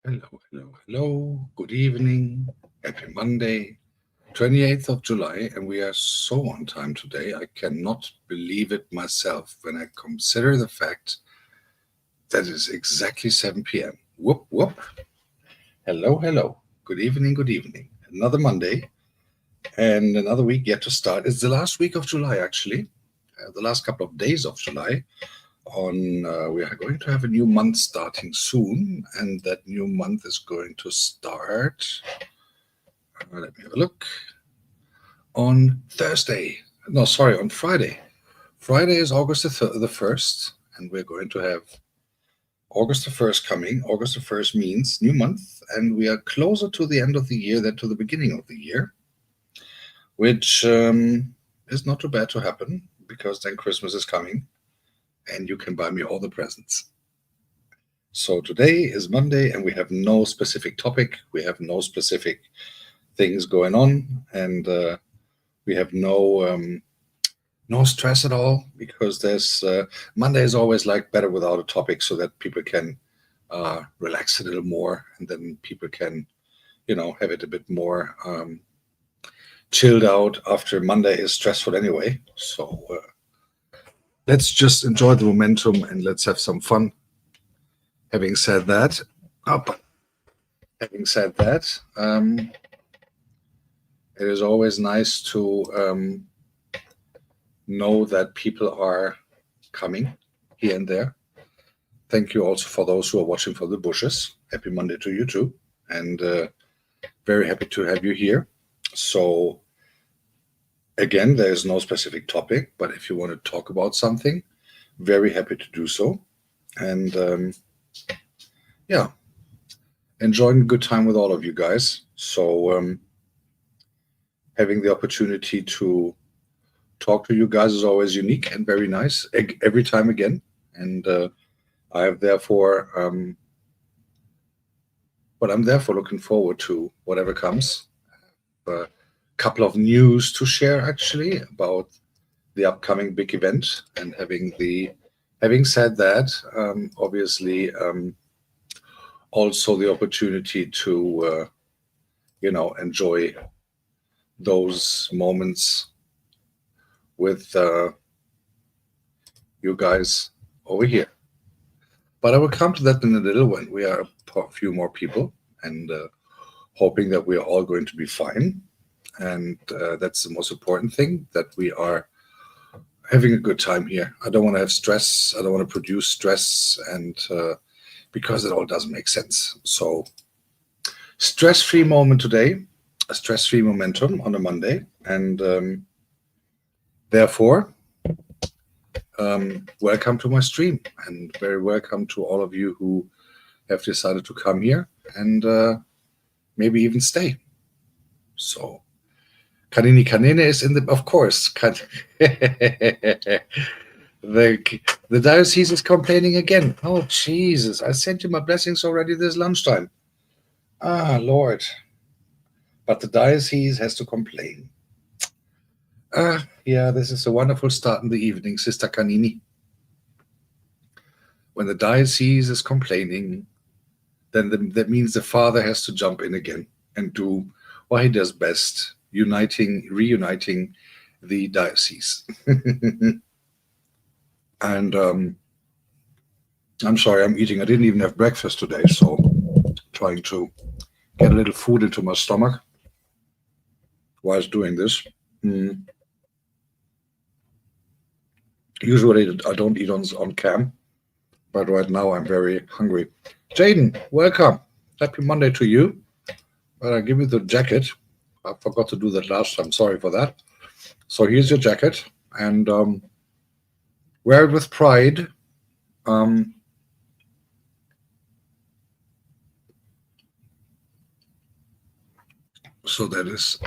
Hello, hello, hello. Good evening. Happy Monday, 28th of July, and we are so on time today. I cannot believe it myself when I consider the fact that it's exactly 7 p.m. Whoop, whoop. Hello, hello. Good evening, good evening. Another Monday and another week yet to start. It's the last week of July, actually. The last couple of days of July. We are going to have a new month starting soon, and that new month is going to start. Let me have a look. On Thursday. No, sorry, on Friday. Friday is August the 1st, and we're going to have August the 1st coming. August the 1st means new month, and we are closer to the end of the year than to the beginning of the year, which is not too bad to happen because then Christmas is coming and you can buy me all the presents. So today is Monday, and we have no specific topic. We have no specific things going on, and we have no stress at all because there's Monday is always like better without a topic, so that people can relax a little more, and then people can have it a bit more chilled out after Monday is stressful anyway. So let's just enjoy the momentum and let's have some fun. Having said that, it is always nice to know that people are coming here and there. Thank you also for those who are watching from the bushes. Happy Monday to you too, and very happy to have you here. So again, there is no specific topic, but if you want to talk about something, very happy to do so. And yeah, enjoying a good time with all of you guys. So having the opportunity to talk to you guys is always unique and very nice every time again. And I have therefore, but I'm therefore looking forward to whatever comes. A couple of news to share actually about the upcoming big event, and having said that, obviously also the opportunity to enjoy those moments with you guys over here. But I will come to that in a little when we are a few more people, and hoping that we are all going to be fine. And that's the most important thing, that we are having a good time here. I don't want to have stress. I don't want to produce stress, and because it all doesn't make sense. So stress-free moment today, a stress-free momentum on a Monday, and therefore, welcome to my stream, and very welcome to all of you who have decided to come here and maybe even stay. So, Kanini Kanene is in the, of course. the diocese is complaining again. Oh Jesus! I sent you my blessings already this lunchtime. Ah, Lord! But the diocese has to complain. Yeah, this is a wonderful start in the evening, Sister Kanini. When the diocese is complaining, then that means the father has to jump in again and do what he does best, reuniting the diocese. And I'm sorry, I'm eating. I didn't even have breakfast today, so trying to get a little food into my stomach whilst doing this. Usually I don't eat on cam, but right now I'm very hungry. Jaden, welcome. Happy Monday to you. But I'll give you the jacket. I forgot to do that last time. Sorry for that. So here's your jacket, and wear it with pride. So that is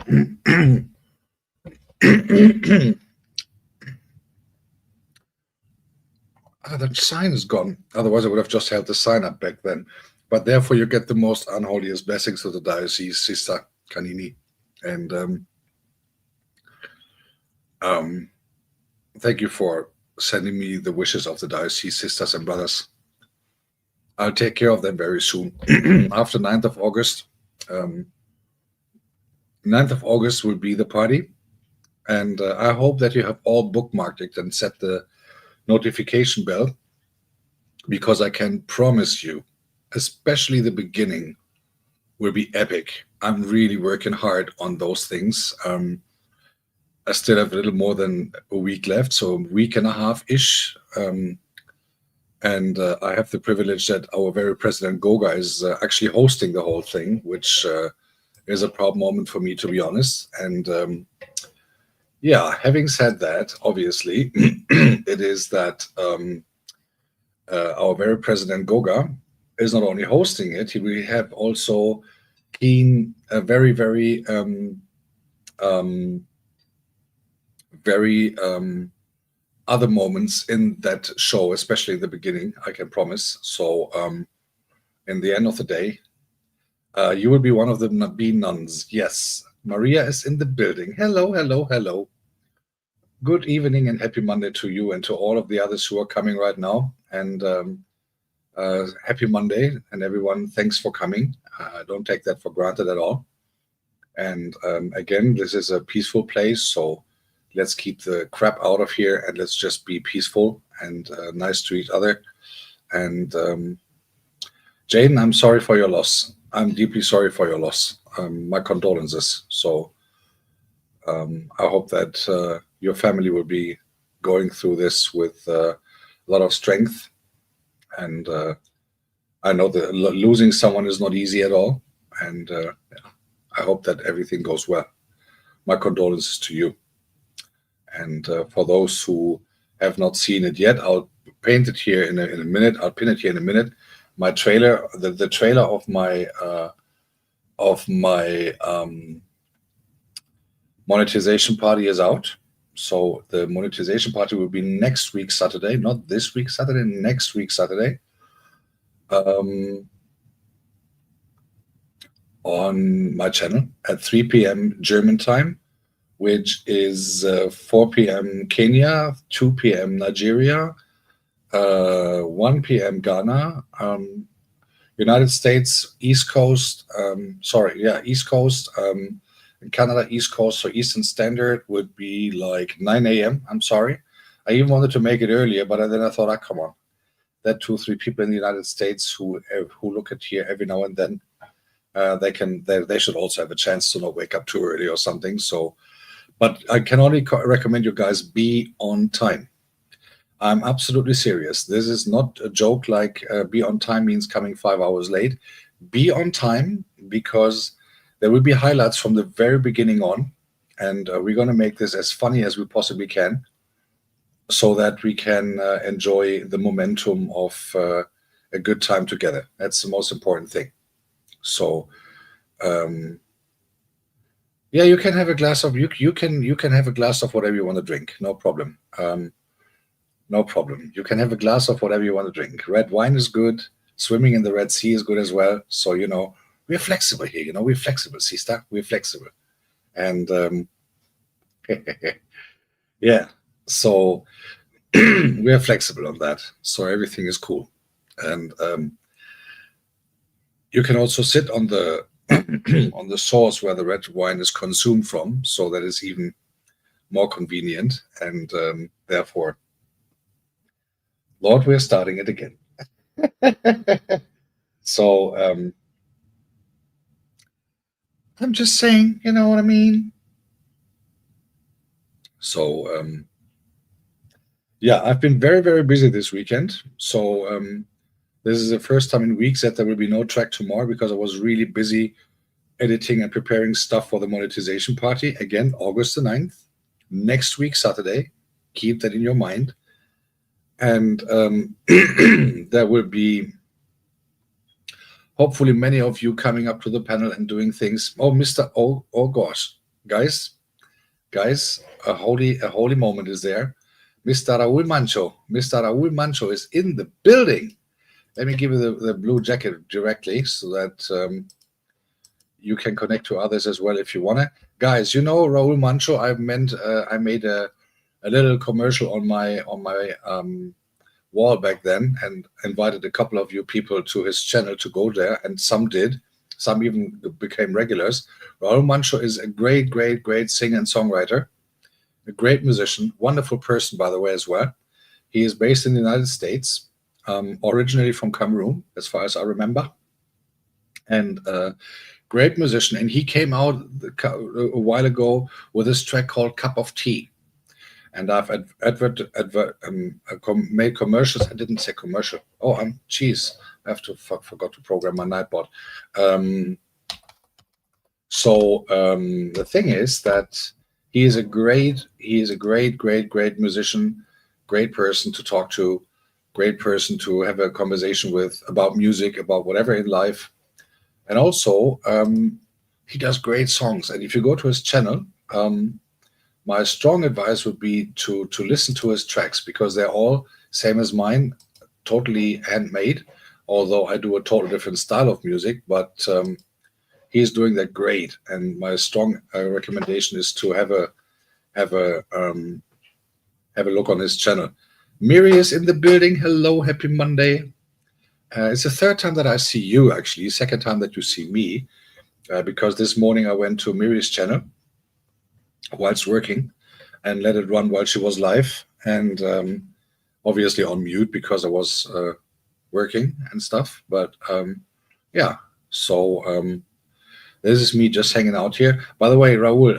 that sign is gone. Otherwise, I would have just held the sign up back then. But therefore, you get the most unholiest blessings of the diocese, Sister Kanini. And thank you for sending me the wishes of the diocese sisters and brothers. I'll take care of them very soon. After 9th of August, 9th of August will be the party. And I hope that you have all bookmarked it and set the notification bell, because I can promise you, especially the beginning will be epic. I'm really working hard on those things. I still have a little more than a week left, so a week and a half-ish. And I have the privilege that our very president Goga is actually hosting the whole thing, which is a proud moment for me, to be honest. And yeah, having said that, obviously, it is that our very president Goga is not only hosting it, he will have also keen, very, very, very other moments in that show, especially in the beginning, I can promise. So in the end of the day, you will be one of the bee nuns. Yes, Maria is in the building. Hello, hello, hello. Good evening and happy Monday to you and to all of the others who are coming right now. And happy Monday, and everyone, thanks for coming. Don't take that for granted at all. And again, this is a peaceful place, so let's keep the crap out of here and let's just be peaceful and nice to each other. And Jaden, I'm sorry for your loss. I'm deeply sorry for your loss. My condolences. So I hope that your family will be going through this with a lot of strength. And I know that losing someone is not easy at all. And I hope that everything goes well. My condolences to you. And for those who have not seen it yet, I'll paint it here in a minute. I'll pin it here in a minute. My trailer, the trailer of my monetization party is out. So the monetization party will be next week Saturday, not this week Saturday, next week Saturday, on my channel at 3 p.m. German time, which is 4 p.m. Kenya, 2 p.m. Nigeria, 1 p.m. Ghana, United States, East Coast, East Coast, Canada, East Coast, so Eastern Standard would be like 9 a.m. I'm sorry. I even wanted to make it earlier, but then I thought, come on. There are 2-3 people in the United States who look at here every now and then. They should also have a chance to not wake up too early or something. So, but I can only recommend you guys be on time. I'm absolutely serious. This is not a joke like be on time means coming 5 hours late. Be on time, because there will be highlights from the very beginning on, and we're going to make this as funny as we possibly can so that we can enjoy the momentum of a good time together. That's the most important thing. So, yeah, you can have a glass of you can have a glass of whatever you want to drink. No problem. No problem. You can have a glass of whatever you want to drink. Red wine is good. Swimming in the Red Sea is good as well. So, we're flexible here. We're flexible, sister. We're flexible. And yeah, so we're flexible on that. So everything is cool. And you can also sit on the on the source where the red wine is consumed from. So that is even more convenient. And therefore, Lord, we're starting it again. So I'm just saying, you know what I mean? So yeah, I've been very, very busy this weekend. So this is the first time in weeks that there will be no track tomorrow, because I was really busy editing and preparing stuff for the monetization party. Again, August the 9th, next week, Saturday. Keep that in your mind. And there will be hopefully many of you coming up to the panel and doing things. Oh gosh, guys, a holy moment is there. Mr. Raul Mancho is in the building. Let me give you the blue jacket directly so that you can connect to others as well if you want to. Guys, Raul Mancho, I made a little commercial on my wall back then and invited a couple of you people to his channel to go there, and some did. Some even became regulars. Raul Mancho is a great, great, great singer and songwriter, a great musician, wonderful person, by the way, as well. He is based in the United States, originally from Cameroon, as far as I remember, and great musician. And he came out a while ago with this track called Cup of Tea. And I've made commercials. I didn't say commercial. Oh, geez, I have to forgot to program my Nightbot. The thing is that he is a great, great musician, great person to talk to, great person to have a conversation with about music, about whatever in life. And also, he does great songs. And if you go to his channel, my strong advice would be to listen to his tracks, because they're all same as mine, totally handmade. Although I do a totally different style of music, but he's doing that great. And my strong recommendation is to have a look on his channel. Miri is in the building. Hello, happy Monday. It's the third time that I see you, actually. Second time that you see me, because this morning I went to Miri's channel whilst working and let it run while she was live, and obviously on mute because I was working and stuff. But yeah, so this is me just hanging out here. By the way, Raul,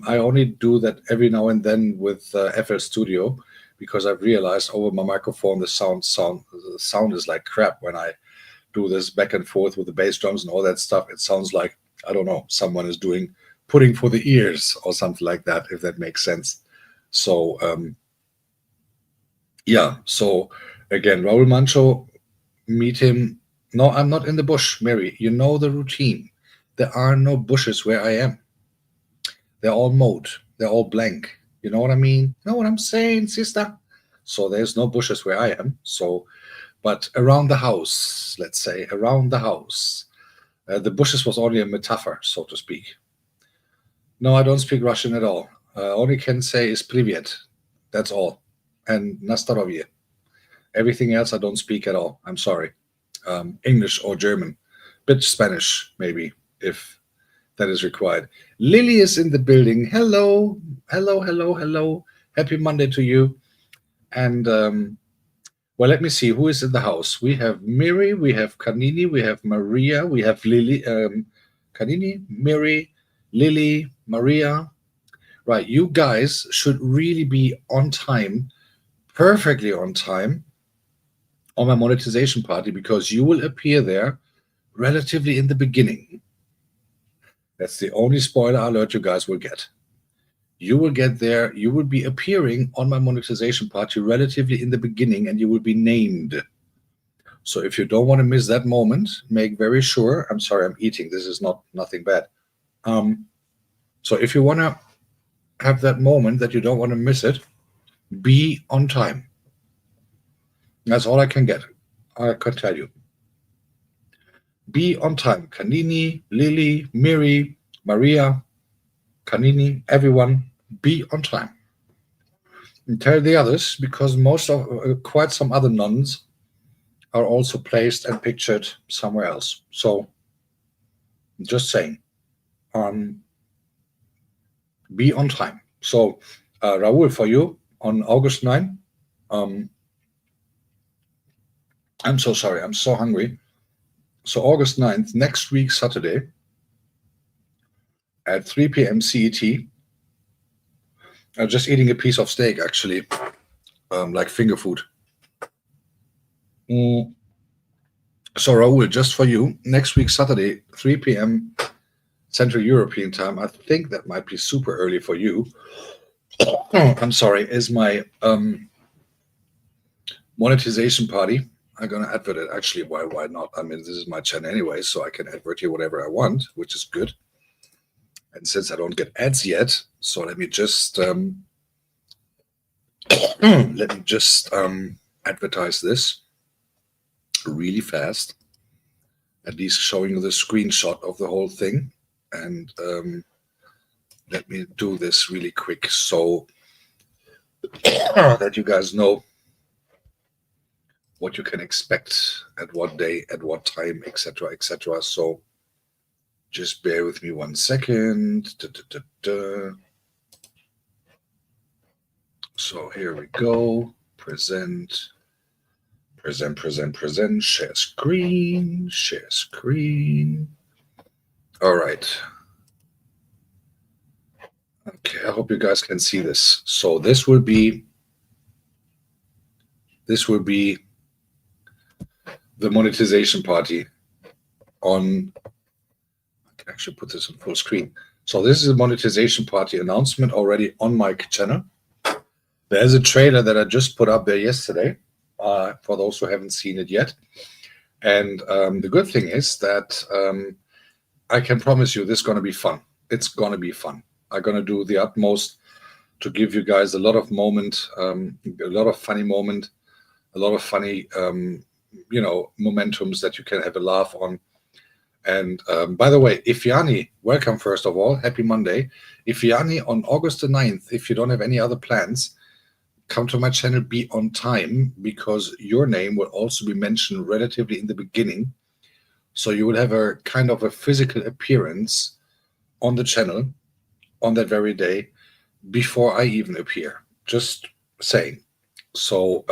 I only do that every now and then with FL Studio, because I've realized over my microphone the sound is like crap when I do this back and forth with the bass drums and all that stuff. It sounds like, I don't know, someone is doing pudding for the ears or something like that, if that makes sense. So yeah, so again, Raul Mancho, meet him. No, I'm not in the bush, Mary. You know the routine. There are no bushes where I am. They're all mowed. They're all blank. You know what I mean? You know what I'm saying, sister? So there's no bushes where I am. So, but around the house, let's say, around the house, the bushes was only a metaphor, so to speak. No, I don't speak Russian at all. All I can say is privyet. That's all. And nastarovye. Everything else I don't speak at all. I'm sorry. English or German. Bit Spanish, maybe, if that is required. Lily is in the building. Hello. Hello, hello, hello. Happy Monday to you. And well, let me see who is in the house. We have Miri, we have Kanini, we have Maria, we have Lily. Kanini, Miri, Lily, Maria. Right, you guys should really be on time, perfectly on time, on my monetization party, because you will appear there relatively in the beginning. That's the only spoiler alert you guys will get. You will get there, you will be appearing on my monetization party relatively in the beginning, and you will be named. So if you don't want to miss that moment, make very sure. I'm sorry, I'm eating. This is nothing bad. So if you want to have that moment that you don't want to miss it, be on time. That's all I can get. I can tell you. Be on time. Kanini, Lily, Miri, Maria, Kanini, everyone, be on time. And tell the others, because most of quite some other nuns are also placed and pictured somewhere else. So just saying, be on time. So Raul, for you on August 9, I'm so sorry, I'm so hungry. So August 9th, next week, Saturday, at 3 p.m. CET, I'm just eating a piece of steak, actually, like finger food. So Raul, just for you, next week, Saturday, 3 p.m. Central European time, I think that might be super early for you. I'm sorry, is my monetization party. I'm going to advert it. Actually, why not? I mean, this is my channel anyway, so I can advert here whatever I want, which is good. And since I don't get ads yet, so let me just advertise this really fast, at least showing you the screenshot of the whole thing. And let me do this really quick so that you guys know what you can expect at what day, at what time, etc., etc. So just bear with me 1 second. So here we go. Present, share screen, share screen. All right. Okay, I hope you guys can see this. So this will be the monetization party on, I can actually put this on full screen. So this is a monetization party announcement already on my channel. There's a trailer that I just put up there yesterday, for those who haven't seen it yet. And the good thing is that I can promise you this is going to be fun. It's going to be fun. I'm going to do the utmost to give you guys a lot of moment, a lot of funny moment, a lot of funny, momentums that you can have a laugh on. And by the way, Ifyani, welcome first of all. Happy Monday. Ifyani, on August the 9th, if you don't have any other plans, come to my channel, be on time, because your name will also be mentioned relatively in the beginning. So you will have a kind of a physical appearance on the channel on that very day before I even appear. Just saying. So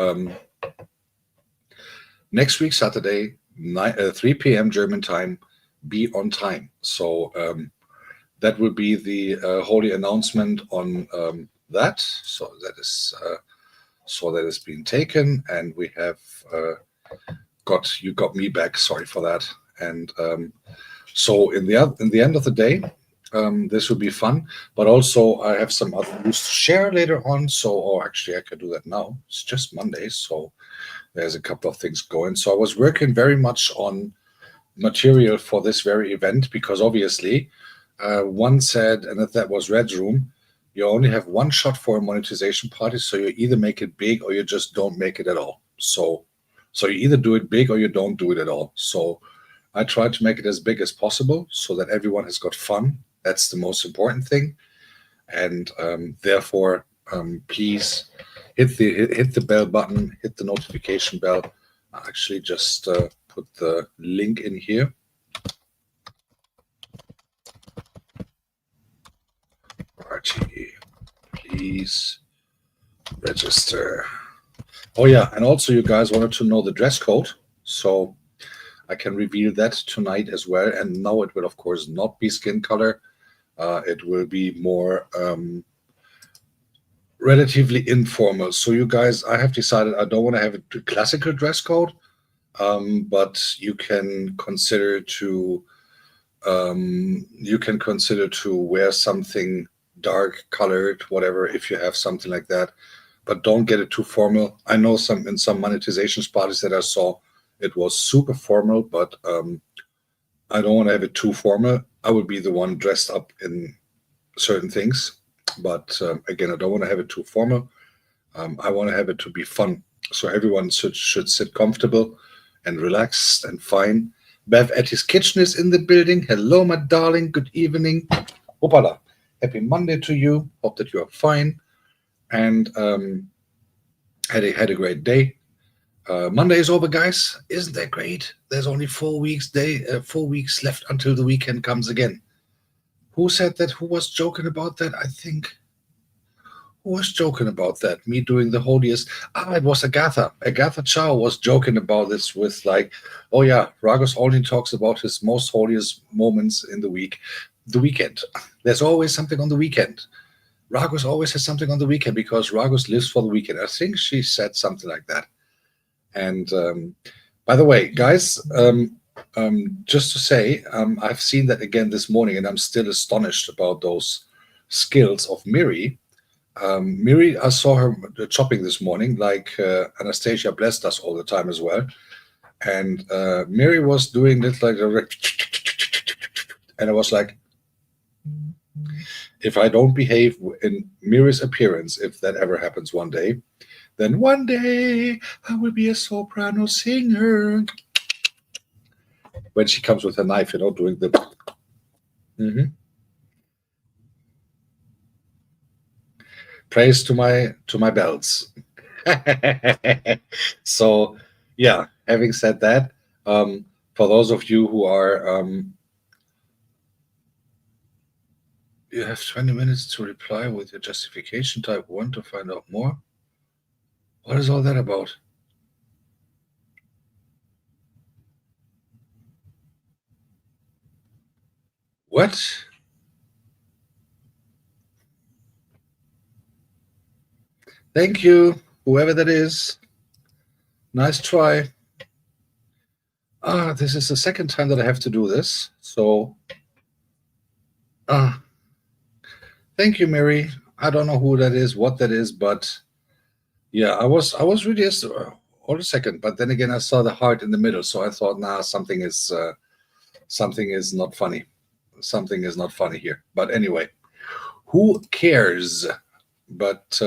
next week, Saturday, 3 p.m. German time, be on time. So that will be the holy announcement on that. So that is being taken, and we have got me back. Sorry for that. And so in the end of the day, this will be fun. But also I have some other news to share later on. So, actually, I can do that now. It's just Monday, so there's a couple of things going. So I was working very much on material for this very event, because obviously one said, and that was Red's room, you only have one shot for a monetization party, so you either make it big or you just don't make it at all. So you either do it big or you don't do it at all. So I tried to make it as big as possible so that everyone has got fun. That's the most important thing. And therefore, please hit the bell button, hit the notification bell. I'll actually just put the link in here. RTE, please register. Oh yeah, and also you guys wanted to know the dress code, so I can reveal that tonight as well. And no, it will of course not be skin color. It will be more relatively informal. So you guys, I have decided I don't want to have a classical dress code, but you can consider to wear something dark colored, whatever, if you have something like that. But don't get it too formal. I know in some monetization parties that I saw, it was super formal, but I don't want to have it too formal. I would be the one dressed up in certain things, but again, I don't want to have it too formal. I want to have it to be fun, so everyone should sit comfortable and relaxed and fine. Bev at his kitchen is in the building. Hello, my darling. Good evening. Opala. Happy Monday to you. Hope that you are fine and had a great day. Monday is over, guys. Isn't that great? There's only 4 weeks left until the weekend comes again. Who said that? Who was joking about that? I think. Who was joking about that? Me doing the holiest. It was Agatha. Agatha Chow was joking about this with like, oh yeah, Ragus only talks about his most holiest moments in the week. The weekend. There's always something on the weekend. Ragus always has something on the weekend because Ragus lives for the weekend. I think she said something like that. And by the way, guys, just to say, I've seen that again this morning, and I'm still astonished about those skills of Miri. Miri, I saw her chopping this morning, like Anastasia blessed us all the time as well. And Miri was doing this like and I was like, if I don't behave in Miri's appearance, if that ever happens one day, then one day I will be a soprano singer. When she comes with her knife, doing the. Mm-hmm. Praise to my bells. So Yeah, having said that, for those of you who are, you have 20 minutes to reply with your justification type 1 to find out more. What is all that about? What? Thank you, whoever that is. Nice try. This is the second time that I have to do this. So, ah, thank you, Mary. I don't know who that is, what that is, but yeah, I was really hold a second, but then again, I saw the heart in the middle, so I thought, nah, something is not funny. Something is not funny here. But anyway, who cares? But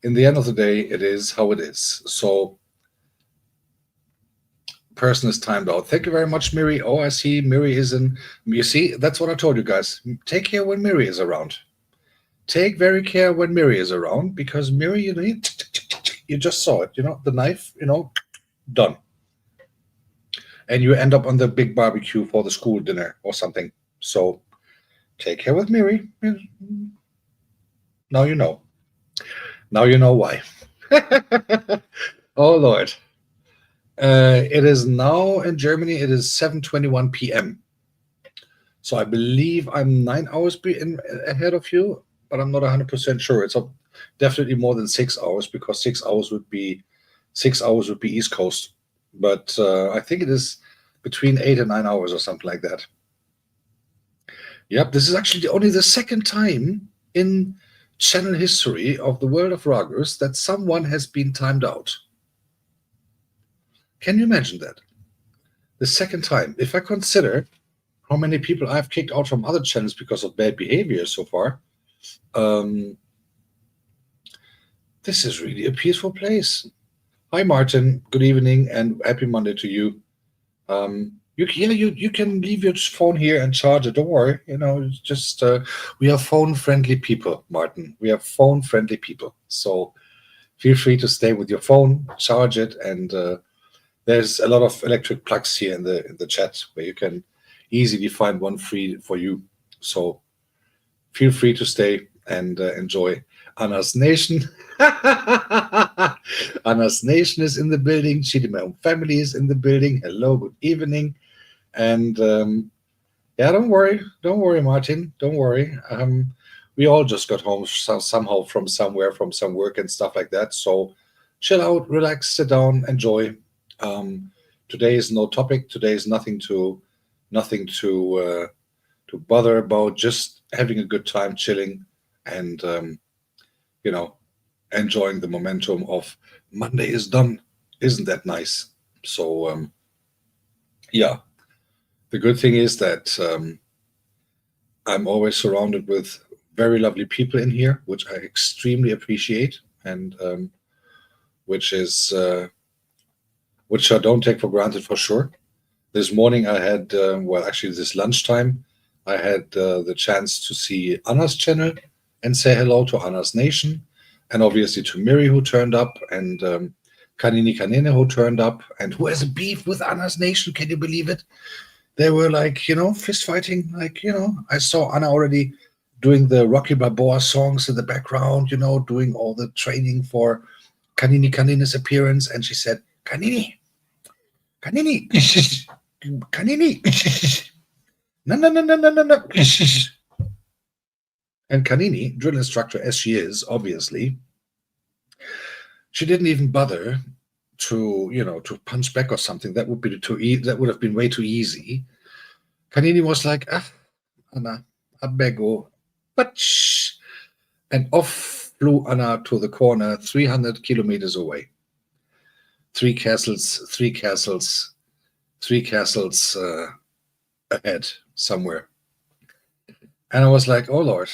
in the end of the day, it is how it is. So, person is timed out. Thank you very much, Miri. Oh, I see Miri is in. You see, that's what I told you guys. Take care when Miri is around. Take very care when Miri is around because Miri, you just saw it. The knife. Done. And you end up on the big barbecue for the school dinner or something. So take care with Miri. Now you know. Now you know why. Oh Lord. It is now in Germany. It is 7:21 p.m. So I believe I'm 9 hours ahead of you, but I'm not 100% sure. It's definitely more than 6 hours because 6 hours would be 6 hours would be East Coast. But I think it is between 8 and 9 hours or something like that. Yep, this is actually only the second time in channel history of the world of Ragus that someone has been timed out. Can you imagine that? The second time. If I consider how many people I've kicked out from other channels because of bad behavior so far, this is really a peaceful place. Hi, Martin. Good evening and happy Monday to you. You can leave your phone here and charge it. Don't worry. It's just we are phone-friendly people, Martin. We are phone-friendly people. So feel free to stay with your phone, charge it, and there's a lot of electric plugs here in the chat where you can easily find one free for you. So feel free to stay and enjoy. Anna's Nation. Anna's Nation is in the building. Chidi, my own family is in the building. Hello, good evening. And yeah, don't worry, Martin. Don't worry. We all just got home somehow from somewhere, from some work and stuff like that. So chill out, relax, sit down, enjoy. Today is no topic. Today is nothing to bother about. Just having a good time, chilling, and enjoying the momentum of Monday is done. Isn't that nice? So yeah, the good thing is that I'm always surrounded with very lovely people in here, which I extremely appreciate, and which I don't take for granted for sure. This morning I had, actually this lunchtime, I had the chance to see Anna's channel and say hello to Anna's Nation, and obviously to Miri who turned up, and Kanini Kanine who turned up, and who has a beef with Anna's Nation. Can you believe it? They were like, fist fighting. Like, I saw Anna already doing the Rocky Balboa songs in the background, doing all the training for Kanini Kanine's appearance. And she said, Kanini, Kanini, no, no, no, no, no, no, no. And Kanini, drill instructor as she is, obviously, she didn't even bother to punch back or something. That would be that would have been way too easy. Kanini was like, Anna, I beg you, but and off flew Anna to the corner, 300 kilometers away. Three castles ahead somewhere. And I was like, oh Lord.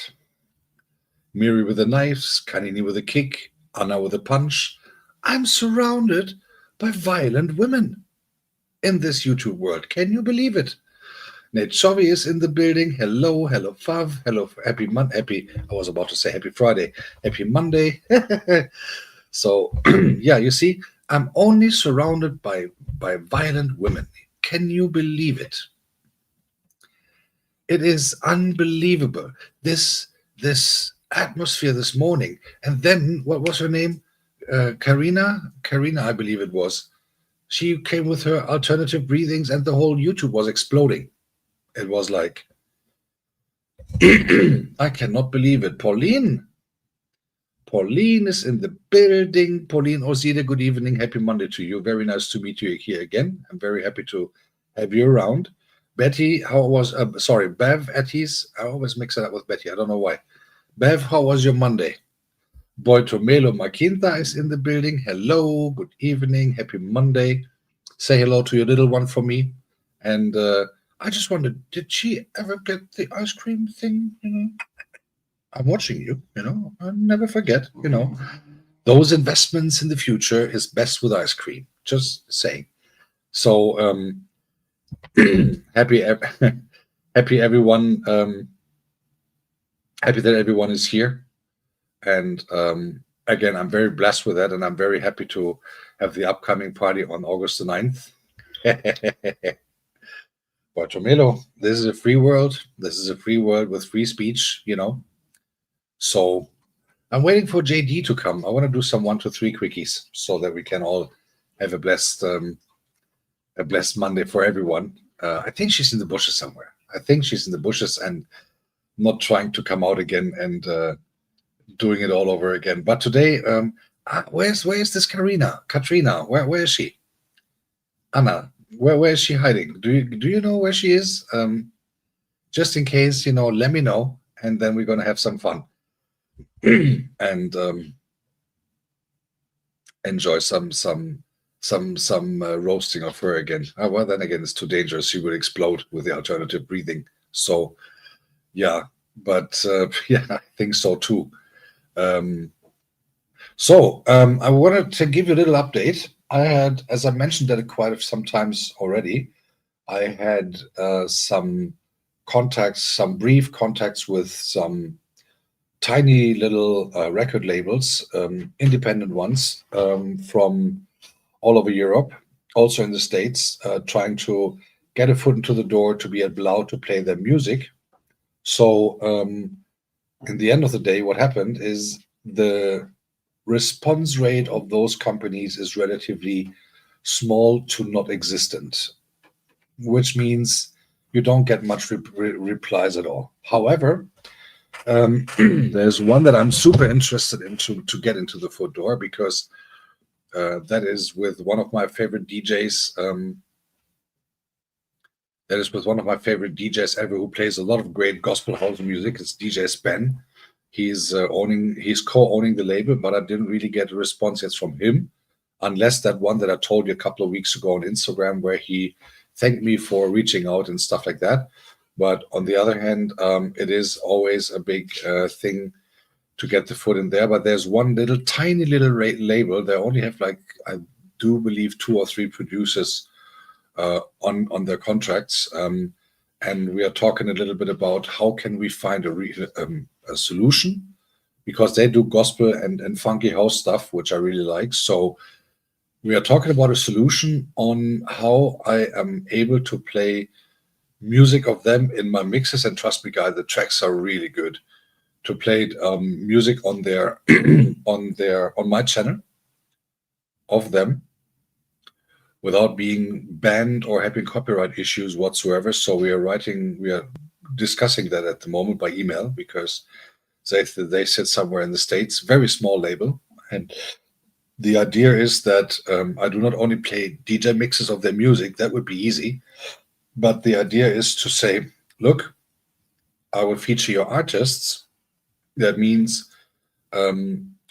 Miri with the knives, Kanini with a kick, Anna with a punch. I'm surrounded by violent women in this YouTube world. Can you believe it? Nate Chovy is in the building. Hello, Fav. Hello, happy I was about to say happy Friday. Happy Monday. So, yeah, you see, I'm only surrounded by violent women. Can you believe it? It is unbelievable. This atmosphere this morning. And then what was her name? Karina, I believe it was. She came with her alternative breathings, and the whole YouTube was exploding. It was like, I cannot believe it. Pauline is in the building. Pauline Ozida, good evening. Happy Monday to you. Very nice to meet you here again. I'm very happy to have you around. Betty, how was, sorry, Bev, Etties. I always mix it up with Betty. I don't know why. Bev, how was your Monday? Boy Tomelo Maquinta is in the building. Hello, good evening. Happy Monday. Say hello to your little one for me. And I just wondered, did she ever get the ice cream thing? I'm watching you, I never forget, those investments in the future is best with ice cream. Just saying. So happy, happy everyone. Happy that everyone is here. And again, I'm very blessed with that, and I'm very happy to have the upcoming party on August the 9th. Bartomelo, this is a free world. This is a free world with free speech, So I'm waiting for JD to come. I want to do some 1, 2, 3 quickies so that we can all have a blessed Monday for everyone. I think she's in the bushes somewhere. I think she's in the bushes and not trying to come out again and doing it all over again. But today, where is this Katrina? Where is she? Anna, where is she hiding? Do you know where she is? Just in case, let me know, and then we're gonna have some fun and enjoy some roasting of her again. Well, then again, it's too dangerous. She would explode with the alternative breathing. So, yeah, but yeah, I think so too. I wanted to give you a little update. I had, as I mentioned that quite some times already, I had some brief contacts with some tiny little record labels, independent ones from all over Europe, also in the States, trying to get a foot into the door to be allowed to play their music. So in the end of the day, what happened is the response rate of those companies is relatively small to not existent, which means you don't get much replies at all. However, there's one that I'm super interested in to get into the foot door because that is with one of my favorite DJs. That is with one of my favorite DJs ever, who plays a lot of great gospel house music. It's DJ Spen. He's co-owning the label, but I didn't really get a response yet from him, unless that one that I told you a couple of weeks ago on Instagram, where he thanked me for reaching out and stuff like that. But on the other hand, it is always a big thing to get the foot in there. But there's one tiny little label. They only have, like, I do believe, 2 or 3 producers on their contracts. And we are talking a little bit about how can we find a solution, because they do gospel and funky house stuff, which I really like. So we are talking about a solution on how I am able to play music of them in my mixes. And trust me, guys, the tracks are really good. To play music on their on my channel of them without being banned or having copyright issues whatsoever. So we are discussing that at the moment by email, because they sit somewhere in the States, very small label. And the idea is that I do not only play DJ mixes of their music, that would be easy, but the idea is to say, look, I will feature your artists. That means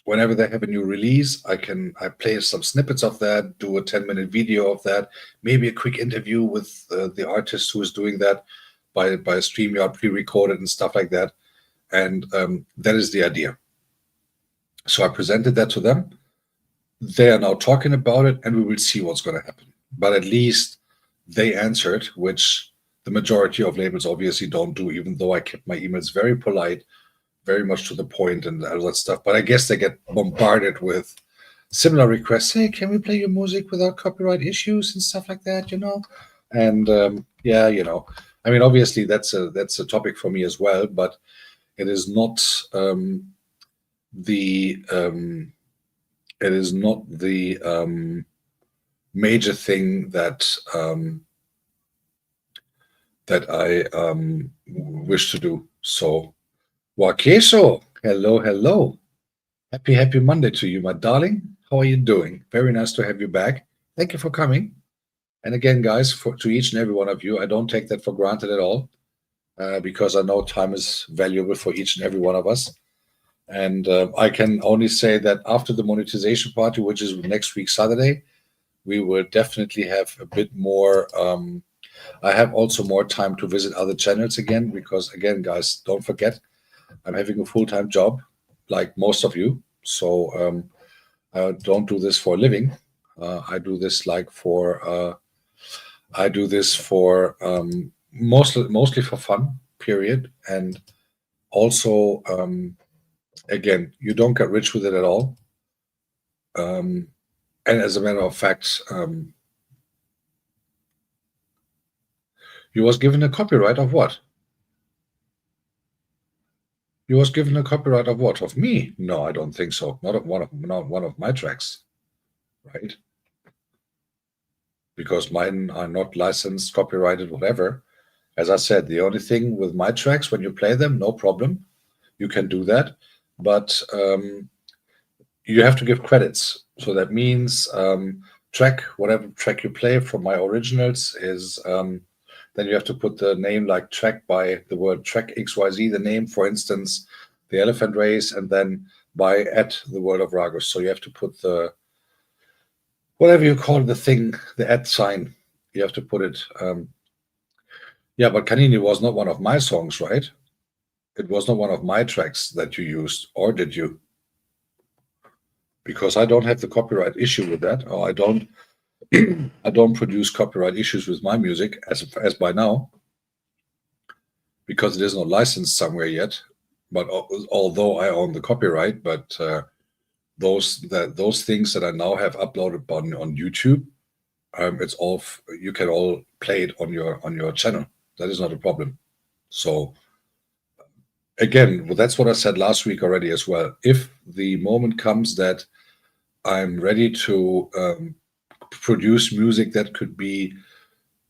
whenever they have a new release, I play some snippets of that, do a 10-minute video of that, maybe a quick interview with the artist who is doing that by StreamYard, pre-recorded and stuff like that. And that is the idea. So I presented that to them. They are now talking about it, and we will see what's going to happen. But at least they answered, which the majority of labels obviously don't do, even though I kept my emails very polite, very much to the point and all that stuff. But I guess they get bombarded with similar requests. Hey, can we play your music without copyright issues and stuff like that? And yeah, I mean, obviously that's a topic for me as well, but it is not the major thing that I wish to do. So, Wakeso, hello, hello. Happy Monday to you, my darling. How are you doing? Very nice to have you back. Thank you for coming. And again, guys, to each and every one of you, I don't take that for granted at all, because I know time is valuable for each and every one of us. And I can only say that after the monetization party, which is next week Saturday, we will definitely have a bit more. I have also more time to visit other channels again, because again, guys, don't forget, I'm having a full-time job, like most of you. So I don't do this for a living. I do this mostly for fun, period. And also, again, you don't get rich with it at all. And as a matter of fact, you was given a copyright of what? You was given a copyright of what? Of me? No, I don't think so. Not one of my tracks, right? Because mine are not licensed, copyrighted, whatever. As I said, the only thing with my tracks, when you play them, no problem, you can do that, but you have to give credits. So that means whatever track you play from my originals is, then you have to put the name like track by the word track XYZ, the name, for instance, the elephant race, and then by at the word of Ragus. So you have to put the, whatever you call the thing, the at sign, you have to put it. Yeah, but Canini was not one of my songs, right? It was not one of my tracks that you used, or did you? Because I don't have the copyright issue with that, or I don't produce copyright issues with my music as by now, because it is not licensed somewhere yet. But although I own the copyright, but those things that I now have uploaded on YouTube, it's all you can all play it on your channel. That is not a problem. So again, well, that's what I said last week already as well. If the moment comes that I'm ready to produce music that could be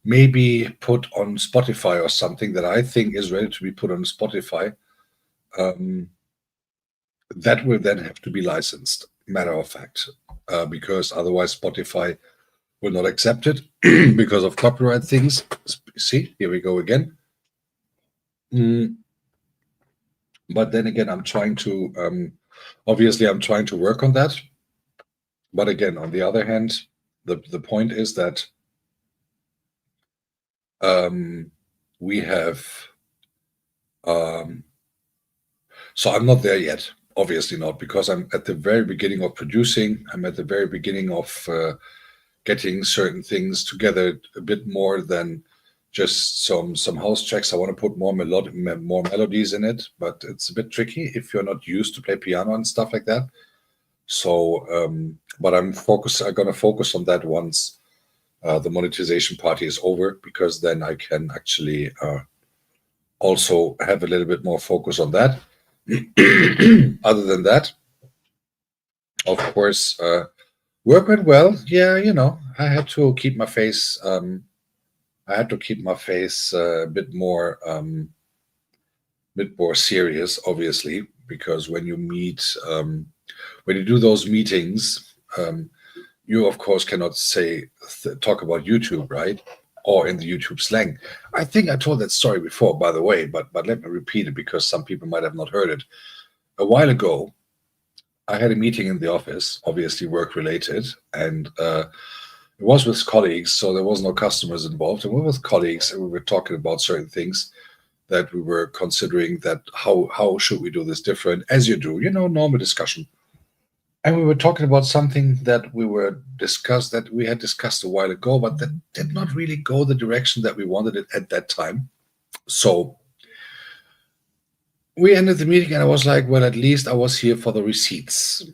maybe put on Spotify or something that I think is ready to be put on Spotify, that will then have to be licensed, matter of fact, because otherwise Spotify will not accept it because of copyright things. See, here we go again. But then again, I'm trying to, obviously, I'm trying to work on that. But again, on the other hand, the point is that we have, so I'm not there yet, obviously not, because I'm at the very beginning of producing. I'm at the very beginning of getting certain things together a bit more than just some house tracks. I want to put more melodies in it, but it's a bit tricky if you're not used to play piano and stuff like that. So, but I'm going to focus on that once the monetization party is over, because then I can actually also have a little bit more focus on that. Other than that, of course, work went well. Yeah, I had to keep my face. I had to keep my face a bit more serious, obviously, because when you meet, when you do those meetings, you of course cannot talk about YouTube, right? Or in the YouTube slang. I think I told that story before, by the way, but let me repeat it because some people might have not heard it. A while ago, I had a meeting in the office, obviously work related, and it was with colleagues, so there was no customers involved. And we were with colleagues, and we were talking about certain things that we were considering, that how should we do this different, as you do, normal discussion. And we were talking about something that we had discussed a while ago, but that did not really go the direction that we wanted it at that time. So we ended the meeting, and I was like, well, at least I was here for the receipts.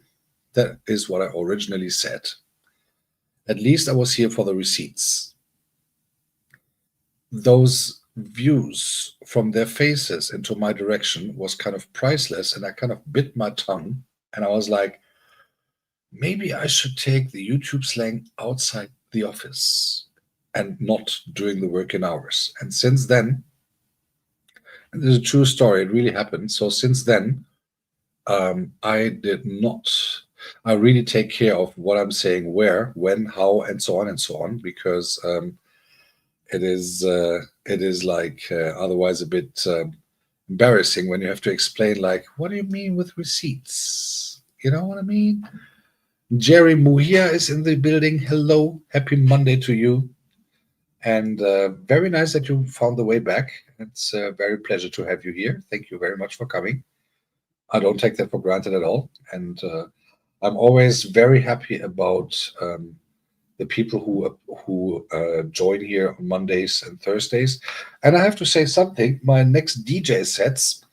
That is what I originally said. At least I was here for the receipts. Those views from their faces into my direction was kind of priceless, and I kind of bit my tongue, and I was like, maybe I should take the YouTube slang outside the office and not during the working hours. And since then, and this is a true story, it really happened. So since then, I did not. I really take care of what I'm saying, where, when, how, and so on, because it is like otherwise a bit embarrassing when you have to explain, like, what do you mean with receipts? You know what I mean? Jerry Muhia is in the building. Hello, happy Monday to you, and very nice that you found the way back. It's a very pleasure to have you here. Thank you very much for coming. I don't take that for granted at all, and I'm always very happy about the people who join here on Mondays and Thursdays. And I have to say something. My next DJ sets,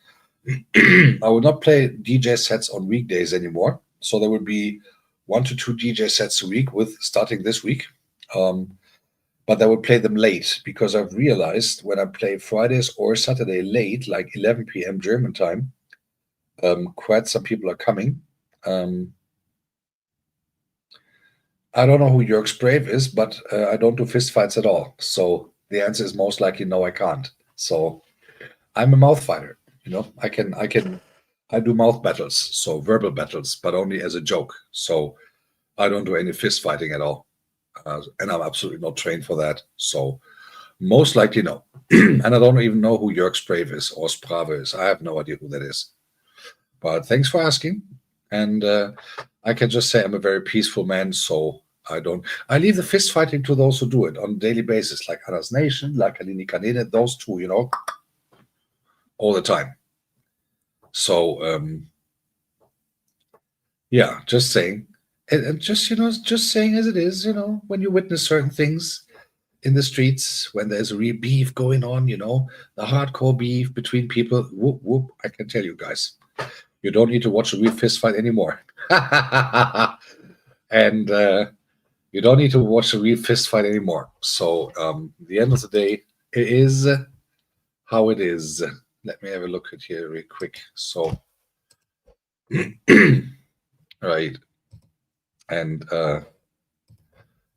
I will not play DJ sets on weekdays anymore. So there will be 1 to 2 DJ sets a week, with starting this week. But I will play them late, because I've realized when I play Fridays or Saturday late, like 11 p.m. German time, quite some people are coming. I don't know who Jörg's Brave is, but I don't do fist fights at all. So the answer is most likely no, I can't. So I'm a mouth fighter. I do mouth battles, so verbal battles, but only as a joke. So I don't do any fist fighting at all. And I'm absolutely not trained for that. So most likely no. And I don't even know who Jörg's Brave is or Sprave is. I have no idea who that is. But thanks for asking. And I can just say I'm a very peaceful man, so I leave the fist fighting to those who do it on a daily basis, like Anas Nation, like Alini Kanene, those two, all the time. So, yeah, just saying. And just, just saying as it is, when you witness certain things in the streets, when there's a real beef going on, the hardcore beef between people, whoop, whoop, I can tell you guys, you don't need to watch a real fist fight anymore. And you don't need to watch a real fist fight anymore. So at the end of the day, it is how it is. Let me have a look at here real quick. So, right. And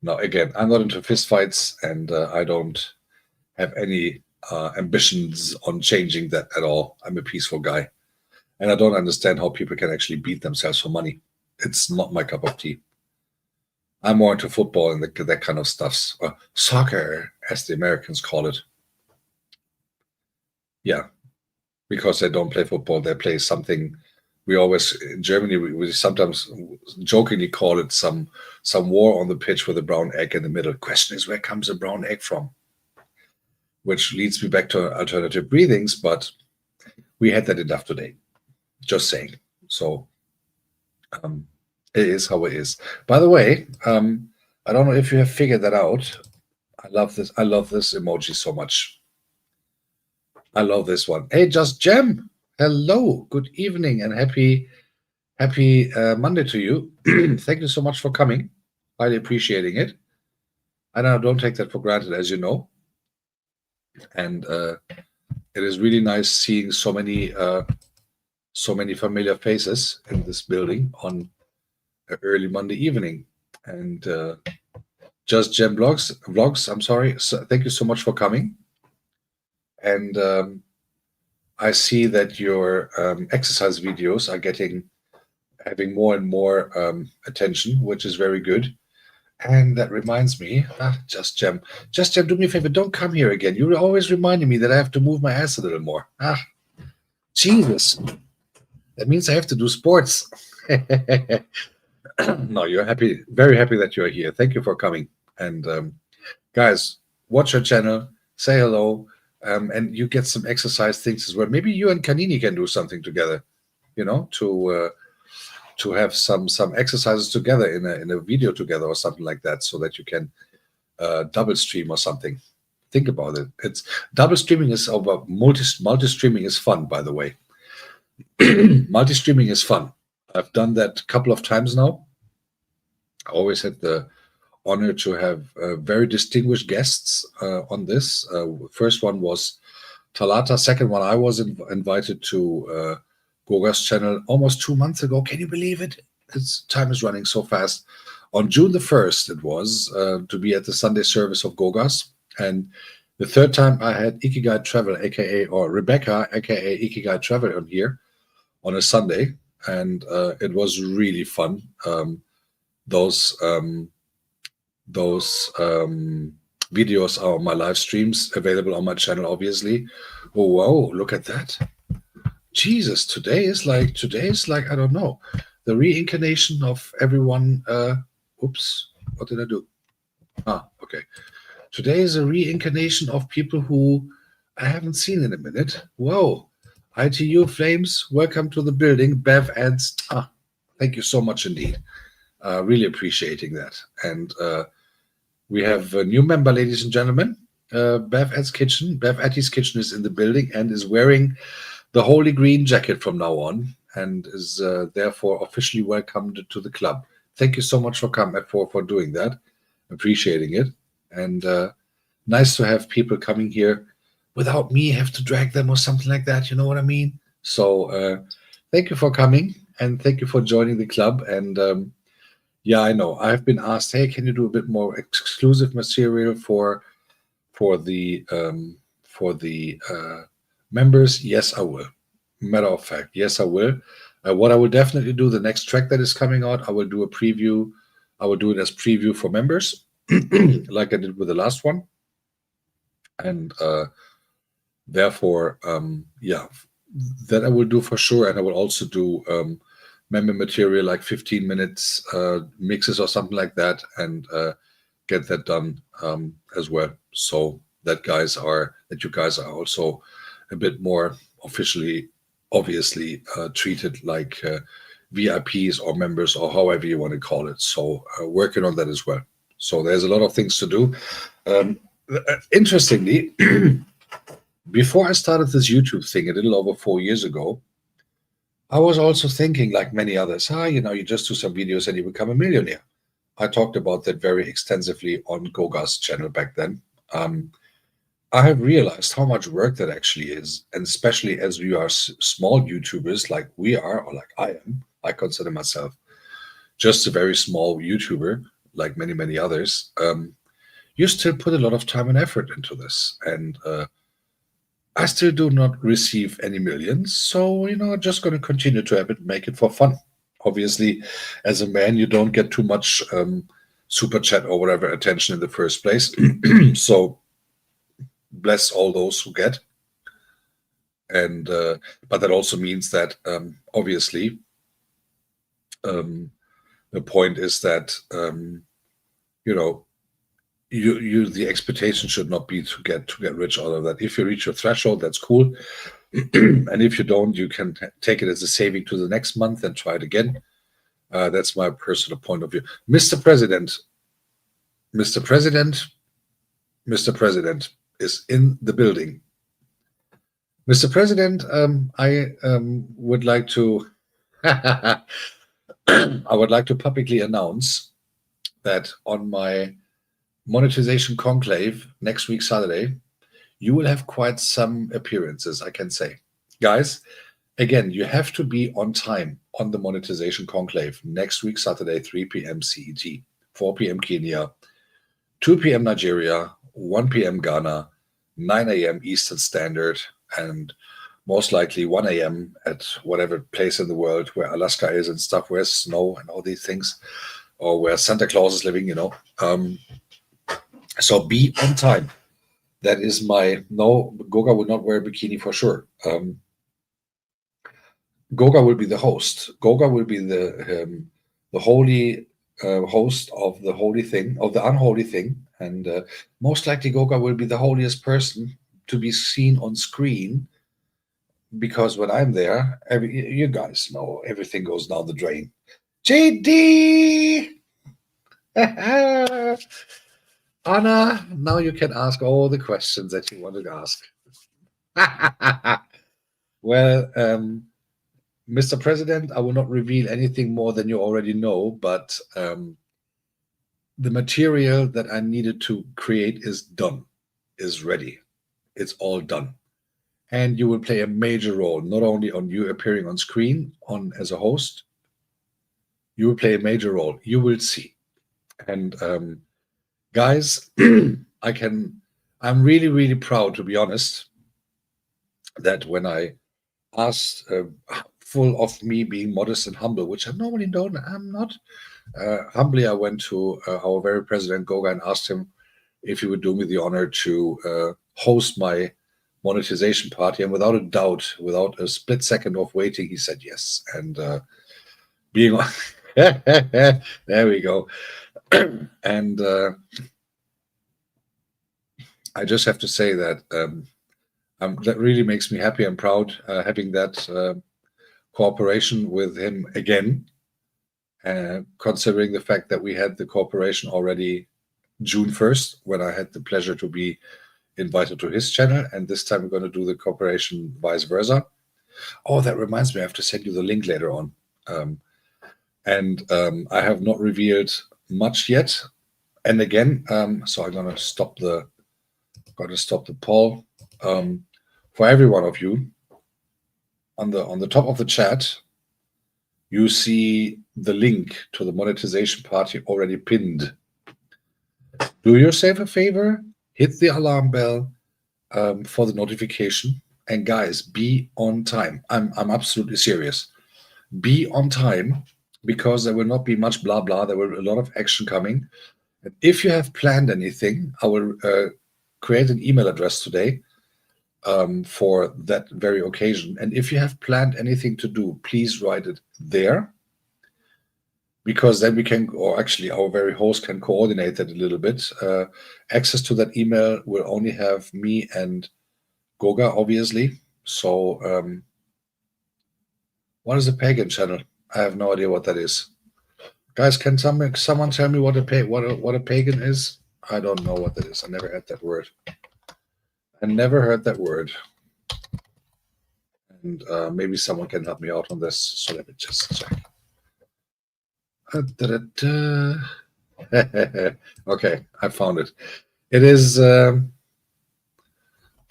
now, again, I'm not into fist fights, and I don't have any ambitions on changing that at all. I'm a peaceful guy. And I don't understand how people can actually beat themselves for money. It's not my cup of tea. I'm more into football and that kind of stuff. Soccer, as the Americans call it. Yeah, because they don't play football. They play something. We always, in Germany, we sometimes jokingly call it some war on the pitch with a brown egg in the middle. Question is, where comes a brown egg from? Which leads me back to alternative breathings, but we had that enough today. Just saying. So it is how it is. By the way, I don't know if you have figured that out. I love this. I love this emoji so much. I love this one. Hey, Just Gem. Hello. Good evening and happy Monday to you. Thank you so much for coming. Highly appreciating it. And I don't take that for granted, as you know. And it is really nice seeing so many familiar faces in this building on an early Monday evening. And Just Gem vlogs. I'm sorry. So, thank you so much for coming. And I see that your exercise videos are having more and more attention, which is very good. And that reminds me, Just Gem, do me a favor, don't come here again. You're always reminding me that I have to move my ass a little more. Jesus. That means I have to do sports. No, you're happy, very happy that you're here. Thank you for coming. And guys, watch our channel, say hello, and you get some exercise things as well. Maybe you and Kanini can do something together, to have some exercises together in a video together or something like that, so that you can double stream or something. Think about it. It's double streaming is over. Multi streaming is fun, by the way. Multi streaming is fun. I've done that a couple of times now. I always had the honor to have very distinguished guests on this. First one was Talata. Second one, I was invited to Goga's channel almost 2 months ago. Can you believe it? Time is running so fast. On June the 1st, it was to be at the Sunday service of Goga's. And the third time I had Ikigai Travel, aka or Rebecca, aka Ikigai Travel, on here on a Sunday, and it was really fun. Those videos are on my live streams, available on my channel, obviously. Oh, wow, look at that. Jesus, today is like, I don't know, the reincarnation of everyone. Oops, what did I do? Okay. Today is a reincarnation of people who I haven't seen in a minute. Whoa. ITU Flames, welcome to the building. Bev adds, thank you so much indeed. Really appreciating that. And we have a new member, ladies and gentlemen. Bev Atty's Kitchen is in the building and is wearing the holy green jacket from now on, and is therefore officially welcomed to the club. Thank you so much for coming, for doing that. Appreciating it. And nice to have people coming here without me have to drag them or something like that. You know what I mean? So thank you for coming, and thank you for joining the club. And yeah, I know I've been asked, hey, can you do a bit more exclusive material for the members? Yes, I will. Matter of fact, yes, I will. What I will definitely do, the next track that is coming out, I will do a preview. I will do it as preview for members, like I did with the last one. And therefore, yeah, that I will do for sure. And I will also do member material, like 15 minutes mixes or something like that, and get that done as well. So that you guys are also a bit more officially, obviously treated like VIPs or members, or however you want to call it. So working on that as well. So there's a lot of things to do. Interestingly, before I started this YouTube thing a little over 4 years ago, I was also thinking, like many others, you just do some videos and you become a millionaire. I talked about that very extensively on Goga's channel back then. I have realized how much work that actually is, and especially as we are small YouTubers like we are, or like I am. I consider myself just a very small YouTuber, like many, many others. You still put a lot of time and effort into this, and I still do not receive any millions, so I'm just going to continue to make it for fun. Obviously, as a man, you don't get too much super chat or whatever attention in the first place. So bless all those who get. And but that also means that obviously the point is that the expectation should not be to get rich out of that. If you reach your threshold, that's cool. And if you don't, you can take it as a saving to the next month and try it again. That's my personal point of view. Mr. President is in the building. Mr. President, I would like to publicly announce that on my monetization conclave next week, Saturday, you will have quite some appearances, I can say. Guys, again, you have to be on time on the monetization conclave next week, Saturday, 3 p.m. CET, 4 p.m. Kenya, 2 p.m. Nigeria, 1 p.m. Ghana, 9 a.m. Eastern Standard, and most likely 1 a.m. at whatever place in the world where Alaska is and stuff, where snow and all these things, or where Santa Claus is living, So be on time. That is no, Goga will not wear a bikini for sure. Goga will be the host. Goga will be the holy host of the holy thing, of the unholy thing. And most likely Goga will be the holiest person to be seen on screen, because when I'm there, you guys know everything goes down the drain. JD! Anna, now you can ask all the questions that you wanted to ask. Well, Mr. President, I will not reveal anything more than you already know, but the material that I needed to create is done, is ready. It's all done. And you will play a major role, not only on you appearing on screen on as a host, you will play a major role. You will see. And guys, I'm really, really proud, to be honest, that when I asked, full of me being modest and humble, which I normally don't, I'm not. Humbly, I went to our very president, Goga, and asked him if he would do me the honor to host my monetization party. And without a doubt, without a split second of waiting, he said yes. And being on, there we go. And I just have to say that that really makes me happy and proud having that cooperation with him again, considering the fact that we had the cooperation already June 1st, when I had the pleasure to be invited to his channel, and this time we're going to do the cooperation vice versa. Oh, that reminds me, I have to send you the link later on. I have not revealed much yet. And again, so I'm going to stop the poll. For every one of you, on the top of the chat, you see the link to the monetization party already pinned. Do yourself a favor, hit the alarm bell for the notification, and guys, be on time. I'm absolutely serious. Be on time, because there will not be much blah blah. There will be a lot of action coming. And if you have planned anything, I will create an email address today for that very occasion. And if you have planned anything to do, please write it there, because then we can, or actually our very host can coordinate that a little bit. Access to that email will only have me and Goga, obviously. So what is a pagan channel? I have no idea what that is. Guys, can someone tell me what a pagan is? I don't know what that is. I never heard that word. I never heard that word. And maybe someone can help me out on this. So let me just check. Okay, I found it. It is.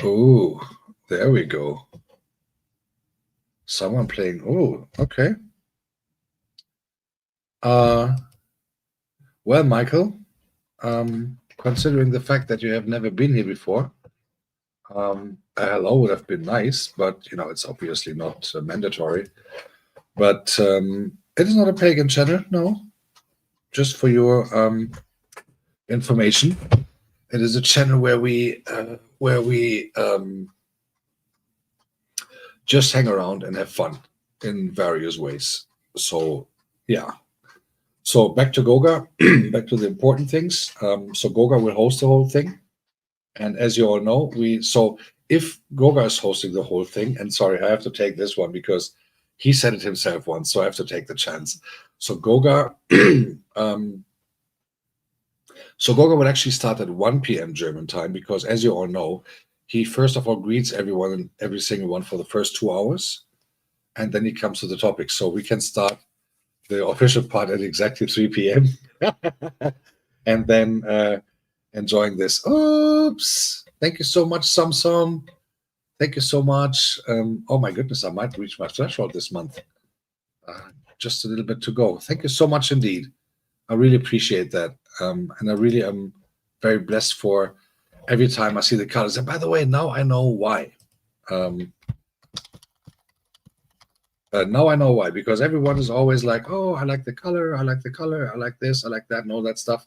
Oh, there we go. Someone playing. Oh, okay. Well, Michael, considering the fact that you have never been here before, a hello would have been nice, but it's obviously not mandatory. But it is not a pagan channel, no. Just for your information, it is a channel where we just hang around and have fun in various ways. So yeah. So back to Goga, back to the important things. So Goga will host the whole thing. And as you all know, so if Goga is hosting the whole thing, and sorry, I have to take this one because he said it himself once, so I have to take the chance. So Goga, will actually start at 1 p.m. German time, because as you all know, he first of all greets everyone and every single one for the first 2 hours, and then he comes to the topic. So we can start the official part at exactly 3 p.m. and then enjoying this. Oops! Thank you so much, Samsung. Thank you so much. Oh my goodness, I might reach my threshold this month. Just a little bit to go. Thank you so much indeed. I really appreciate that. And I really am very blessed for every time I see the colors. And by the way, now I know why. Now I know why, because everyone is always like, oh, I like the color, I like the color, I like this, I like that, and all that stuff.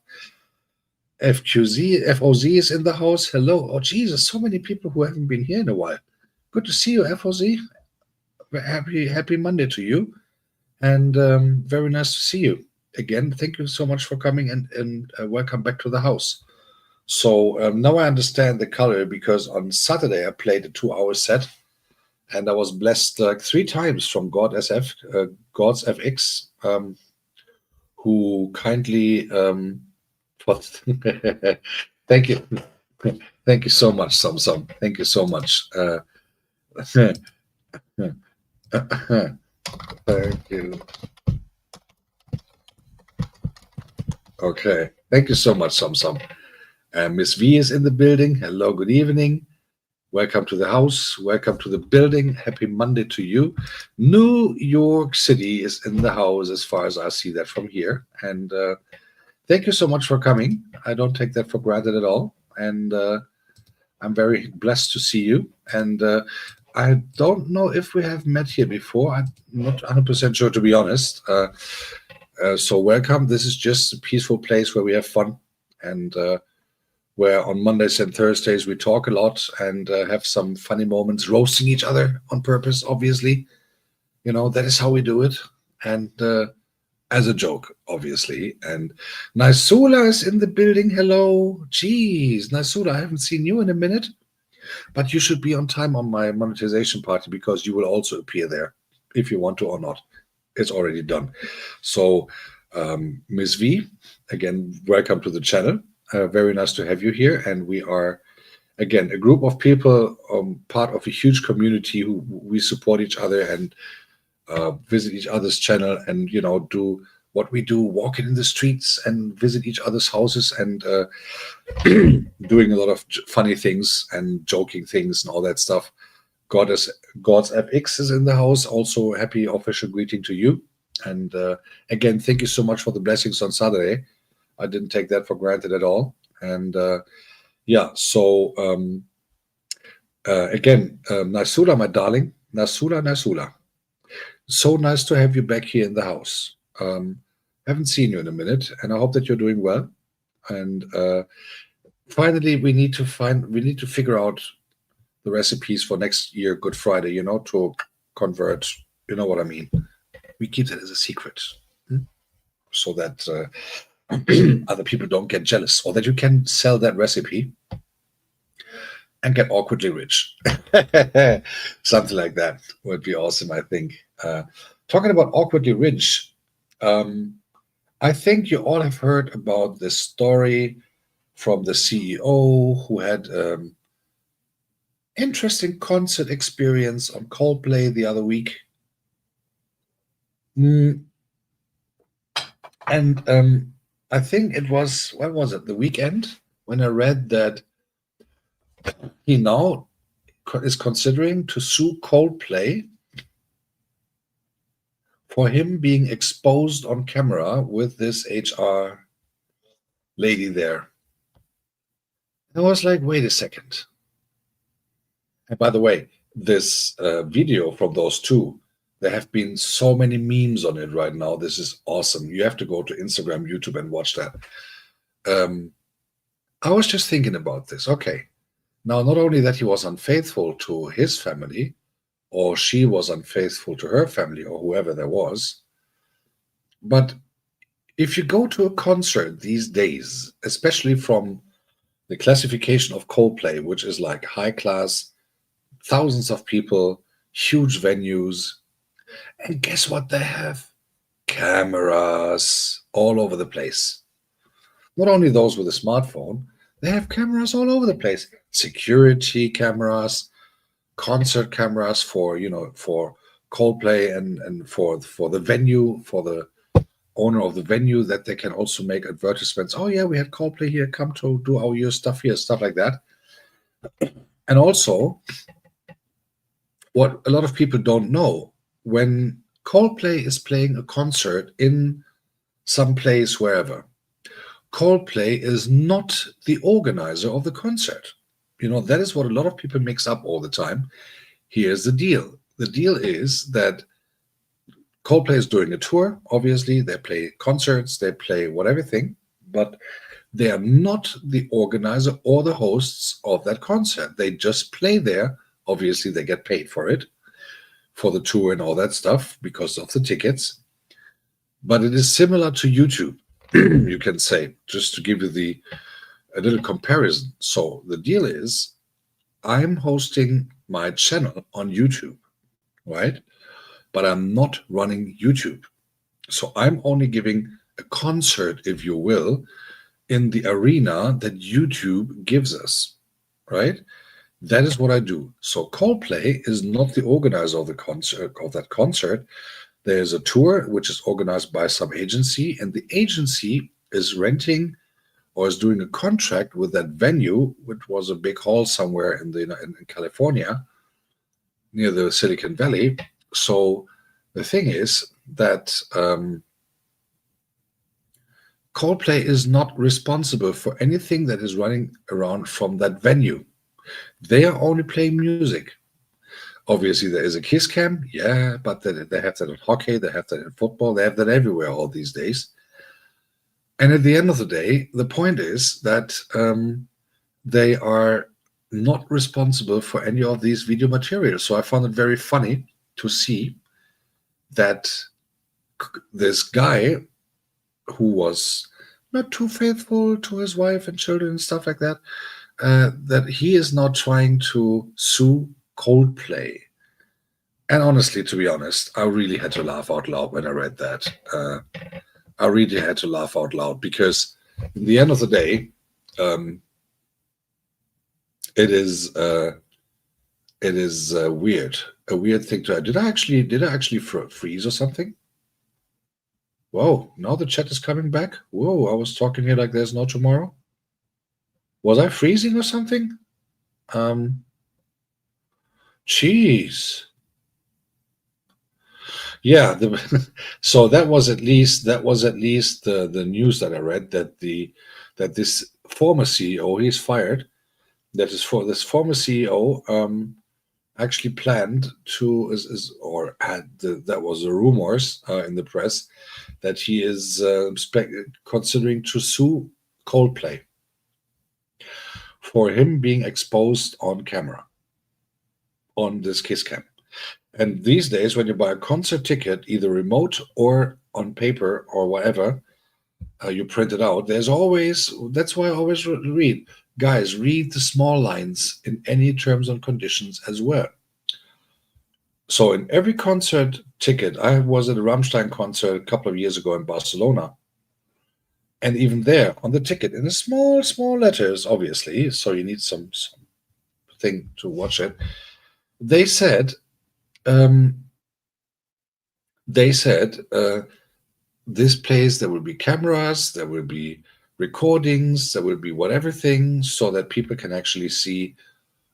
FOZ is in the house. Hello. Oh, Jesus, so many people who haven't been here in a while. Good to see you, FOZ. Happy Monday to you. And very nice to see you. Again, thank you so much for coming, and welcome back to the house. So now I understand the color, because on Saturday I played a 2-hour set, and I was blessed 3 times from God's FX, who kindly thank you. Thank you so much, Samsung. Thank you so much. Thank you. Okay. Thank you so much, Som. Miss V is in the building. Hello, good evening. Welcome to the house. Welcome to the building. Happy Monday to you. New York City is in the house as far as I see that from here. And thank you so much for coming. I don't take that for granted at all. And I'm very blessed to see you. And I don't know if we have met here before. I'm not 100% sure, to be honest. So welcome. This is just a peaceful place where we have fun, and where on Mondays and Thursdays we talk a lot and have some funny moments, roasting each other on purpose, obviously. That is how we do it. And as a joke, obviously. And Naisula is in the building. Hello. Jeez, Naisula, I haven't seen you in a minute. But you should be on time on my monetization party, because you will also appear there if you want to or not. It's already done. So, Ms. V, again, welcome to the channel. Very nice to have you here. And we are, again, a group of people, part of a huge community who we support each other and visit each other's channel and, do what we do, walking in the streets and visit each other's houses and doing a lot of funny things and joking things and all that stuff. God's FX is in the house. Also, happy official greeting to you. And again, thank you so much for the blessings on Saturday. I didn't take that for granted at all. And so again, Nasula, my darling, Nasula. So nice to have you back here in the house. Haven't seen you in a minute, and I hope that you're doing well. And finally, we need to figure out the recipes for next year Good Friday, to convert. You know what I mean? We keep that as a secret, so that other people don't get jealous, or that you can sell that recipe and get awkwardly rich. Something like that would be awesome, I think. Talking about awkwardly rich, I think you all have heard about this story from the CEO who had interesting concert experience on Coldplay the other week. And I think it was, when was it? The weekend, when I read that he now is considering to sue Coldplay for him being exposed on camera with this HR lady there. I was like, wait a second. And by the way, this video from those two, there have been so many memes on it right now. This is awesome. You have to go to Instagram, YouTube, and watch that. I was just thinking about this. Okay, now not only that he was unfaithful to his family, or she was unfaithful to her family, or whoever there was, but if you go to a concert these days, especially from the classification of Coldplay, which is like high class, thousands of people, huge venues, and guess what they have? Cameras all over the place. Not only those with a smartphone, they have cameras all over the place. Security cameras, concert cameras for Coldplay and for the venue, for the owner of the venue, that they can also make advertisements. Oh yeah, we had Coldplay here, come to do your stuff here, stuff like that. And also, what a lot of people don't know, when Coldplay is playing a concert in some place wherever, Coldplay is not the organizer of the concert. That is what a lot of people mix up all the time. Here's the deal. The deal is that Coldplay is doing a tour. Obviously, they play concerts, they play whatever thing, but they are not the organizer or the hosts of that concert. They just play there. Obviously, they get paid for it, for the tour and all that stuff, because of the tickets. But it is similar to YouTube, you can say, just to give you a little comparison. So the deal is, I'm hosting my channel on YouTube, right? But I'm not running YouTube. So I'm only giving a concert, if you will, in the arena that YouTube gives us, right? That is what I do. So Coldplay is not the organizer of the concert, of that concert. There's a tour which is organized by some agency, and the agency is renting or is doing a contract with that venue, which was a big hall somewhere in California near the Silicon Valley. So the thing is that Coldplay is not responsible for anything that is running around from that venue. They are only playing music. Obviously, there is a kiss cam, yeah, but they have that in hockey, they have that in football, they have that everywhere all these days. And at the end of the day, the point is that they are not responsible for any of these video materials. So I found it very funny to see that this guy who was not too faithful to his wife and children and stuff like that, that he is now trying to sue Coldplay. And honestly, to be honest, I really had to laugh out loud when I read that. I really had to laugh out loud because, in the end of the day, it is weird, a weird thing to. Did I actually freeze or something? Whoa! Now the chat is coming back. Whoa! I was talking here like there's no tomorrow. Was I freezing or something? Jeez. Yeah, so that was at least the news that I read that this former CEO, he's fired. That is for this former CEO actually planned to or had that was the rumors in the press that he is considering to sue Coldplay for him being exposed on camera on this kiss cam. And these days, when you buy a concert ticket, either remote or on paper or whatever, you print it out. There's always, that's why I always read, guys, read the small lines in any terms and conditions as well. So in every concert ticket, I was at a Rammstein concert a couple of years ago in Barcelona. And even there, on the ticket, in the small letters, obviously, so you need some thing to watch it, they said, this place, there will be cameras, there will be recordings, there will be whatever thing, so that people can actually see,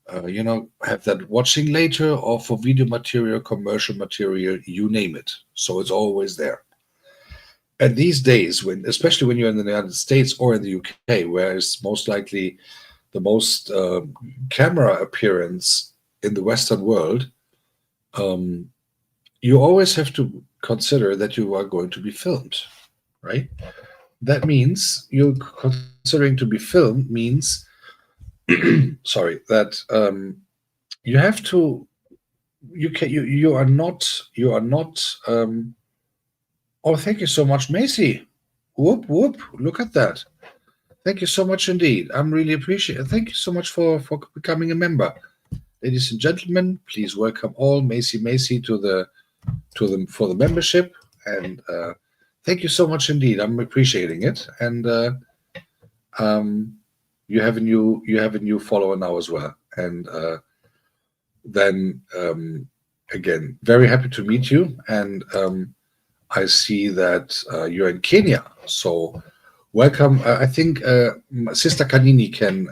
have that watching later or for video material, commercial material, you name it. So it's always there. And these days, especially when you're in the United States or in the UK, where it's most likely the most camera appearance in the Western world, you always have to consider that you are going to be filmed, right? That means you're considering to be filmed means, sorry, that you have to, you are not. Oh, thank you so much, Macy. Whoop whoop! Look at that. Thank you so much indeed. I'm really appreciate it. Thank you so much for becoming a member, ladies and gentlemen. Please welcome all Macy for the membership, and thank you so much indeed. I'm appreciating it, and you have a new follower now as well, and then again, very happy to meet you, and I see that you're in Kenya, so welcome. I think Sister Kanini can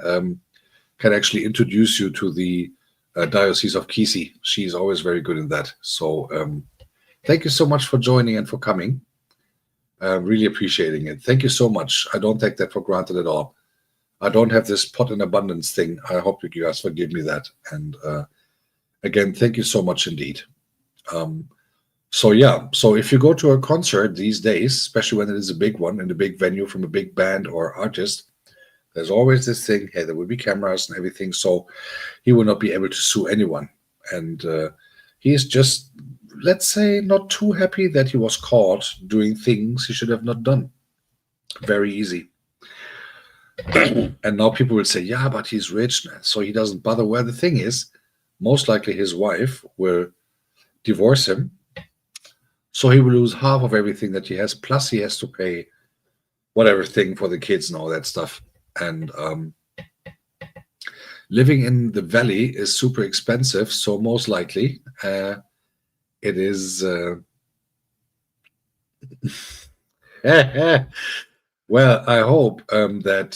actually introduce you to the Diocese of Kisii. She's always very good in that. So thank you so much for joining and for coming. Really appreciating it. Thank you so much. I don't take that for granted at all. I don't have this pot in abundance thing. I hope you guys forgive me that. And again, thank you so much indeed. So yeah, so if you go to a concert these days, especially when it is a big one in a big venue from a big band or artist, there's always this thing, hey, there will be cameras and everything, so he will not be able to sue anyone. And he is just, let's say, not too happy that he was caught doing things he should have not done. Very easy. And now people will say, yeah, but he's rich, so he doesn't bother. Well, the thing is, most likely his wife will divorce him, so he will lose half of everything that he has, plus he has to pay whatever thing for the kids and all that stuff. And living in the valley is super expensive, so most likely it is. Well, I hope that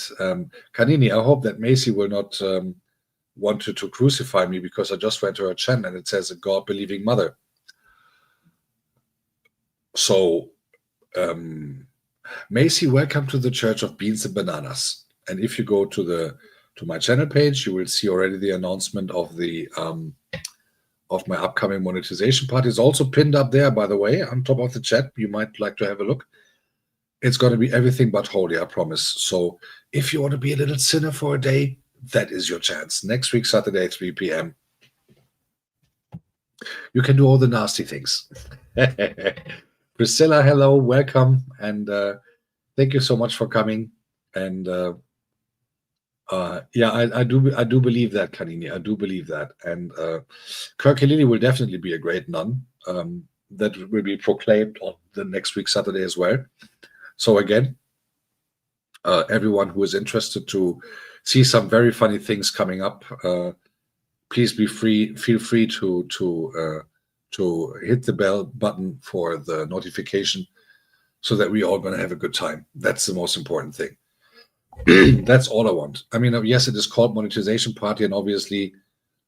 Kanini, I hope that Macy will not want to crucify me because I just went to her channel and it says a God-believing mother. So, Macy, welcome to the Church of Beans and Bananas. And if you go to my channel page, you will see already the announcement of the of my upcoming monetization party. It's also pinned up there, by the way, on top of the chat. You might like to have a look. It's going to be everything but holy, I promise. So if you want to be a little sinner for a day, that is your chance. Next week, Saturday, 3 p.m. You can do all the nasty things. Priscilla, hello, welcome. And thank you so much for coming. And yeah, I do believe that, Kanini. I do believe that. And Kirk will definitely be a great nun. That will be proclaimed on the next week, Saturday as well. So again, everyone who is interested to see some very funny things coming up, please feel free to hit the bell button for the notification so that we all going to have a good time. That's the most important thing. That's all I want. I mean, yes, it is called monetization party, and obviously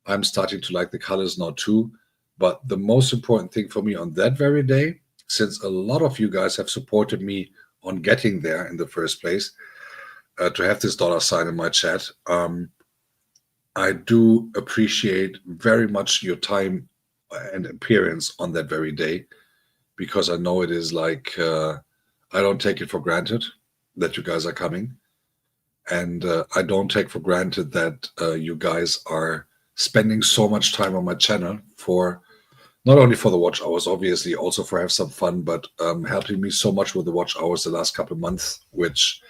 I'm starting to like the colors now too. But the most important thing for me on that very day, since a lot of you guys have supported me on getting there in the first place, to have this dollar sign in my chat, I do appreciate very much your time and appearance on that very day, because I know it is like, I don't take it for granted that you guys are coming. And I don't take for granted that you guys are spending so much time on my channel for not only for the watch hours, obviously, also for have some fun, but helping me so much with the watch hours the last couple of months, which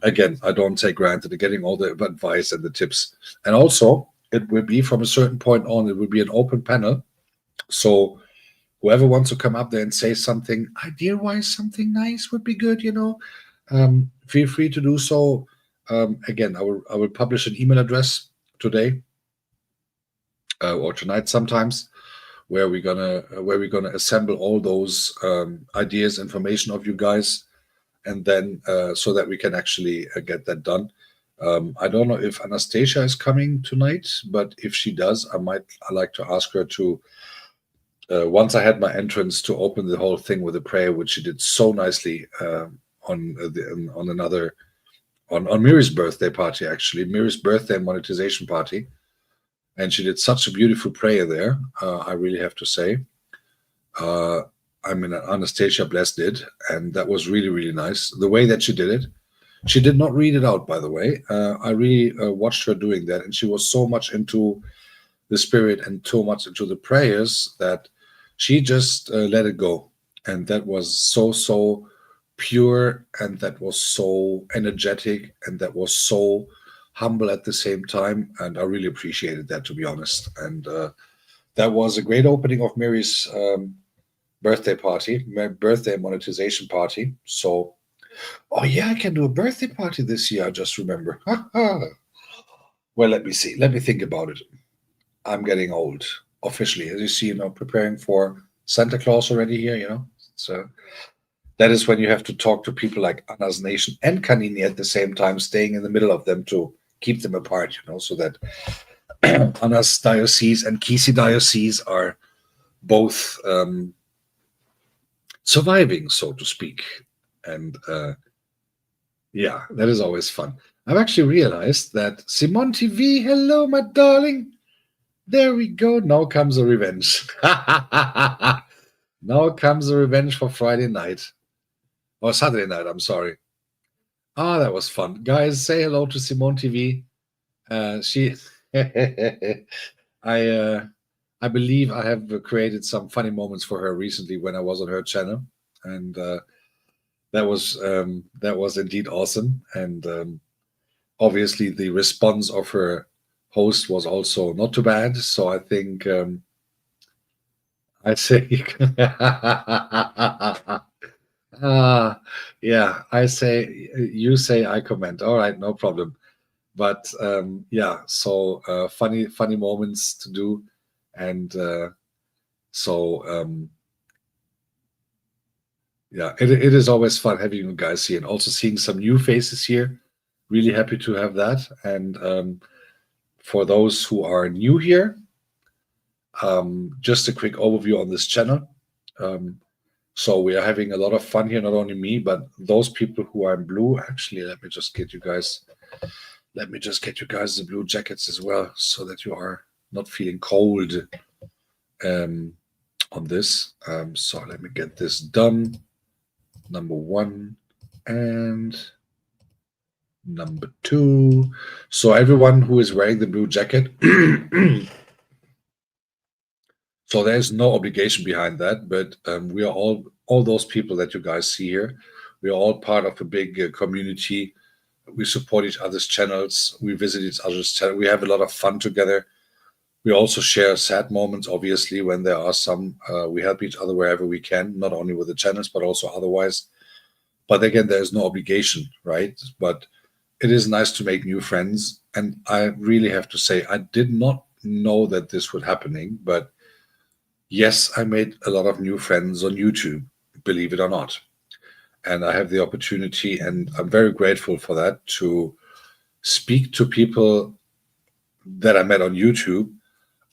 again, I don't take granted, getting all the advice and the tips. And also, it will be from a certain point on, it will be an open panel. So whoever wants to come up there and say something idea-wise, something nice would be good, feel free to do so. Again, I will publish an email address today or tonight sometimes, where we're gonna assemble all those ideas, information of you guys, and then so that we can actually get that done. I don't know if Anastasia is coming tonight, but if she does, I like to ask her to. Once I had my entrance, to open the whole thing with a prayer, which she did so nicely on Miri's birthday party, actually, Miri's birthday monetization party. And she did such a beautiful prayer there, I really have to say. I mean, Anastasia Bless did, and that was really, really nice. The way that she did it. She did not read it out, by the way. I really watched her doing that, and she was so much into the spirit and so much into the prayers that she just let it go. And that was so pure, and that was so energetic, and that was so humble at the same time. And I really appreciated that, to be honest. And that was a great opening of Mary's birthday party, my birthday monetization party. So, oh yeah, I can do a birthday party this year, I just remember. Well, let me see. Let me think about it. I'm getting old, officially. As you see, preparing for Santa Claus already here, So that is when you have to talk to people like Anna's Nation and Kanini at the same time, staying in the middle of them to keep them apart, so that Anna's diocese and Kisi diocese are both surviving, so to speak. And yeah, that is always fun. I've actually realized that Simon TV, hello, my darling. There we go. Now comes the revenge. Now comes the revenge for Friday night. Or Saturday night, I'm sorry. Ah, that was fun. Guys, say hello to Simone TV. She I believe I have created some funny moments for her recently when I was on her channel. And that was indeed awesome. And obviously the response of her host was also not too bad. So I think I say yeah, I say, you say, I comment. All right, no problem. But yeah, so funny moments to do, and so yeah, it is always fun having you guys here and also seeing some new faces here. Really happy to have that. And for those who are new here, just a quick overview on this channel. Um, so we are having a lot of fun here, not only me, but those people who are in blue. Actually, let me just get you guys the blue jackets as well, so that you are not feeling cold um, on this. So let me get this done. Number one and number two. So everyone who is wearing the blue jacket, so there's no obligation behind that, but we are all those people that you guys see here. We are all part of a big community. We support each other's channels. We visit each other's channel. We have a lot of fun together. We also share sad moments, obviously, when there are some. We help each other wherever we can, not only with the channels, but also otherwise. But again, there's no obligation, right? But it is nice to make new friends. And I really have to say, I did not know that this would happening, but yes, I made a lot of new friends on YouTube, believe it or not. And I have the opportunity, and I'm very grateful for that, to speak to people that I met on YouTube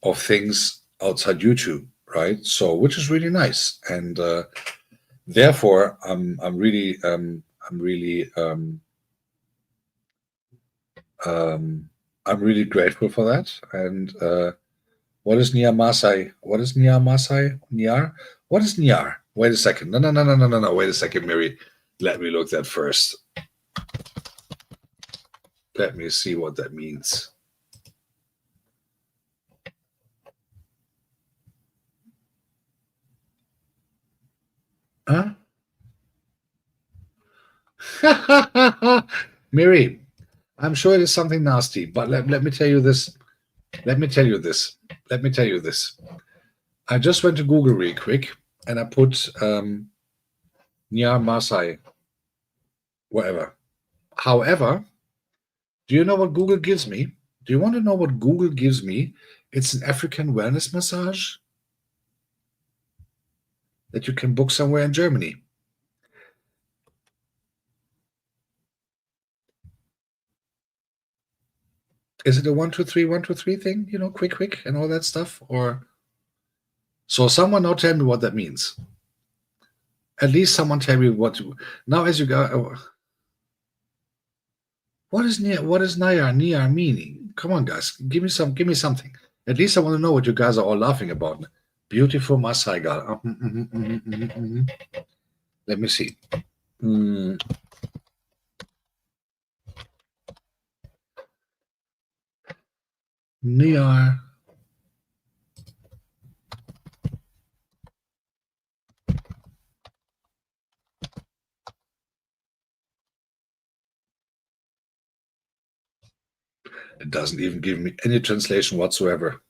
of things outside YouTube, right? So, which is really nice. And therefore, I'm really grateful for that. And what is Niar Masai? What is Niar Masai? Niar? What is Niar? Wait a second. No, no, no, no, no, no, no. Wait a second, Mary. Let me look that first. Let me see what that means. Huh? Mary, I'm sure it is something nasty, but let me tell you this. Let me tell you this. Let me tell you this. I just went to Google real quick and I put Nyar Masai, whatever. However, do you know what Google gives me? Do you want to know what Google gives me? It's an African wellness massage that you can book somewhere in Germany. Is it a 1 2 3 thing? You know, quick, and all that stuff? Or so someone now tell me what that means. At least someone tell me what to, now as you go. What is Nayar meaning? Come on, guys, give me something. At least I want to know what you guys are all laughing about. Beautiful Maasai girl. Let me see. Mm, Nayar. It doesn't even give me any translation whatsoever.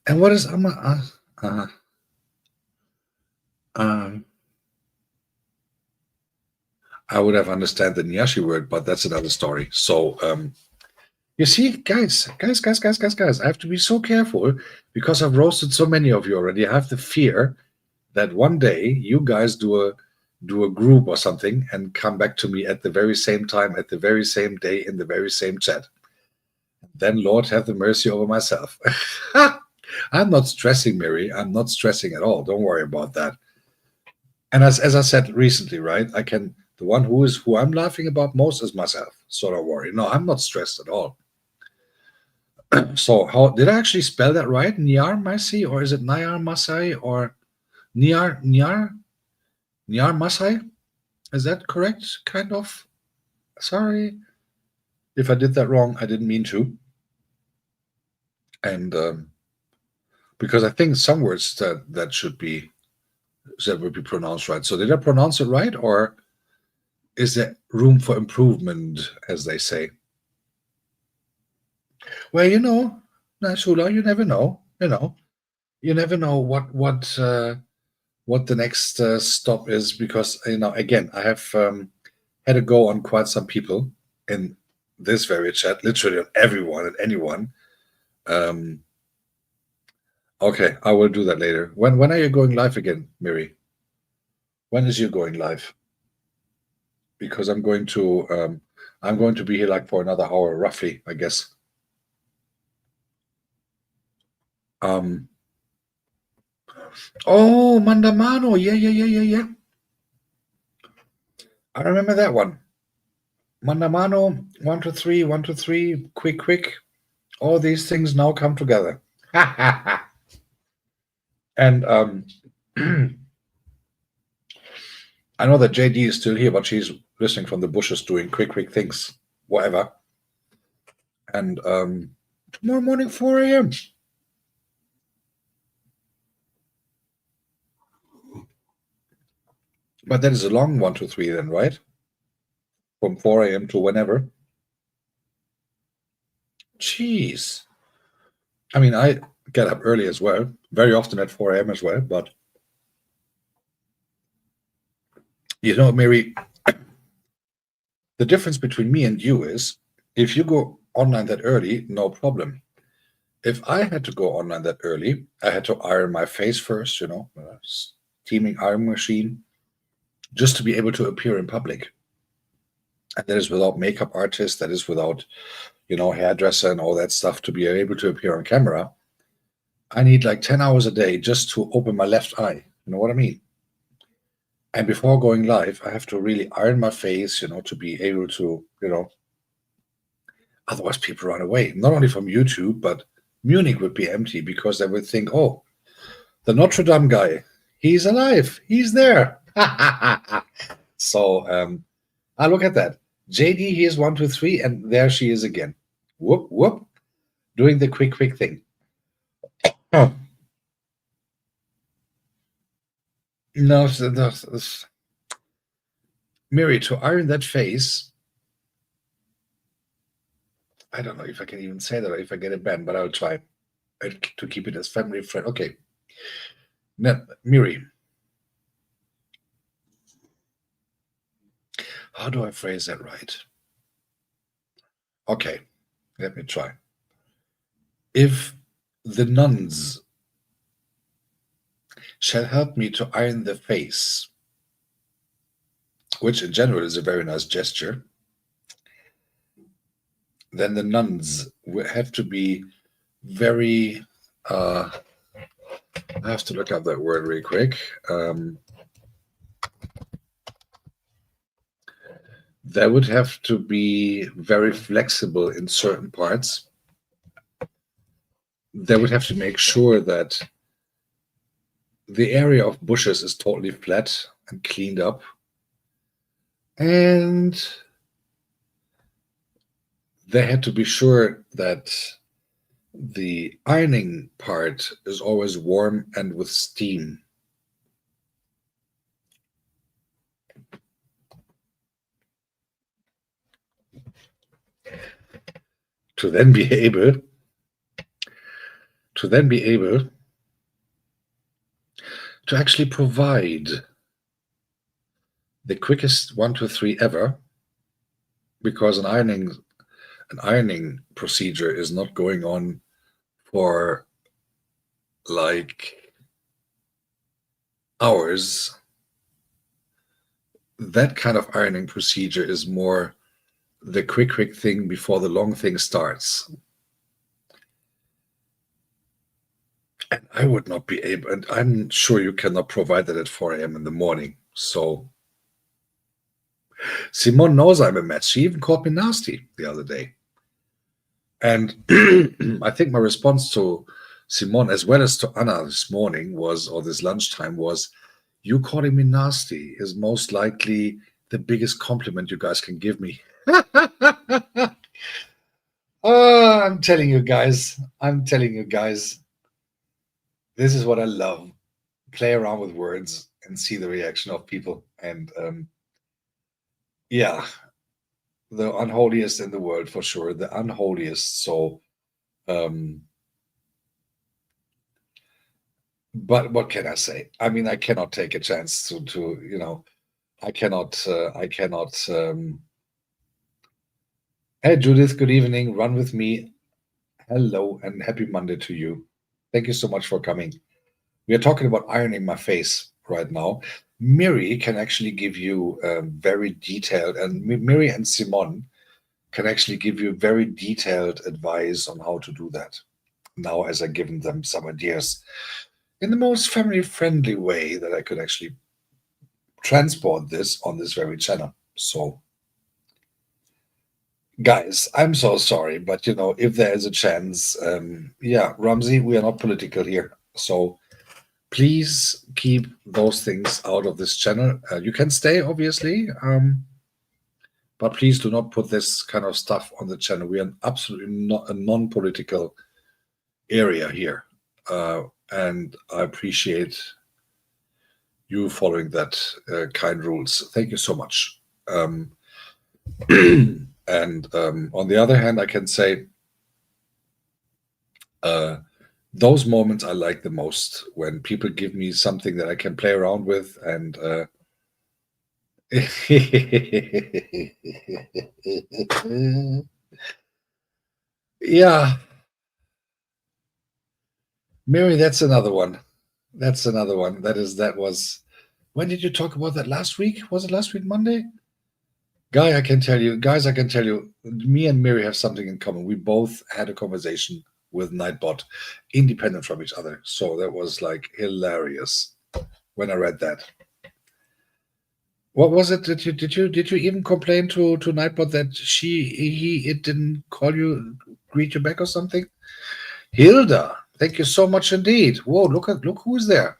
And what is Ama? Um, I would have understand the Nyashi word, but that's another story. So you see, guys, I have to be so careful because I've roasted so many of you already. I have the fear that one day you guys do a group or something and come back to me at the very same time, at the very same day, in the very same chat. Then Lord have the mercy over myself. I'm not stressing, Mary. I'm not stressing at all. Don't worry about that. And as I said recently, right? The one who I'm laughing about most is myself. So don't worry. No, I'm not stressed at all. So how did I actually spell that right? Niar Masai, or is it Nayar Masai, or Niar Masai? Is that correct? Kind of. Sorry if I did that wrong. I didn't mean to. And because I think some words that would be pronounced right. So did I pronounce it right, or is there room for improvement, as they say? Well, Shula, you never know. You never know what the next stop is, because again, I have had a go on quite some people, and this very chat, literally on everyone and anyone. Um, okay, I will do that later. When are you going live again, Miri? When is you going live? Because I'm going to be here like for another hour, roughly, I guess. Um, oh, Mandamano, yeah. I remember that one. Mandamano, 1, 2, 3, 1, 2, 3, quick. All these things now come together. And I know that JD is still here, but she's listening from the bushes doing quick things, whatever. And tomorrow morning, 4 a.m. But that is a long 1, 2, 3 then, right? From 4 a.m. to whenever. Jeez. I mean, I get up early as well, very often at 4 a.m. as well. But, you know, Mary, the difference between me and you is if you go online that early, no problem. If I had to go online that early, I had to iron my face first, steaming iron machine, just to be able to appear in public. And that is without makeup artist, that is without, hairdresser and all that stuff to be able to appear on camera. I need like 10 hours a day just to open my left eye. You know what I mean? And before going live, I have to really iron my face, to be able to, otherwise people run away. Not only from YouTube, but Munich would be empty because they would think, oh, the Notre Dame guy, he's alive. He's there. So I look at that. JD, here's 1, 2, 3, and there she is again. Whoop, doing the quick thing. Oh. No, Miri, to iron that face, I don't know if I can even say that or if I get it banned, but I'll try to keep it as family friend. Okay. Now, Miri, how do I phrase that right? Okay, let me try. If the nuns shall help me to iron the face, which in general is a very nice gesture, then the nuns will have to be very, I have to look up that word really quick. They would have to be very flexible in certain parts. They would have to make sure that the area of bushes is totally flat and cleaned up. And they had to be sure that the ironing part is always warm and with steam. To then be able to actually provide the quickest 1, 2, 3 ever, because an ironing procedure is not going on for like hours. That kind of ironing procedure is more the quick thing before the long thing starts. And I would not be able, and I'm sure you cannot provide that at 4 a.m. in the morning. So Simone knows I'm a mess. She even called me nasty the other day. And I think my response to Simone, as well as to Anna this morning or this lunchtime was, you calling me nasty is most likely the biggest compliment you guys can give me. Oh, I'm telling you guys, this is what I love. Play around with words and see the reaction of people. And yeah, the unholiest in the world for sure, the unholiest. So, but what can I say? I mean, I cannot take a chance to I cannot Hey, Judith, good evening. Run with me. Hello, and happy Monday to you. Thank you so much for coming. We are talking about ironing my face right now. Miri can actually give you very detailed, and Miri and Simon can actually give you very detailed advice on how to do that. Now, as I've given them some ideas in the most family friendly way that I could actually transport this on this very channel. So, guys, I'm so sorry, but if there is a chance, yeah, Ramsey, we are not political here. So please keep those things out of this channel. You can stay, obviously, but please do not put this kind of stuff on the channel. We are absolutely not a non-political area here. And I appreciate you following that kind rules. Thank you so much. And on the other hand, I can say those moments I like the most when people give me something that I can play around with and yeah, Mary, that's another one. That's another one. That was when did you talk about that last week? Was it last week Monday? Guys, I can tell you, me and Mary have something in common. We both had a conversation with Nightbot, independent from each other. So that was like hilarious when I read that. What was it? Did you even complain to Nightbot that it didn't call you, greet you back or something? Hilda, thank you so much indeed. Whoa, look who's there,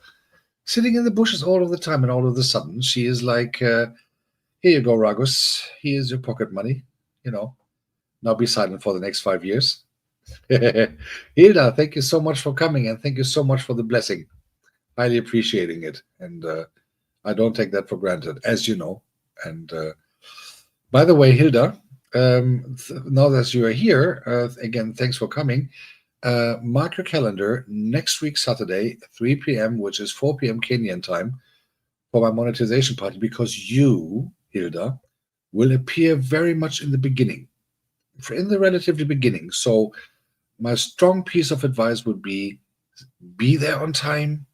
sitting in the bushes all of the time, and all of a sudden she is like, "Here you go, Ragus. Here's your pocket money. You know, now be silent for the next 5 years." Hilda, thank you so much for coming, and thank you so much for the blessing. Highly appreciating it, and I don't take that for granted, as you know. And by the way, Hilda, now that you are here, again, thanks for coming. Mark your calendar next week, Saturday, 3 p.m., which is 4 p.m. Kenyan time, for my monetization party, because you, Hilda, will appear very much in the beginning, in the relatively beginning. So, my strong piece of advice would be there on time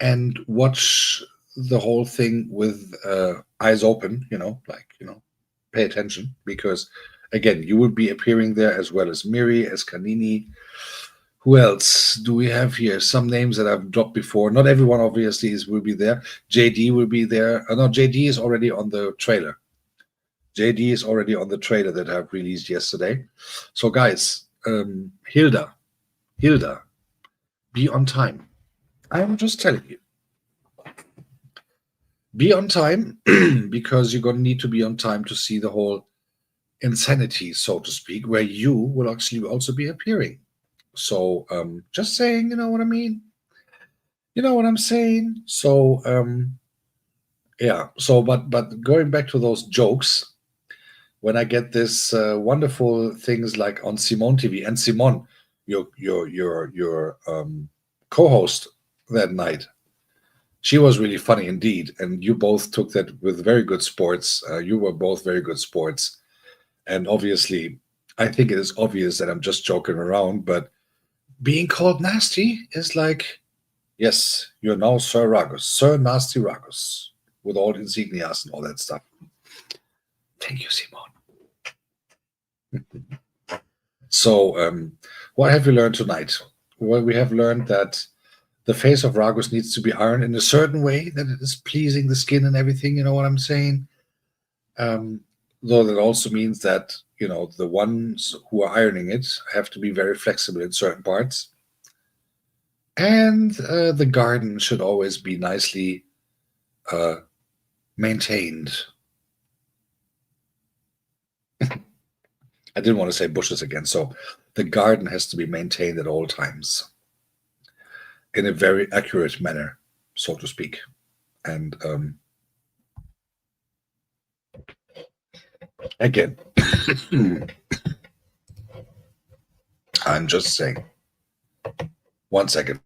and watch the whole thing with eyes open, pay attention, because again, you will be appearing there as well as Miri, as Kanini. Who else do we have here? Some names that I've dropped before. Not everyone, obviously, will be there. JD will be there. No, JD is already on the trailer. JD is already on the trailer that I've released yesterday. So, guys, Hilda, be on time. I'm just telling you, be on time because you're going to need to be on time to see the whole insanity, so to speak, where you will actually also be appearing. So, just saying, you know what I mean? You know what I'm saying? So, yeah. So, but going back to those jokes, when I get this wonderful things like on Simon TV and Simon, your co-host that night, she was really funny indeed, and you both took that with very good sports. You were both very good sports, and obviously, I think it is obvious that I'm just joking around, but being called nasty is like, yes, you're now Sir Ragus, Sir Nasty Ragus, with all insignias and all that stuff. Thank you, Simon. So, what have we learned tonight? Well, we have learned that the face of Ragus needs to be ironed in a certain way that it is pleasing the skin and everything. You know what I'm saying? Though that also means that the ones who are ironing it have to be very flexible in certain parts, and the garden should always be nicely uh, maintained. I didn't want to say bushes again. So the garden has to be maintained at all times in a very accurate manner, so to speak. And again, I'm just saying. 1 second.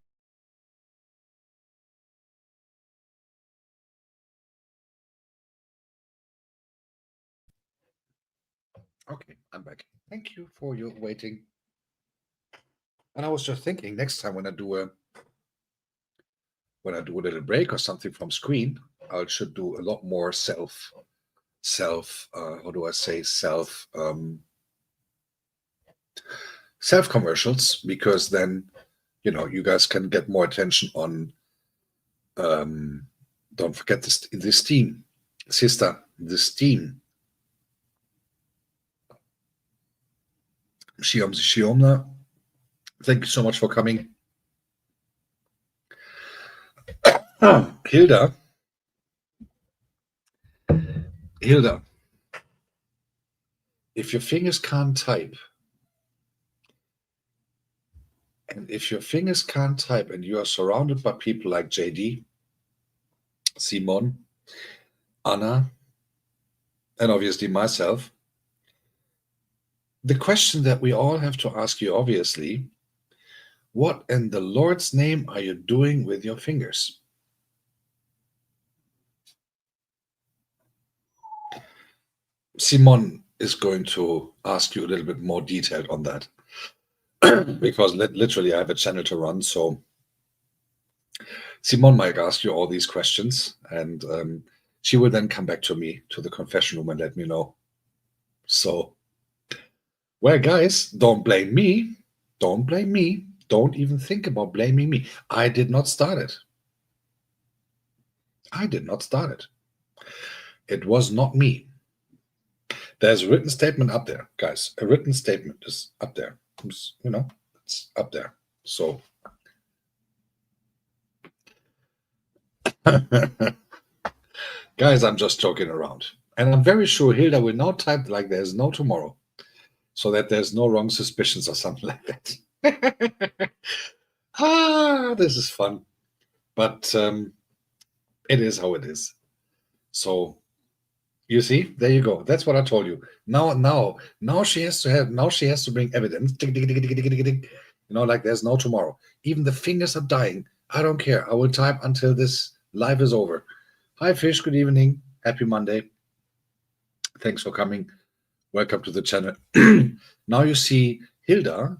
Okay. I'm back. Thank you for your waiting. And I was just thinking, next time when I do a little break or something from screen, I should do a lot more how do I say, self commercials, because then you guys can get more attention on. Don't forget the steam, sister, the steam. Shiomna, thank you so much for coming. Hilda, if your fingers can't type, and you are surrounded by people like JD, Simon, Anna, and obviously myself, the question that we all have to ask you, obviously, what in the Lord's name are you doing with your fingers? Simon is going to ask you a little bit more detailed on that because literally I have a channel to run. So Simon might ask you all these questions, and she will then come back to me to the confession room and let me know. So, well, guys, don't blame me. Don't blame me. Don't even think about blaming me. I did not start it. It was not me. There's a written statement up there, guys. A written statement is up there. It's up there. So, guys, I'm just joking around. And I'm very sure Hilda will now type like there's no tomorrow, so that there's no wrong suspicions or something like that. This is fun. But it is how it is. So you see, there you go. That's what I told you. Now she has to bring evidence. Like there's no tomorrow. Even the fingers are dying. I don't care. I will type until this live is over. Hi, Fish. Good evening. Happy Monday. Thanks for coming. Welcome to the channel. Now you see Hilda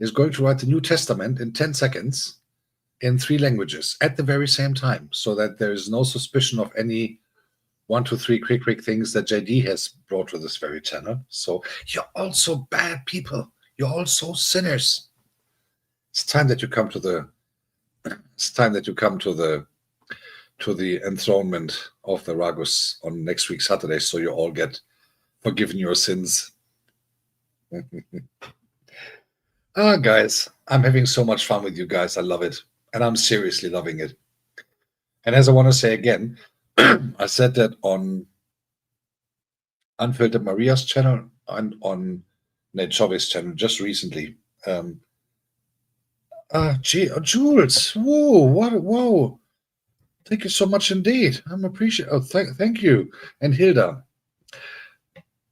is going to write the New Testament in 10 seconds in 3 languages at the very same time, so that there is no suspicion of any 1, 2, 3 quick things that JD has brought to this very channel. So you're also bad people. You're also sinners. It's time that you come to the enthronement of the Ragus on next week Saturday, so you all get forgiven your sins. Guys, I'm having so much fun with you guys. I love it. And I'm seriously loving it. And as I want to say again, I said that on Unfiltered Maria's channel and on Nate Chauvet's channel just recently. Jules, whoa. Thank you so much indeed. I'm appreciative. Oh, thank you. And Hilda.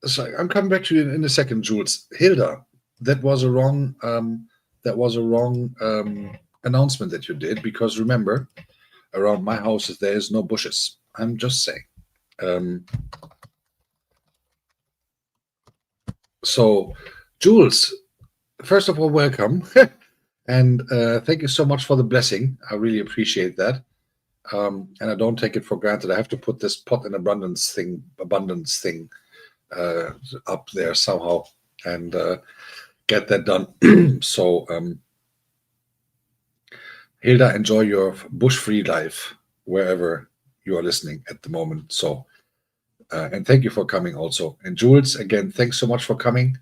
So I'm coming back to you in a second, Jules. Hilda, that was a wrong announcement that you did, because remember, around my house there is no bushes. I'm just saying. So, Jules, first of all, welcome, and thank you so much for the blessing. I really appreciate that, and I don't take it for granted. I have to put this pot in abundance thing up there somehow and get that done. So, Hilda, enjoy your bush-free life wherever you are listening at the moment. So, and thank you for coming also. And Jules, again, thanks so much for coming.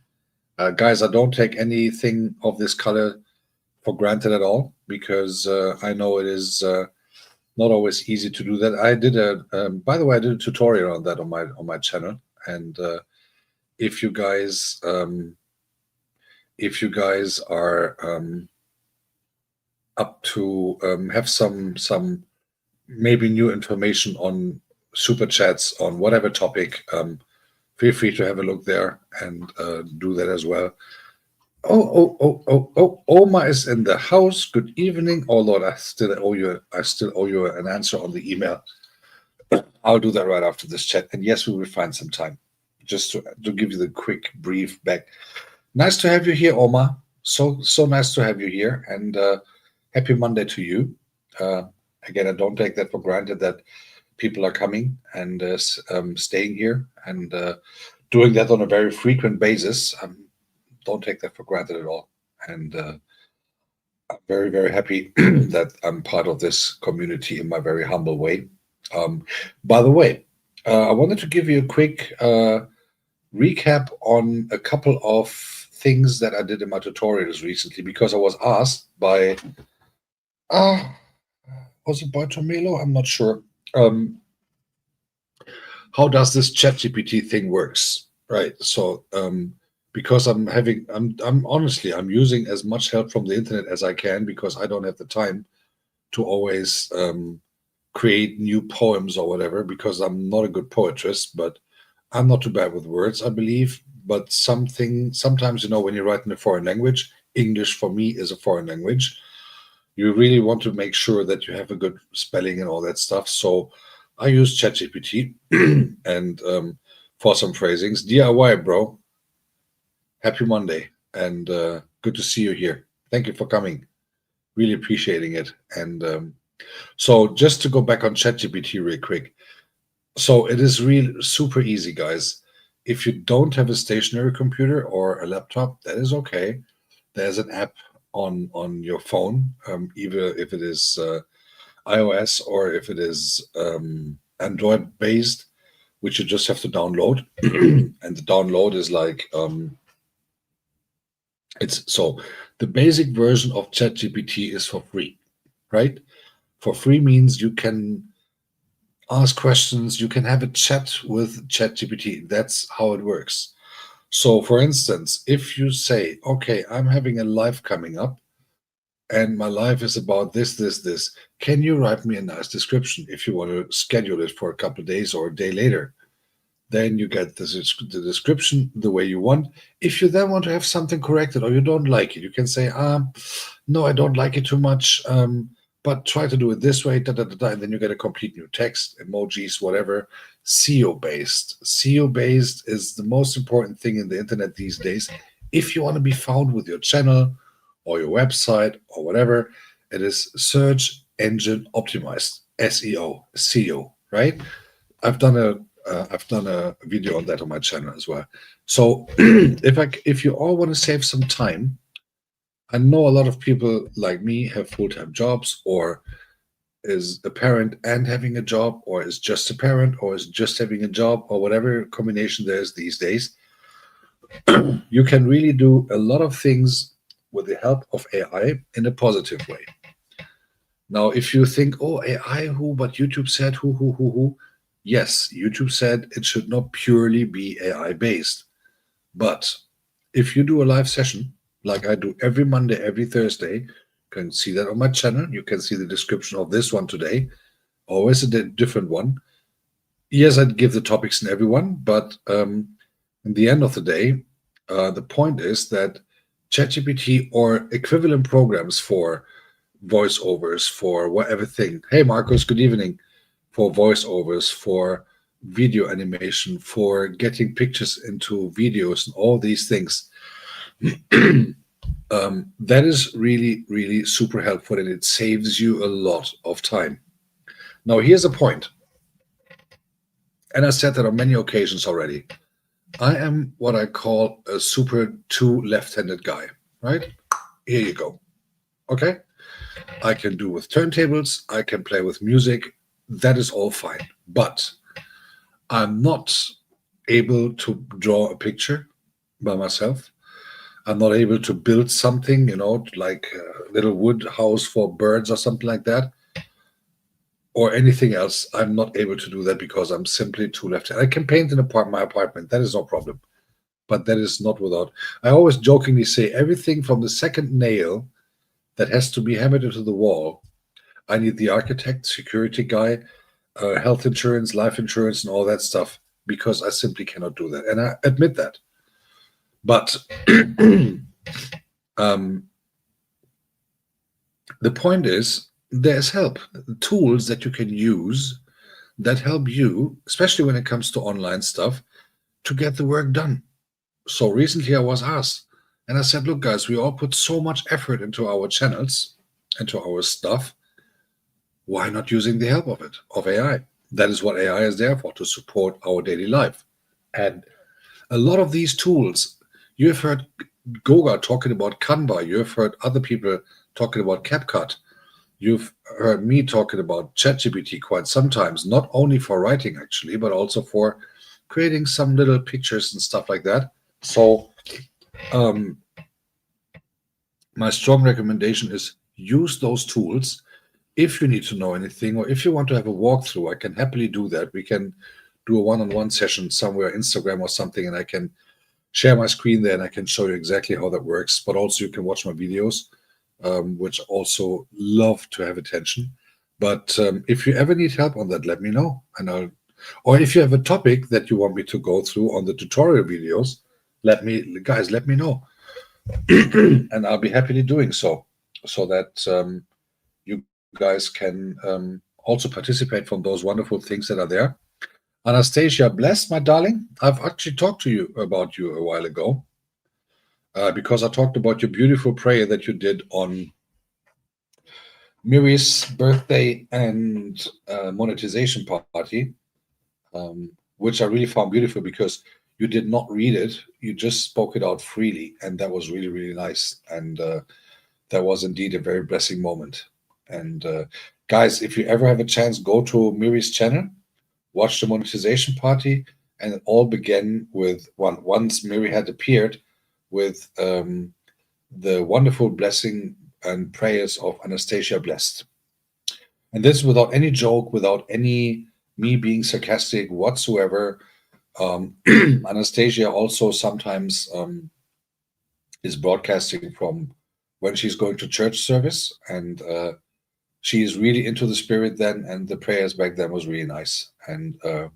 Guys, I don't take anything of this color for granted at all, because I know it is not always easy to do that. I did by the way, I did a tutorial on that on my channel, and if you guys are up to have some maybe new information on super chats on whatever topic, feel free to have a look there and do that as well. Oh, Oma is in the house. Good evening. Oh Lord, I still owe you an answer on the email. I'll do that right after this chat. And yes, we will find some time. just to give you the quick brief back. Nice to have you here, Omar. So nice to have you here, and happy Monday to you. Uh, Again, I don't take that for granted that people are coming and staying here and doing that on a very frequent basis. Don't take that for granted at all. And I'm very, very happy that I'm part of this community in my very humble way. Um, by the way, I wanted to give you a quick recap on a couple of things that I did in my tutorials recently because I was asked by, uh, was it by Tomelo? I'm not sure. How does this ChatGPT thing works? Right. So because I'm honestly I'm using as much help from the internet as I can because I don't have the time to always create new poems or whatever because I'm not a good poetess, but I'm not too bad with words, I believe. But sometimes, when you write in a foreign language, English for me is a foreign language. You really want to make sure that you have a good spelling and all that stuff. So I use ChatGPT and for some phrasings. DIY, bro. Happy Monday and good to see you here. Thank you for coming. Really appreciating it. And so just to go back on ChatGPT real quick. So it is real super easy, guys. If you don't have a stationary computer or a laptop, that is okay. There's an app on your phone, either if it is iOS or if it is Android based, which you just have to download. And the download is like it's so the basic version of ChatGPT is for free, right? For free means you can ask questions, you can have a chat with ChatGPT. That's how it works. So, for instance, if you say, okay, I'm having a live coming up and my life is about this, can you write me a nice description if you want to schedule it for a couple of days or a day later? Then you get the description the way you want. If you then want to have something corrected or you don't like it, you can say, no, I don't like it too much, but try to do it this way, and then you get a complete new text, emojis, whatever. SEO based. SEO based is the most important thing in the internet these days. If you want to be found with your channel or your website or whatever, it is search engine optimized, SEO, SEO, right? I've done a video on that on my channel as well. So if you all want to save some time, I know a lot of people like me have full-time jobs or is a parent and having a job or is just a parent or is just having a job or whatever combination there is these days. You can really do a lot of things with the help of AI in a positive way. Now, if you think, oh, AI, who? But YouTube said who? Yes, YouTube said it should not purely be AI based. But if you do a live session, like I do every Monday, every Thursday, you can see that on my channel. You can see the description of this one today. Always a different one. Yes, I give the topics in every one, but in the end of the day, the point is that ChatGPT or equivalent programs for voiceovers, for whatever thing. Hey, Marcos, good evening. For voiceovers, for video animation, for getting pictures into videos, and all these things. That is really, really super helpful and it saves you a lot of time. Now, here's a point, and I said that on many occasions already. I am what I call a super two left-handed guy, right? Here you go. Okay? I can do with turntables, I can play with music, that is all fine. But I'm not able to draw a picture by myself. I'm not able to build something, like a little wood house for birds or something like that, or anything else. I'm not able to do that because I'm simply too left-handed. I can paint in my apartment. That is no problem. But that is not without. I always jokingly say everything from the second nail that has to be hammered into the wall. I need the architect, security guy, health insurance, life insurance, and all that stuff because I simply cannot do that. And I admit that. But the point is, there's help, tools that you can use that help you, especially when it comes to online stuff, to get the work done. So recently I was asked, and I said, look, guys, we all put so much effort into our channels, into our stuff. Why not using the help of it, of AI? That is what AI is there for, to support our daily life. And a lot of these tools, you've heard Goga talking about Canva, you've heard other people talking about CapCut, you've heard me talking about ChatGPT quite sometimes, not only for writing actually, but also for creating some little pictures and stuff like that. So my strong recommendation is use those tools. If you need to know anything, or if you want to have a walkthrough, I can happily do that. We can do a one-on-one session somewhere, Instagram or something, and I can share my screen there and I can show you exactly how that works. But also you can watch my videos, which also love to have attention. But if you ever need help on that, let me know. Or if you have a topic that you want me to go through on the tutorial videos, let me know. And I'll be happily doing so that you guys can also participate from those wonderful things that are there. Anastasia, bless my darling. I've actually talked to you about you a while ago because I talked about your beautiful prayer that you did on Miri's birthday and monetization party, which I really found beautiful because you did not read it. You just spoke it out freely. And that was really, really nice. And that was indeed a very blessing moment. And guys, if you ever have a chance, go to Miri's channel, watch the monetization party, and it all began with once Miri had appeared with the wonderful blessing and prayers of Anastasia blessed. And this without any joke, without any me being sarcastic whatsoever. Anastasia also sometimes is broadcasting from when she's going to church service, and she is really into the spirit then, and the prayers back then was really nice. And oh,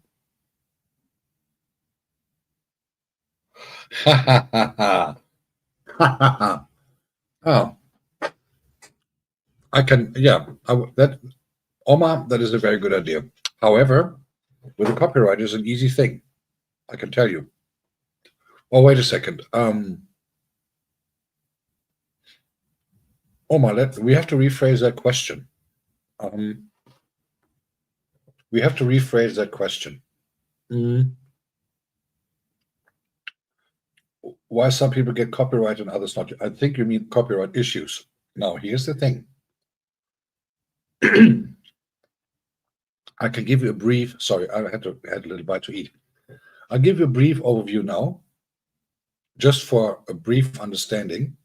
I can, yeah, that Oma, that is a very good idea. However, with the copyright is an easy thing, I can tell you. Oh, wait a second. Oma, we have to rephrase that question. We have to rephrase that question. Why some people get copyright and others not? I think you mean copyright issues. Now, here's the thing. I can give you a brief. Sorry, I had a little bite to eat. I'll give you a brief overview now, just for a brief understanding,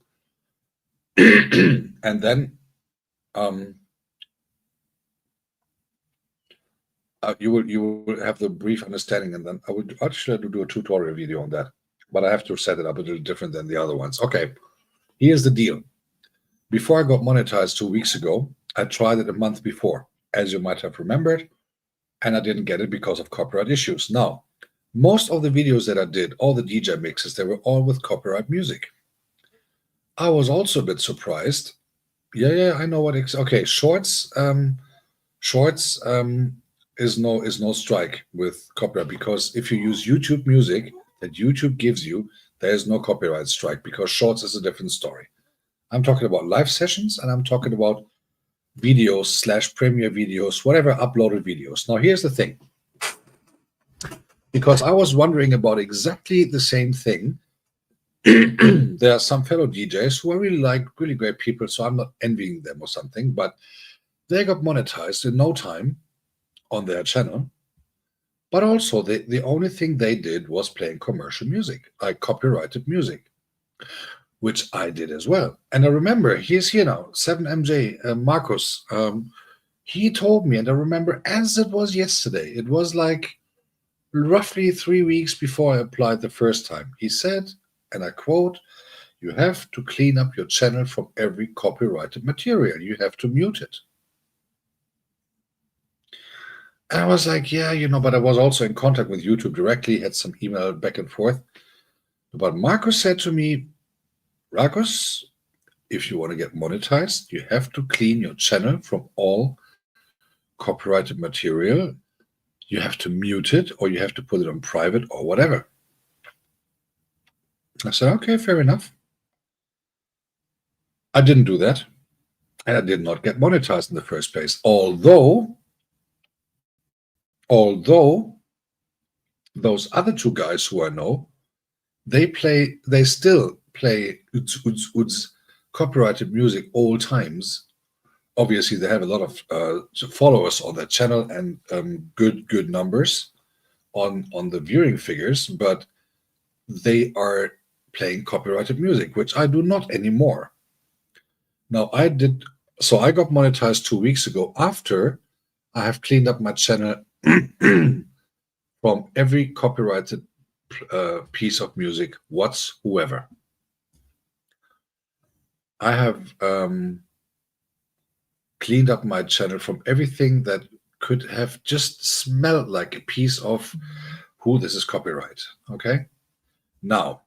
and then you will have the brief understanding, and then I would actually do a tutorial video on that, but I have to set it up a little different than the other ones. Okay, here's the deal. Before I got monetized 2 weeks ago, I tried it a month before, as you might have remembered, and I didn't get it because of copyright issues. Now, most of the videos that I did, all the DJ mixes, they were all with copyright music. I was also a bit surprised. Yeah, I know what. Okay, shorts. Shorts is no strike with copyright, because if you use YouTube music that YouTube gives you, there is no copyright strike, because shorts is a different story. I'm talking about live sessions, and I'm talking about videos / premiere videos, whatever, uploaded videos. Now, here's the thing. Because I was wondering about exactly the same thing. There are some fellow DJs who are really great people, so I'm not envying them or something, but they got monetized in no time on their channel. But also, the only thing they did was playing commercial music, like copyrighted music, which I did as well. And I remember, he's here now, 7MJ, Marcus. He told me, and I remember as it was yesterday, it was like roughly 3 weeks before I applied the first time. He said, and I quote, "You have to clean up your channel from every copyrighted material. You have to mute it." And I was like, yeah, but I was also in contact with YouTube directly, had some email back and forth. But Marcus said to me, "Ragus, if you want to get monetized, you have to clean your channel from all copyrighted material. You have to mute it, or you have to put it on private or whatever." I said, okay, fair enough. I didn't do that, and I did not get monetized in the first place. Although those other two guys who I know, they still play uts copyrighted music all times. Obviously, they have a lot of followers on that channel and good numbers on the viewing figures, but they are playing copyrighted music, which I do not anymore. Now I did, so I got monetized 2 weeks ago after I have cleaned up my channel from every copyrighted piece of music whatsoever. I have cleaned up my channel from everything that could have just smelled like a piece of who this is copyright. Okay. Now,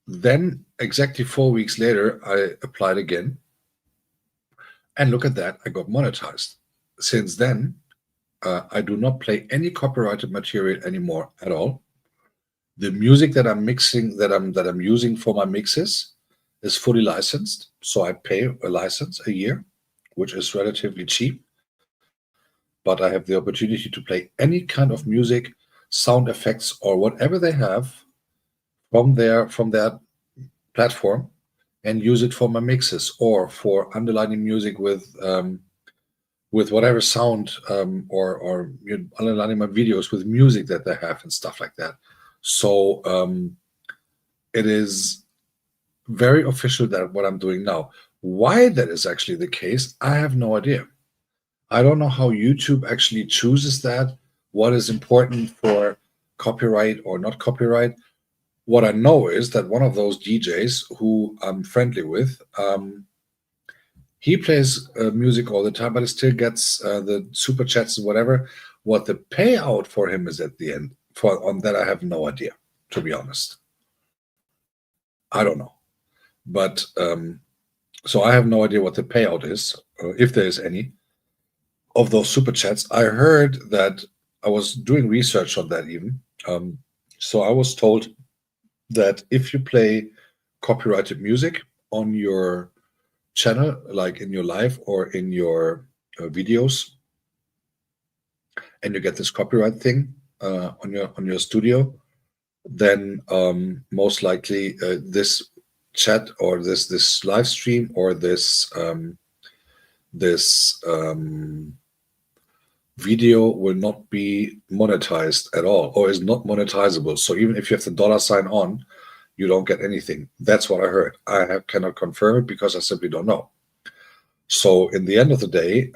then exactly 4 weeks later, I applied again. And look at that, I got monetized. Since then, I do not play any copyrighted material anymore at all. The music that I'm mixing, that I'm using for my mixes, is fully licensed. So I pay a license a year, which is relatively cheap. But I have the opportunity to play any kind of music, sound effects, or whatever they have from their platform, and use it for my mixes or for underlining music with whatever sound or underlining my videos with music that they have and stuff like that. So it is very official that what I'm doing now. Why that is actually the case, I have no idea. I don't know how YouTube actually chooses that, what is important for copyright or not copyright. What I know is that one of those DJs who I'm friendly with, he plays music all the time, but he still gets the super chats and whatever. What the payout for him is at the end, on that I have no idea, to be honest. I don't know. But so I have no idea what the payout is, if there is any, of those super chats. I heard that I was doing research on that even. So I was told that if you play copyrighted music on your channel, like in your live or in your videos, and you get this copyright thing on your studio, then most likely this chat or this live stream or this video will not be monetized at all, or is not monetizable. So even if you have the dollar sign on, you don't get anything. That's what I heard. I cannot confirm it because I simply don't know. So in the end of the day,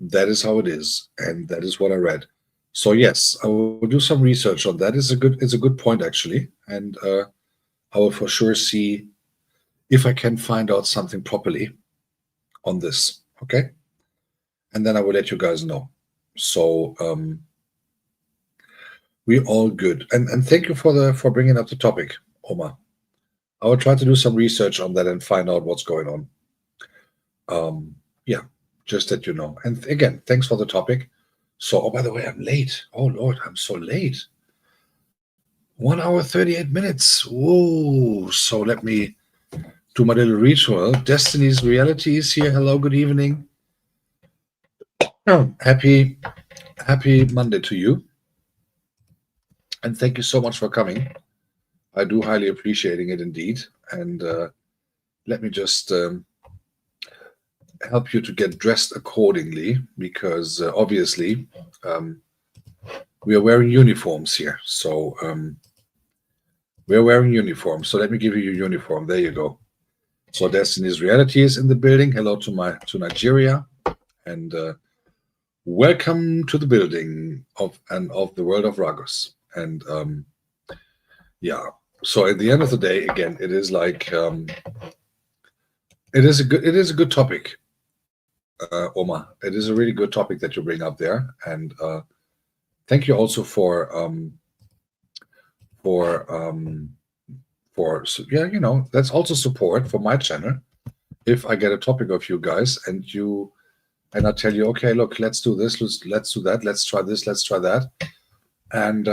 that is how it is, and that is what I read. So yes, I will do some research on that. It's a good point actually, and I will for sure see if I can find out something properly on this. Okay, and then I will let you guys know. So we all good, and thank you for bringing up the topic, Omar. I will try to do some research on that and find out what's going on. Yeah, just that you know. And again, thanks for the topic. So, oh, by the way, I'm late. Oh Lord, I'm so late. 1 hour 38 minutes. Whoa! So let me do my little ritual. Destiny's Reality is here. Hello, good evening. Happy Monday to you, and thank you so much for coming. I do highly appreciating it indeed. And let me just help you to get dressed accordingly, because obviously we are wearing uniforms here. So we're wearing uniforms. So let me give you your uniform. There you go. So Destiny's Reality is in the building. Hello to Nigeria, and welcome to the building of the world of Ragus. And yeah. So at the end of the day, again, it is like it is a good topic, Omar. It is a really good topic that you bring up there, and thank you also for yeah, you know, that's also support for my channel. If I get a topic of you guys and I tell you, okay, look, let's do this, let's do that, let's try this, let's try that, and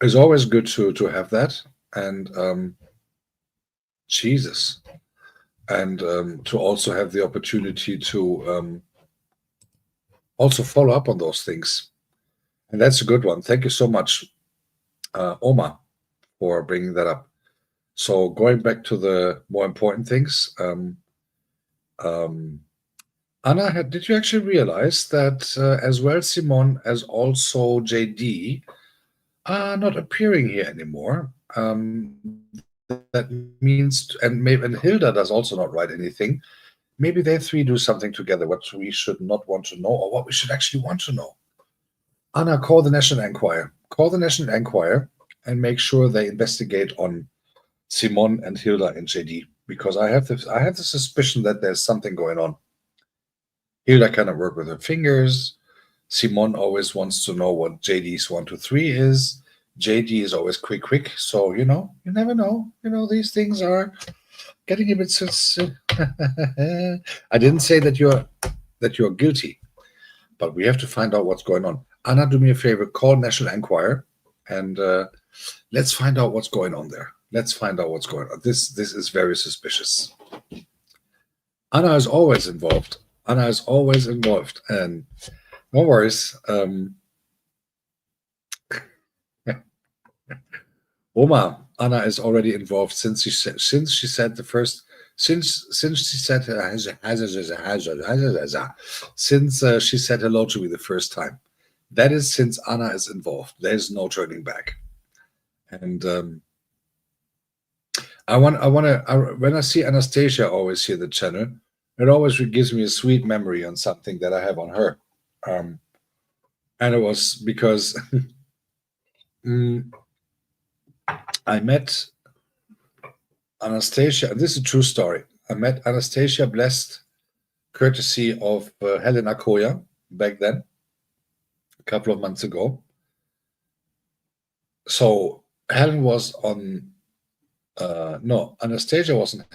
it's always good to have that. And Jesus. And to also have the opportunity to also follow up on those things. And that's a good one. Thank you so much, Oma, for bringing that up. So going back to the more important things, Anna, did you actually realize that as well Simon as also JD are not appearing here anymore? That means, and maybe and Hilda does also not write anything. Maybe they three do something together, what we should not want to know, or what we should actually want to know. Anna, call the National Enquirer. Call the National Enquirer and make sure they investigate on Simon and Hilda and JD, because I have the suspicion that there's something going on. Hilda cannot work with her fingers. Simon always wants to know what JD's 1, 2, 3 is. JD is always quick. So, you never know. These things are getting a bit. I didn't say that you're guilty, but we have to find out what's going on. Anna, do me a favor, call National Enquirer, and let's find out what's going on there. Let's find out what's going on. This is very suspicious. Anna is always involved. And no worries. Oma, Anna is already involved since she said the first since she said she said hello to me the first time. That is since Anna is involved. There's no turning back. And when I see Anastasia always hear the channel, it always gives me a sweet memory on something that I have on her. And it was because I met Anastasia, and this is a true story. I met Anastasia blessed courtesy of Helen Akoya back then, a couple of months ago. So Helen was on, Anastasia was on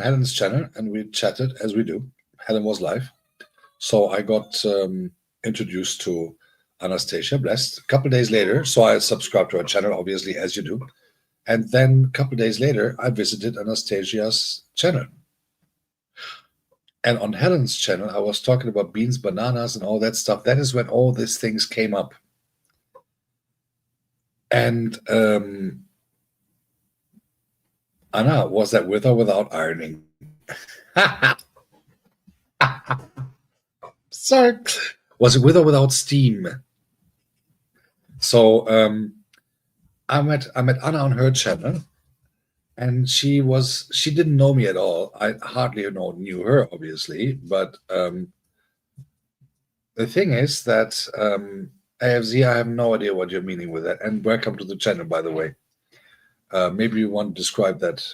Helen's channel, and we chatted as we do. Helen was live. So I got introduced to Anastasia blessed a couple of days later. So I subscribed to her channel, obviously, as you do. And then a couple of days later, I visited Anastasia's channel. And on Helen's channel, I was talking about beans, bananas, and all that stuff. That is when all these things came up. And Anna, was that with or without ironing? Sorry. Was it with or without steam? So I met Anna on her channel, and she didn't know me at all. I hardly knew her, obviously, but the thing is that AFZ, I have no idea what you're meaning with that. And welcome to the channel, by the way. Maybe you want to describe that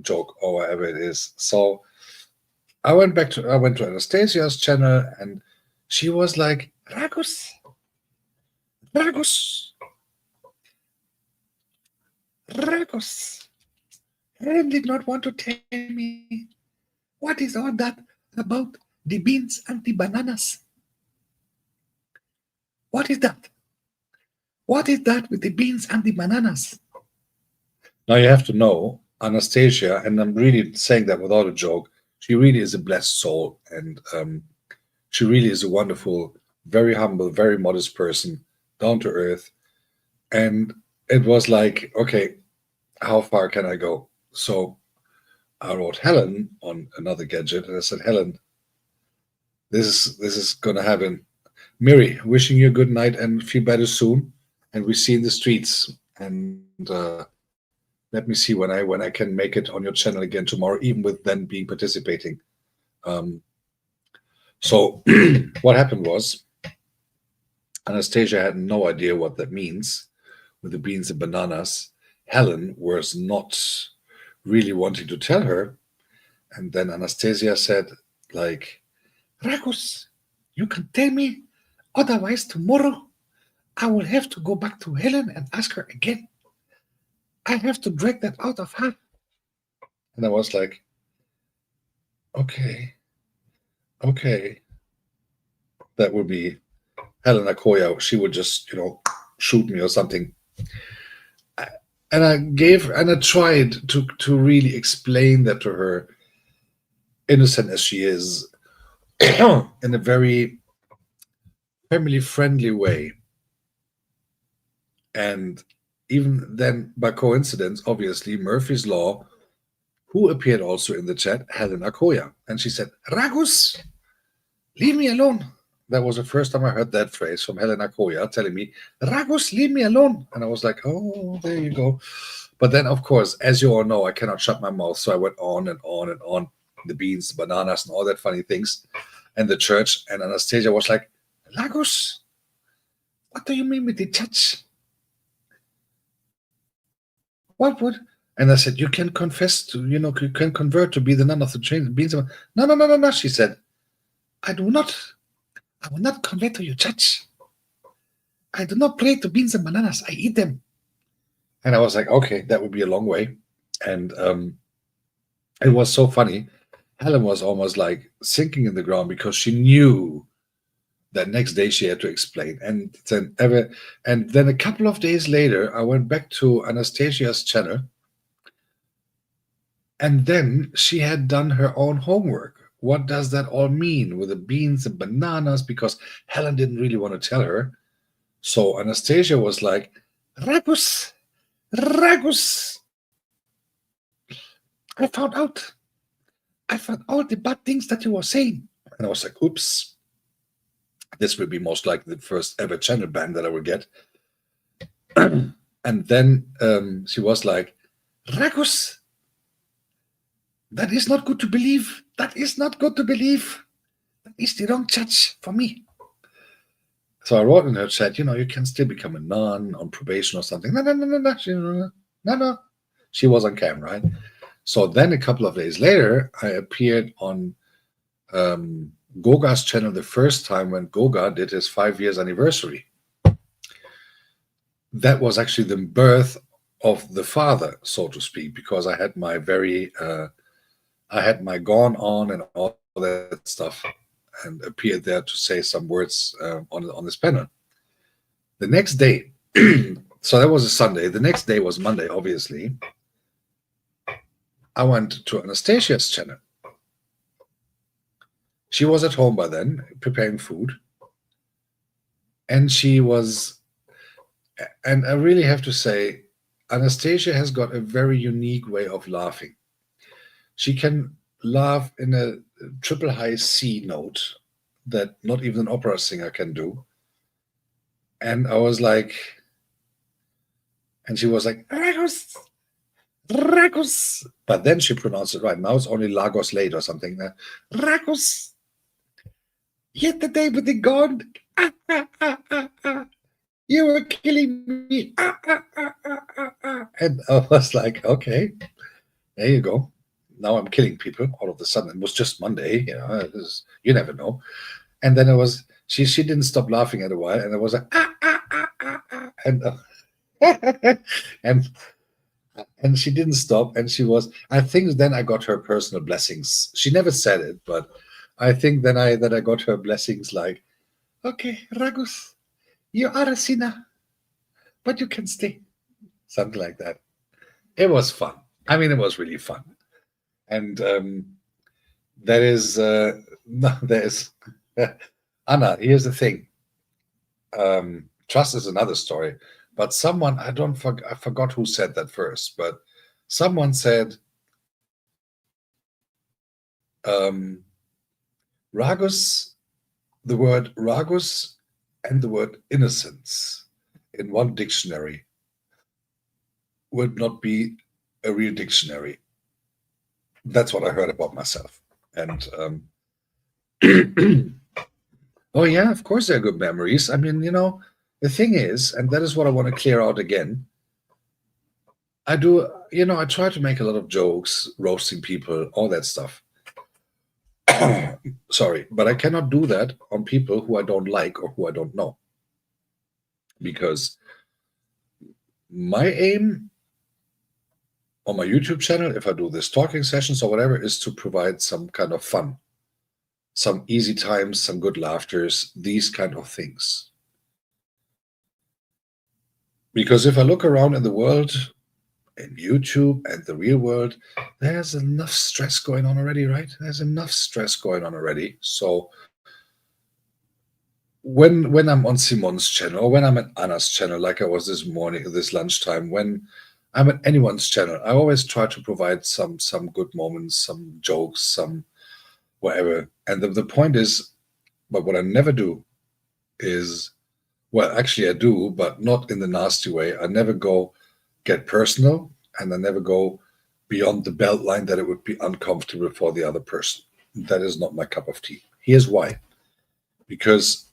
joke or whatever it is. So I went to Anastasia's channel, and she was like, Ragus. Helen did not want to tell me what is all that about the beans and the bananas. What is that? What is that with the beans and the bananas? Now you have to know, Anastasia, and I'm really saying that without a joke, she really is a blessed soul, and she really is a wonderful, very humble, very modest person, down to earth. And it was like, okay, how far can I go? So I wrote Helen on another gadget, and I said, Helen, this is gonna happen. Miri, wishing you a good night and feel better soon. And we see in the streets. And let me see when I can make it on your channel again tomorrow, even with then being participating. So what happened was, Anastasia had no idea what that means with the beans and bananas. Helen was not really wanting to tell her. And then Anastasia said, like, Ragus, you can tell me, otherwise tomorrow I will have to go back to Helen and ask her again. I have to drag that out of her. And I was like, okay. That would be Helen Akoya. She would just, shoot me or something. And I tried to really explain that to her, innocent as she is, in a very family friendly way. And even then, by coincidence, obviously, Murphy's Law, who appeared also in the chat, Helena Koya. And she said, Ragus, leave me alone. That was the first time I heard that phrase from Helena Koya telling me, Ragus, leave me alone. And I was like, oh, there you go. But then, of course, as you all know, I cannot shut my mouth. So I went on and on and on. The beans, the bananas, and all that funny things. And the church. And Anastasia was like, Ragus, what do you mean with the church? What would? And I said, you can confess to, you can convert to be the nun of the beans. No, no, no, no, no. She said, I will not convert to your church. I do not pray to beans and bananas. I eat them. And I was like, okay, that would be a long way. And it was so funny. Helen was almost like sinking in the ground because she knew that next day she had to explain. And then a couple of days later, I went back to Anastasia's channel. And then she had done her own homework. What does that all mean with the beans and bananas? Because Helen didn't really want to tell her. So Anastasia was like, Ragus, I found out all the bad things that you were saying. And I was like, oops, this will be most likely the first ever channel ban that I will get. And then she was like, Ragus, that is not good to believe. That is not good to believe. That is the wrong church for me. So I wrote in her chat, you can still become a nun on probation or something. No. She was on camera, right? So then a couple of days later, I appeared on Goga's channel the first time when Goga did his 5 years anniversary. That was actually the birth of the father, so to speak, because I had my gone on and all that stuff and appeared there to say some words on this panel. The next day, so that was a Sunday. The next day was Monday, obviously. I went to Anastasia's channel. She was at home by then, preparing food. And and I really have to say, Anastasia has got a very unique way of laughing. She can laugh in a triple high C note that not even an opera singer can do. And I was like, and she was like, Ragus. But then she pronounced it right. Now it's only Lagos late or something. Ragus. Yet the day with the god. You were killing me. And I was like, okay, there you go. Now I'm killing people all of a sudden. It was just Monday, you never know. And then she didn't stop laughing at a while, and it was like, and she didn't stop, and I think then I got her personal blessings. She never said it, but I think then I got her blessings like, okay, Ragus, you are a sinner, but you can stay. Something like that. It was fun. I mean, it was really fun. And there is Anna, here's the thing. Trust is another story. But someone, I forgot who said that first, but someone said, Ragus, the word Ragus and the word innocence in one dictionary would not be a real dictionary. That's what I heard about myself. And oh yeah, of course they're good memories. I mean, the thing is, and that is what I want to clear out again. I try to make a lot of jokes, roasting people, all that stuff. Sorry, but I cannot do that on people who I don't like or who I don't know. Because my aim on my YouTube channel, if I do this talking sessions or whatever, is to provide some kind of fun, some easy times, some good laughters, these kind of things. Because if I look around in the world, in YouTube and the real world, there's enough stress going on already, right? There's enough stress going on already. So when I'm on Simon's channel or when I'm at Anna's channel, like I was this morning, this lunchtime, when I'm at anyone's channel, I always try to provide some good moments, some jokes, some whatever. And the point is, but what I never do is, well, actually I do, but not in the nasty way. I never go get personal, and I never go beyond the belt line that it would be uncomfortable for the other person. That is not my cup of tea. Here's why. Because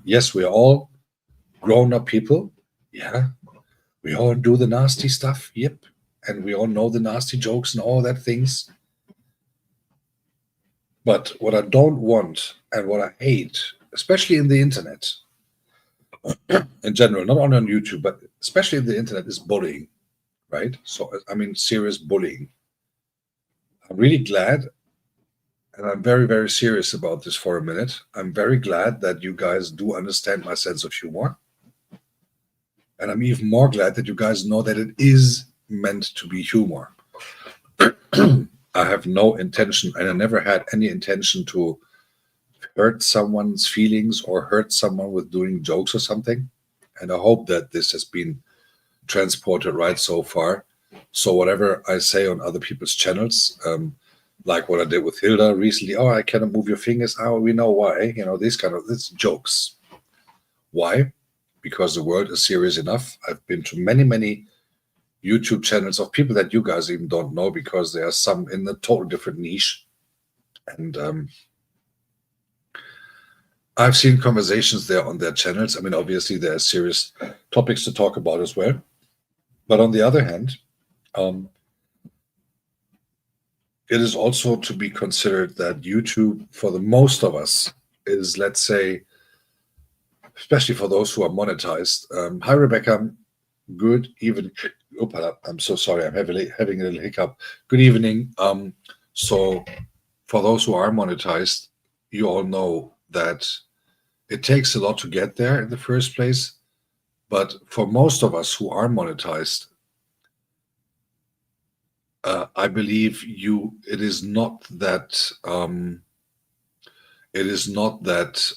yes, we are all grown up people. Yeah, we all do the nasty stuff. Yep. And we all know the nasty jokes and all that things. But what I don't want and what I hate, especially in the internet in general, not only on YouTube, but especially in the internet, is bullying, right? So, I mean, serious bullying. I'm really glad, and I'm very, very serious about this for a minute. I'm very glad that you guys do understand my sense of humor. And I'm even more glad that you guys know that it is meant to be humor. I have no intention, and I never had any intention to hurt someone's feelings or hurt someone with doing jokes or something. And I hope that this has been transported right so far. So whatever I say on other people's channels, like what I did with Hilda recently, oh, I cannot move your fingers. Oh, we know why. You know, this jokes. Why? Because the world is serious enough. I've been to many, many YouTube channels of people that you guys even don't know, because there are some in a total different niche. And I've seen conversations there on their channels. I mean, obviously, there are serious topics to talk about as well. But on the other hand, it is also to be considered that YouTube, for the most of us, is, let's say, especially for those who are monetized. Hi, Rebecca. Good evening. Opala, I'm so sorry. I'm having a little hiccup. Good evening. So, for those who are monetized, you all know that it takes a lot to get there in the first place. But for most of us who are monetized, I believe it is not that. It is not that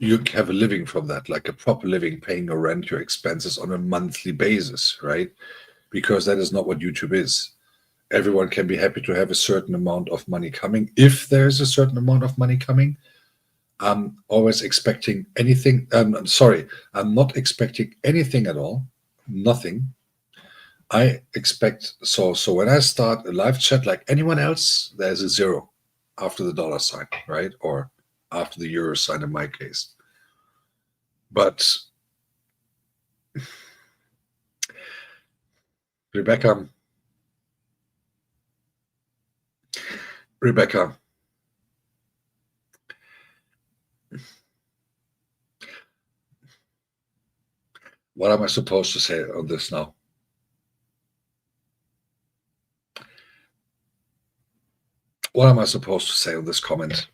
you have a living from that, like a proper living, paying your rent, your expenses on a monthly basis, right? Because that is not what YouTube is. Everyone can be happy to have a certain amount of money coming. If there's a certain amount of money coming, I'm always expecting anything. I'm sorry, I'm not expecting anything at all. Nothing. I expect so when I start a live chat like anyone else, there's a zero after the dollar sign, right? Or after the euro sign in my case. But Rebecca, Rebecca, what am I supposed to say on this now? What am I supposed to say on this comment?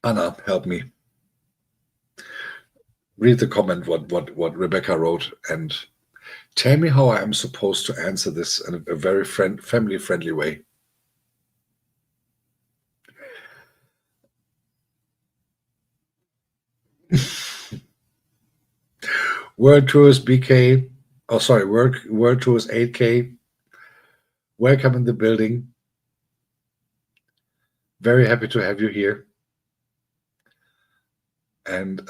Anna, help me. Read the comment what Rebecca wrote and tell me how I am supposed to answer this in a very family friendly way. World Tours BK. Oh, sorry, World Tours 8K. Welcome in the building. Very happy to have you here. And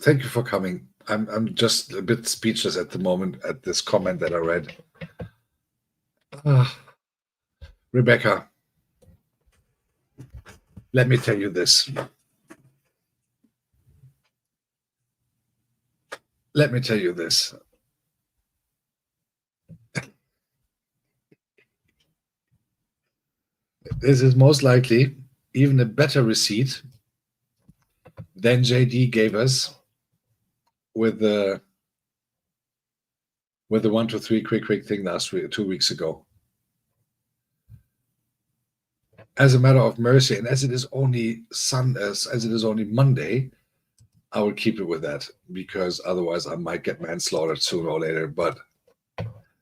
thank you for coming. I'm just a bit speechless at the moment at this comment that I read. Rebecca, let me tell you this. Let me tell you this. This is most likely even a better receipt than JD gave us with the with the 1, 2, 3 quick thing last week, 2 weeks ago. As a matter of mercy, and as it is only as it is only Monday, I will keep it with that because otherwise I might get manslaughtered sooner or later. But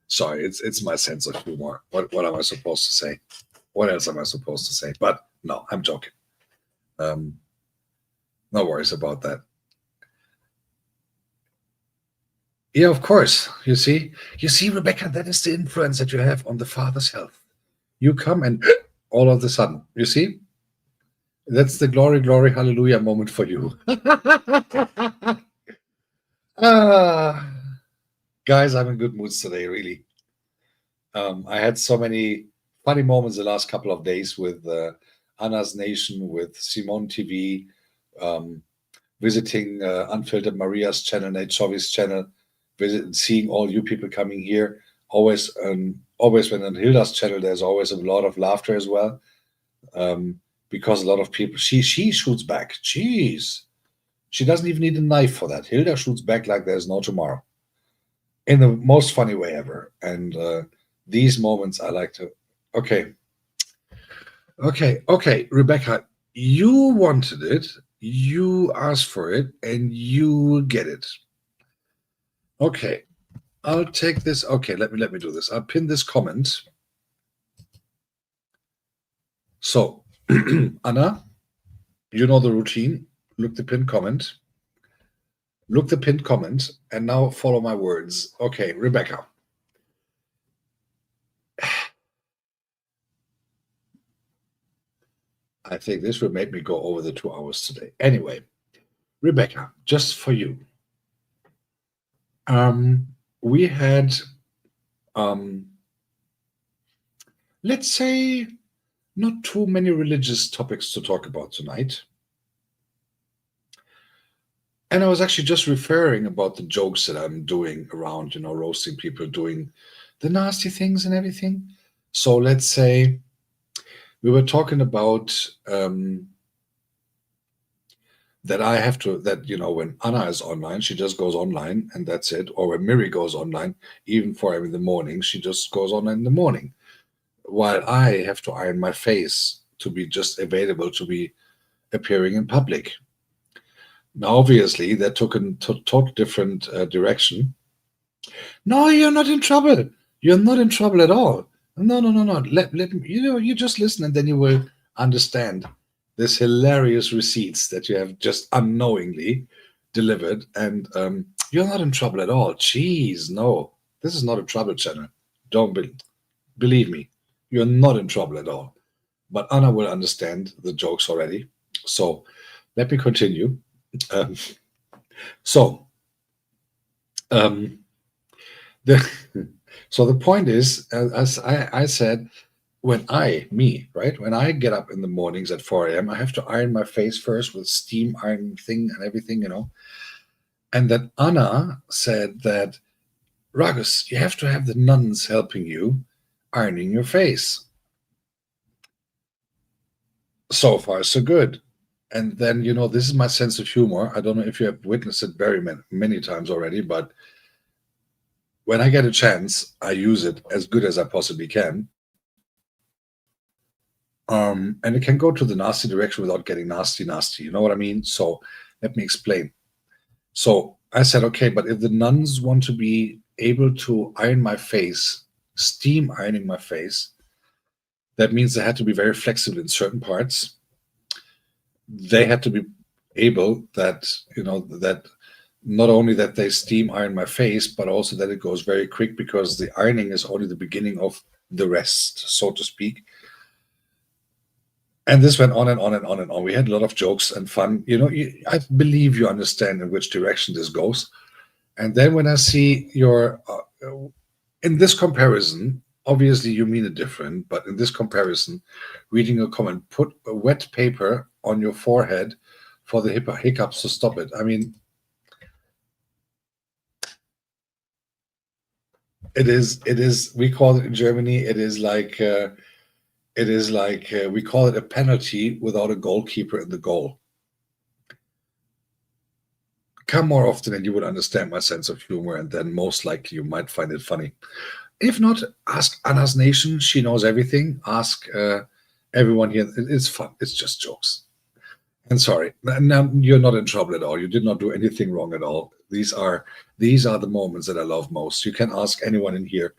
sorry, it's my sense of humor. What am I supposed to say? What else am I supposed to say? But no, I'm joking. No worries about that. Yeah, of course. You see, Rebecca, that is the influence that you have on the father's health. You come and all of a sudden, you see, that's the glory, glory, hallelujah moment for you. ah, guys, I'm in good moods today, really. I had so many funny moments the last couple of days with Anna's Nation, with Simone TV, visiting Unfiltered Maria's channel, Nate Chovi's channel, seeing all you people coming here. Always when on Hilda's channel, there's always a lot of laughter as well, because a lot of people. She shoots back. Jeez, she doesn't even need a knife for that. Hilda shoots back like there's no tomorrow, in the most funny way ever. And these moments I like to. Okay, Rebecca, you wanted it. You asked for it, and you get it. Okay, I'll take this. Okay, let me do this. I'll pin this comment. So, Anna, you know the routine. Look the pinned comment. Look the pinned comment, and now follow my words. Okay, Rebecca. I think this will make me go over the 2 hours today. Anyway, Rebecca, just for you. We had, let's say, not too many religious topics to talk about tonight. And I was actually just referring about the jokes that I'm doing around, roasting people, doing the nasty things and everything. So let's say we were talking about that I have to, that, when Anna is online, she just goes online and that's it. Or when Miri goes online, even for him in the morning, she just goes online in the morning. While I have to iron my face to be just available to be appearing in public. Now, obviously, that took a total different direction. No, you're not in trouble. You're not in trouble at all. No. Let you just listen, and then you will understand this hilarious receipts that you have just unknowingly delivered. And you're not in trouble at all. Jeez, no, this is not a trouble channel. Don't believe me. You're not in trouble at all. But Anna will understand the jokes already. So let me continue. So the point is, as I said, when I get up in the mornings at 4 a.m., I have to iron my face first with steam iron thing and everything, And then Anna said that, Ragus, you have to have the nuns helping you ironing your face. So far, so good. And then, this is my sense of humor. I don't know if you have witnessed it very many times already, but when I get a chance, I use it as good as I possibly can. And it can go to the nasty direction without getting nasty. You know what I mean? So let me explain. So I said, okay, but if the nuns want to be able to iron my face, steam ironing my face, that means they had to be very flexible in certain parts. They had to be able that, that not only that they steam iron my face, but also that it goes very quick, because the ironing is only the beginning of the rest, so to speak. And this went on and on and on and on. We had a lot of jokes and fun. I believe you understand in which direction this goes. And then when I see your, in this comparison, obviously you mean it different, but in this comparison, reading a comment, put a wet paper on your forehead for the hiccups to stop it. I mean, it is, we call it in Germany, it is like, we call it a penalty without a goalkeeper in the goal. come more often and you would understand my sense of humor, and then most likely you might find it funny. If not, ask Anna's Nation. She knows everything. Ask everyone here. It's fun. It's just jokes. And sorry, now you're not in trouble at all. You did not do anything wrong at all. These are the moments that I love most. You can ask anyone in here.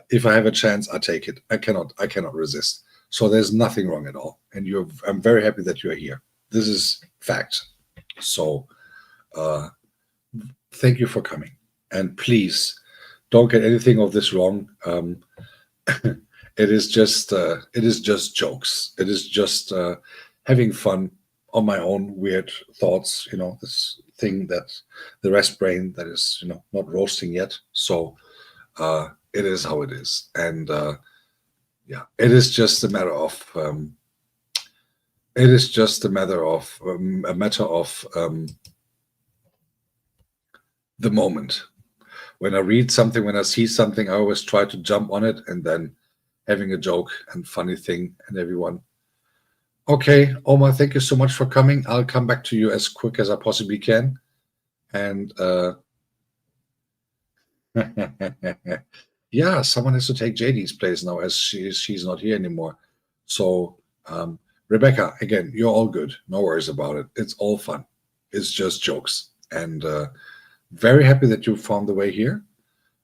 If I have a chance, I take it. I cannot resist. So there's nothing wrong at all. And I'm very happy that you're here. This is fact. So uh, thank you for coming. And please don't get anything of this wrong. It is just jokes. It is just having fun on my own weird thoughts. This thing that the rest brain that is not roasting yet. So it is how it is, and yeah, it is just a matter of the moment. When I read something, when I see something, I always try to jump on it and then having a joke and funny thing and everyone. Okay, Omar, thank you so much for coming. I'll come back to you as quick as I possibly can. And yeah, someone has to take JD's place now as she's not here anymore. So Rebecca, again, you're all good. No worries about it. It's all fun. It's just jokes. And very happy that you found the way here.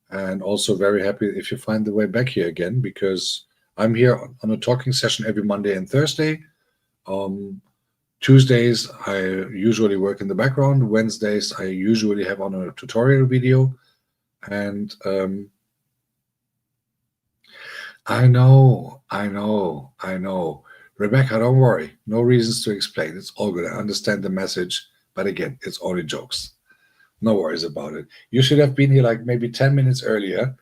And also very happy if you find the way back here again, because I'm here on a talking session every Monday and Thursday. Tuesdays, I usually work in the background. Wednesdays, I usually have on a tutorial video. And I know. Rebecca, don't worry. No reasons to explain. It's all good. I understand the message. But again, it's only jokes. No worries about it. You should have been here like maybe 10 minutes earlier.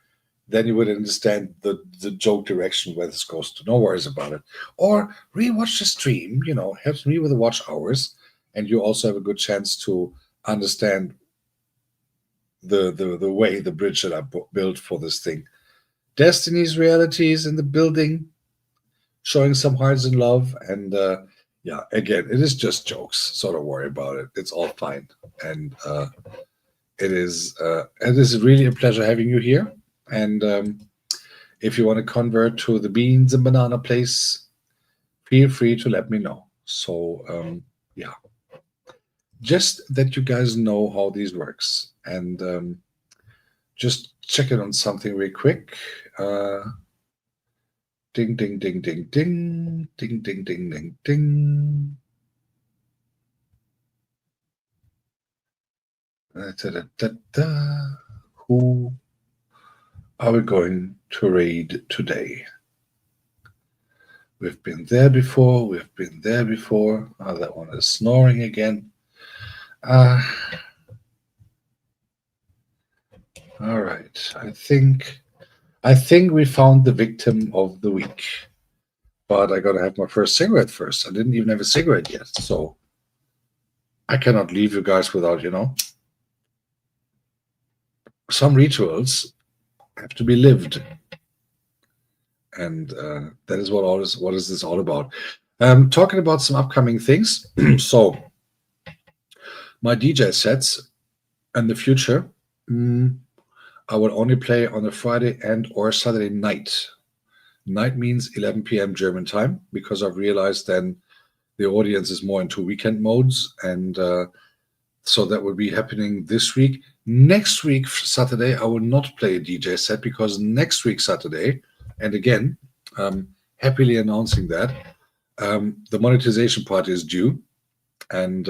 Then you would understand the joke direction where this goes to. No worries about it. Or rewatch the stream, helps me with the watch hours. And you also have a good chance to understand the way, the bridge that I built for this thing. Destiny's realities in the building, showing some hearts in love. And yeah, again, it is just jokes. So don't worry about it. It's all fine. And it is really a pleasure having you here. And if you want to convert to the beans and banana place, feel free to let me know. So yeah, just that you guys know how these works. And just check it on something real quick. Ding, ding, ding, ding, ding, ding, ding, ding, ding, ding. Who are we going to read today? We've been there before. Oh, that one is snoring again. All right. I think we found the victim of the week. But I gotta have my first cigarette first. I didn't even have a cigarette yet, so I cannot leave you guys without, some rituals have to be lived. And that is what is this all about. Talking about some upcoming things. So my DJ sets in the future, I will only play on a Friday and or Saturday night. Night means 11 p.m. German time, because I've realized then the audience is more into weekend modes. And so that will be happening this week. Next week, Saturday, I will not play a DJ set, because next week, Saturday, and again, happily announcing that, the monetization party is due. And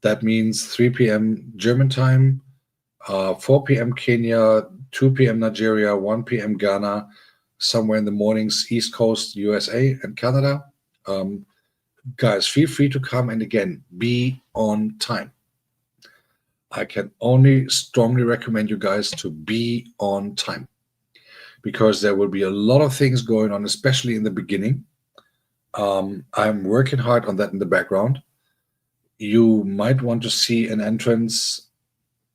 that means 3 p.m. German time, 4 p.m. Kenya, 2 p.m. Nigeria, 1 p.m. Ghana, somewhere in the mornings, East Coast, USA and Canada. Guys, feel free to come, and again, be on time. I can only strongly recommend you guys to be on time, because there will be a lot of things going on, especially in the beginning. I'm working hard on that in the background. You might want to see an entrance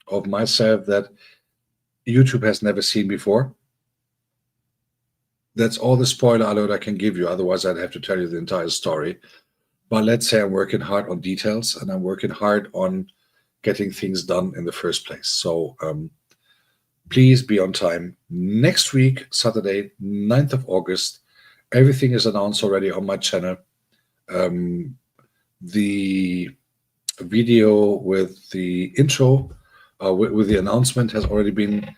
of myself that YouTube has never seen before. That's all the spoiler alert I can give you. Otherwise, I'd have to tell you the entire story. But let's say I'm working hard on details, and I'm working hard on getting things done in the first place. So please be on time. Next week, Saturday, 9th of August, everything is announced already on my channel. The video with the intro, with the announcement, has already been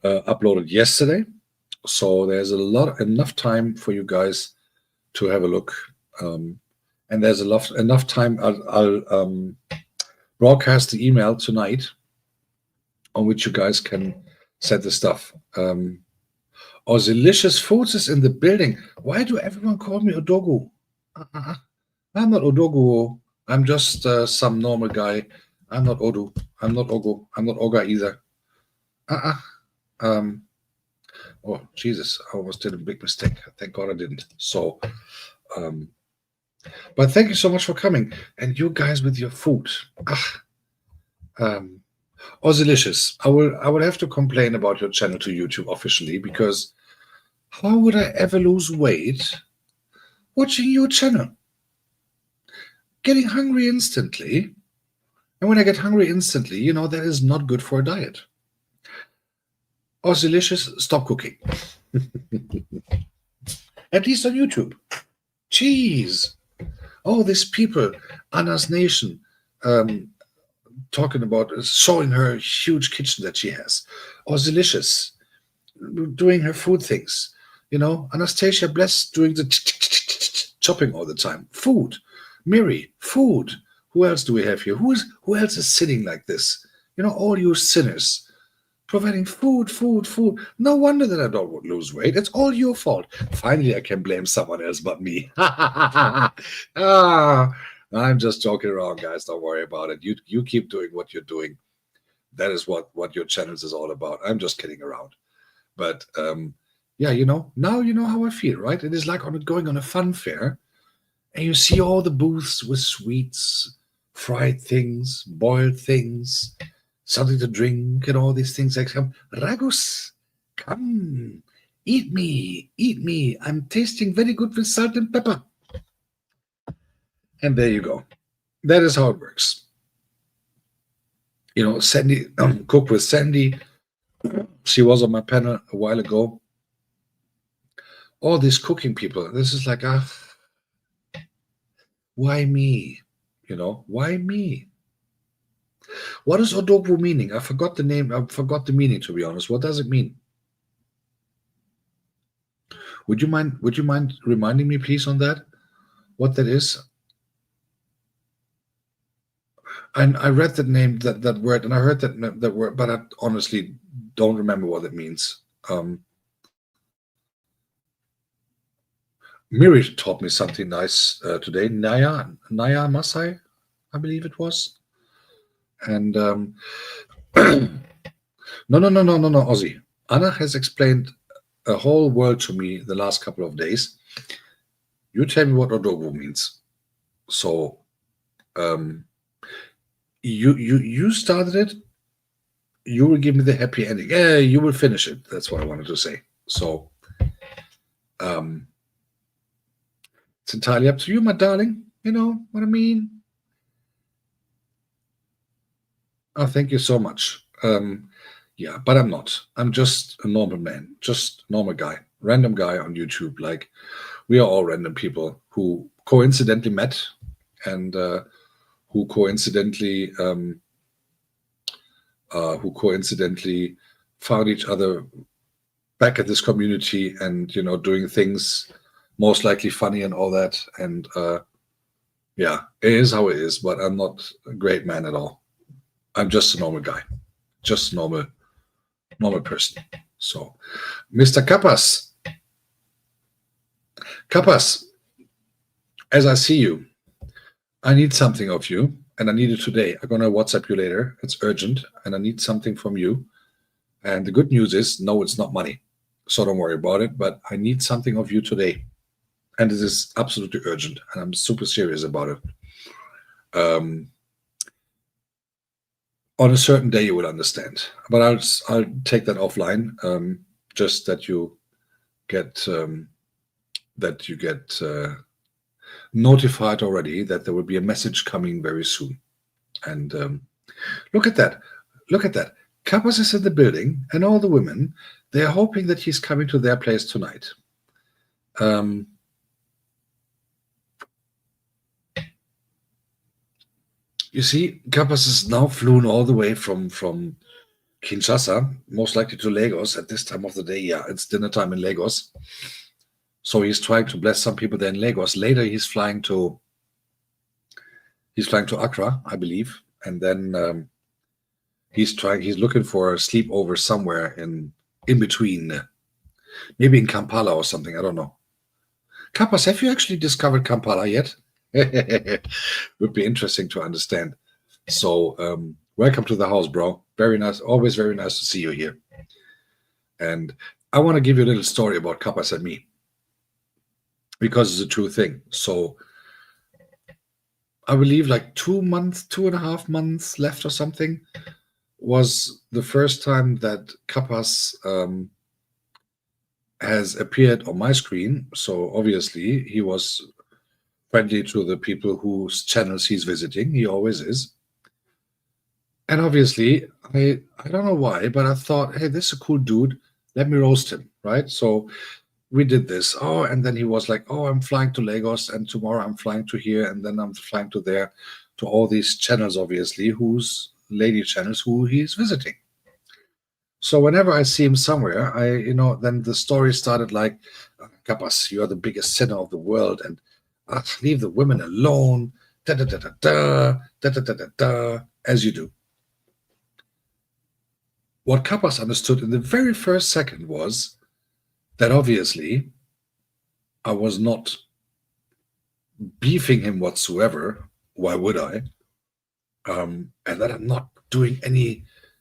uploaded yesterday. So there's enough time for you guys to have a look. And there's enough time. I'll broadcast the email tonight on which you guys can set the stuff. Delicious Foods is in the building. Why do everyone call me Odogu? I'm not Odogu. I'm just some normal guy. I'm not Odu. I'm not Ogo. I'm not Oga either. Oh, Jesus. I almost did a big mistake. Thank God I didn't. So, but thank you so much for coming. And you guys with your food. Delicious. I will have to complain about your channel to YouTube officially, because how would I ever lose weight watching your channel? Getting hungry instantly. And when I get hungry instantly, that is not good for a diet. Delicious, stop cooking. At least on YouTube. Jeez. Oh, these people, Anna's Nation, talking about showing her huge kitchen that she has. Delicious, doing her food things. Anastasia Bless doing the chopping all the time. Food. Mary, food. Who else do we have here? Who else is sitting like this? All you sinners. Providing food. No wonder that I don't lose weight. It's all your fault. Finally, I can blame someone else but me. I'm just joking around, guys. Don't worry about it. You keep doing what you're doing. That is what your channels is all about. I'm just kidding around. But yeah, now you know how I feel, right? It is like going on a fun fair, and you see all the booths with sweets, fried things, boiled things, something to drink, and all these things. Like, Ragus, come, eat me. I'm tasting very good with salt and pepper. And there you go. That is how it works. Sandy, Cook with Sandy. She was on my panel a while ago. All these cooking people. This is like, why me? Why me? What is Odogu meaning? I forgot the name. I forgot the meaning, to be honest. What does it mean? Would you mind reminding me, please, on that? What that is? And I read that name, that word, and I heard that word, but I honestly don't remember what it means. Miri taught me something nice today. Naya Masai, I believe it was. And no, Ozzy. Anna has explained a whole world to me the last couple of days. You tell me what Odogu means. So, you started it. You will give me the happy ending. Yeah, you will finish it. That's what I wanted to say. So, it's entirely up to you, my darling. You know what I mean? Oh, thank you so much. Yeah, but I'm not. I'm just a normal man, just normal guy, random guy on YouTube. Like, we are all random people who coincidentally met and who coincidentally found each other back at this community, and doing things most likely funny and all that. And yeah, it is how it is. But I'm not a great man at all. I'm just a normal guy, just a normal person. So, Mr. Kappas, as I see you, I need something of you, and I need it today. I'm gonna WhatsApp you later. It's urgent, and I need something from you. And the good news is, no, it's not money, so don't worry about it. But I need something of you today, and it is absolutely urgent, and I'm super serious about it. On a certain day, you will understand. But I'll take that offline. Just that you get notified already that there will be a message coming very soon. And Look at that. Look at that. Kappas is in the building, and all the women, they are hoping that he's coming to their place tonight. Um, you see, Kappas is now flown all the way from Kinshasa, most likely to Lagos at this time of the day. Yeah, it's dinner time in Lagos. So he's trying to bless some people there in Lagos. Later, he's flying to Accra, I believe, and then he's looking for a sleepover somewhere in between, maybe in Kampala or something. I don't know. Kappas, have you actually discovered Kampala yet? Would be interesting to understand. So, welcome to the house, bro. Very nice. Always very nice to see you here. And I want to give you a little story about Kappas and me, because it's a true thing. So, I believe like 2.5 months left or something was the first time that Kappas has appeared on my screen. So obviously he was friendly to the people whose channels he's visiting. He always is. And obviously, I don't know why, but I thought, hey, this is a cool dude. Let me roast him, right? So we did this. Oh, and then he was like, oh, I'm flying to Lagos, and tomorrow I'm flying to here, and then I'm flying to there, to all these channels, obviously, whose lady channels who he's visiting. So whenever I see him somewhere, then the story started like, Kappas, you are the biggest sinner of the world, and leave the women alone, da da da da da da da da da da, as you do. What Kappas understood in the very first second was that obviously I was not beefing him whatsoever. Why would I? And that I'm not doing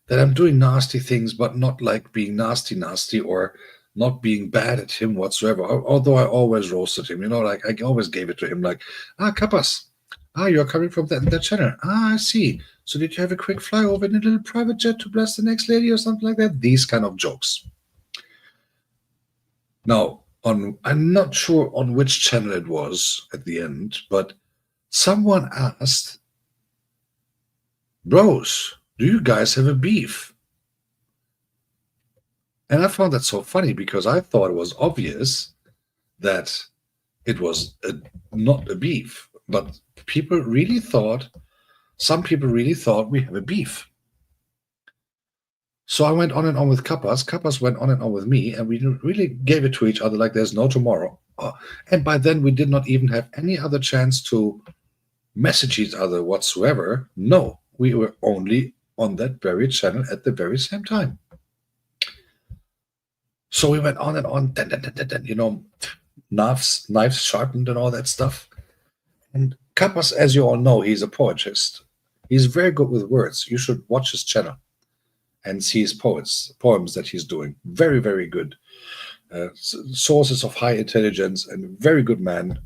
that I'm doing nasty things, but not like being nasty, or not being bad at him whatsoever. Although I always roasted him, like I always gave it to him, like, Kappas, you're coming from that channel. I see. So did you have a quick flyover in a little private jet to bless the next lady or something like that? These kind of jokes. Now, I'm not sure on which channel it was at the end, but someone asked, bros, do you guys have a beef? And I found that so funny because I thought it was obvious that it was not a beef, but some people really thought we have a beef. So I went on and on with Kappas. Kappas went on and on with me, and we really gave it to each other like there's no tomorrow. And by then, we did not even have any other chance to message each other whatsoever. No, we were only on that very channel at the very same time. So we went on and on, knives sharpened and all that stuff. And Kappas, as you all know, he's a poetist. He's very good with words. You should watch his channel and see his poems that he's doing. Very, very good. Sources of high intelligence, and very good man.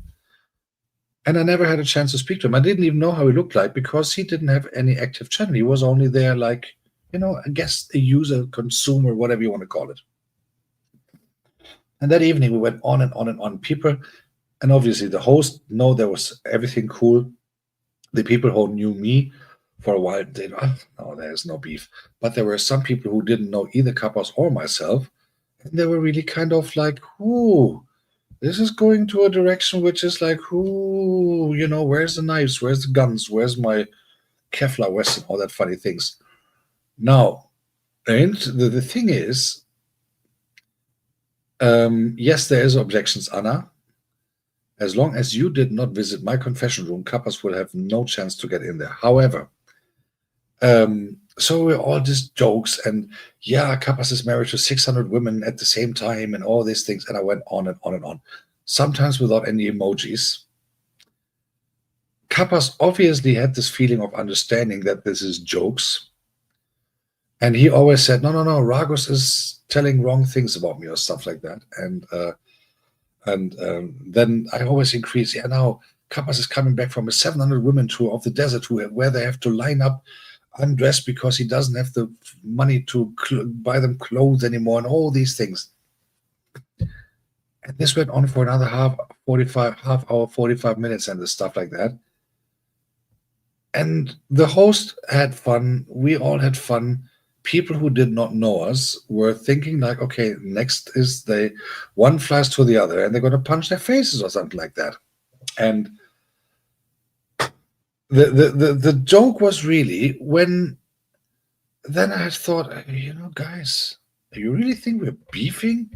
And I never had a chance to speak to him. I didn't even know how he looked like because he didn't have any active channel. He was only there like, I guess a user, consumer, whatever you want to call it. And that evening we went on and on and on. People, and obviously the host, there was everything cool. The people who knew me for a while, they no, there's no beef. But there were some people who didn't know either Kappas or myself. And they were really kind of like, ooh, this is going to a direction which is like, ooh, where's the knives? Where's the guns? Where's my Kevlar West and all that funny things? Now, and the thing is, yes, there is objections, Anna. As long as you did not visit my confession room, Kappas will have no chance to get in there. However, so all these jokes and Kappas is married to 600 women at the same time and all these things. And I went on and on and on, sometimes without any emojis. Kappas obviously had this feeling of understanding that this is jokes. And he always said, no, Ragus is telling wrong things about me or stuff like that. And then I always increase. Now Kappas is coming back from a 700 women tour of the desert where they have to line up undressed because he doesn't have the money to buy them clothes anymore and all these things. And this went on for another half hour, 45 minutes and the stuff like that. And the host had fun. We all had fun. People who did not know us were thinking like, okay, next is they one flies to the other and they're going to punch their faces or something like that. And the joke was really when then I thought, guys, you really think we're beefing?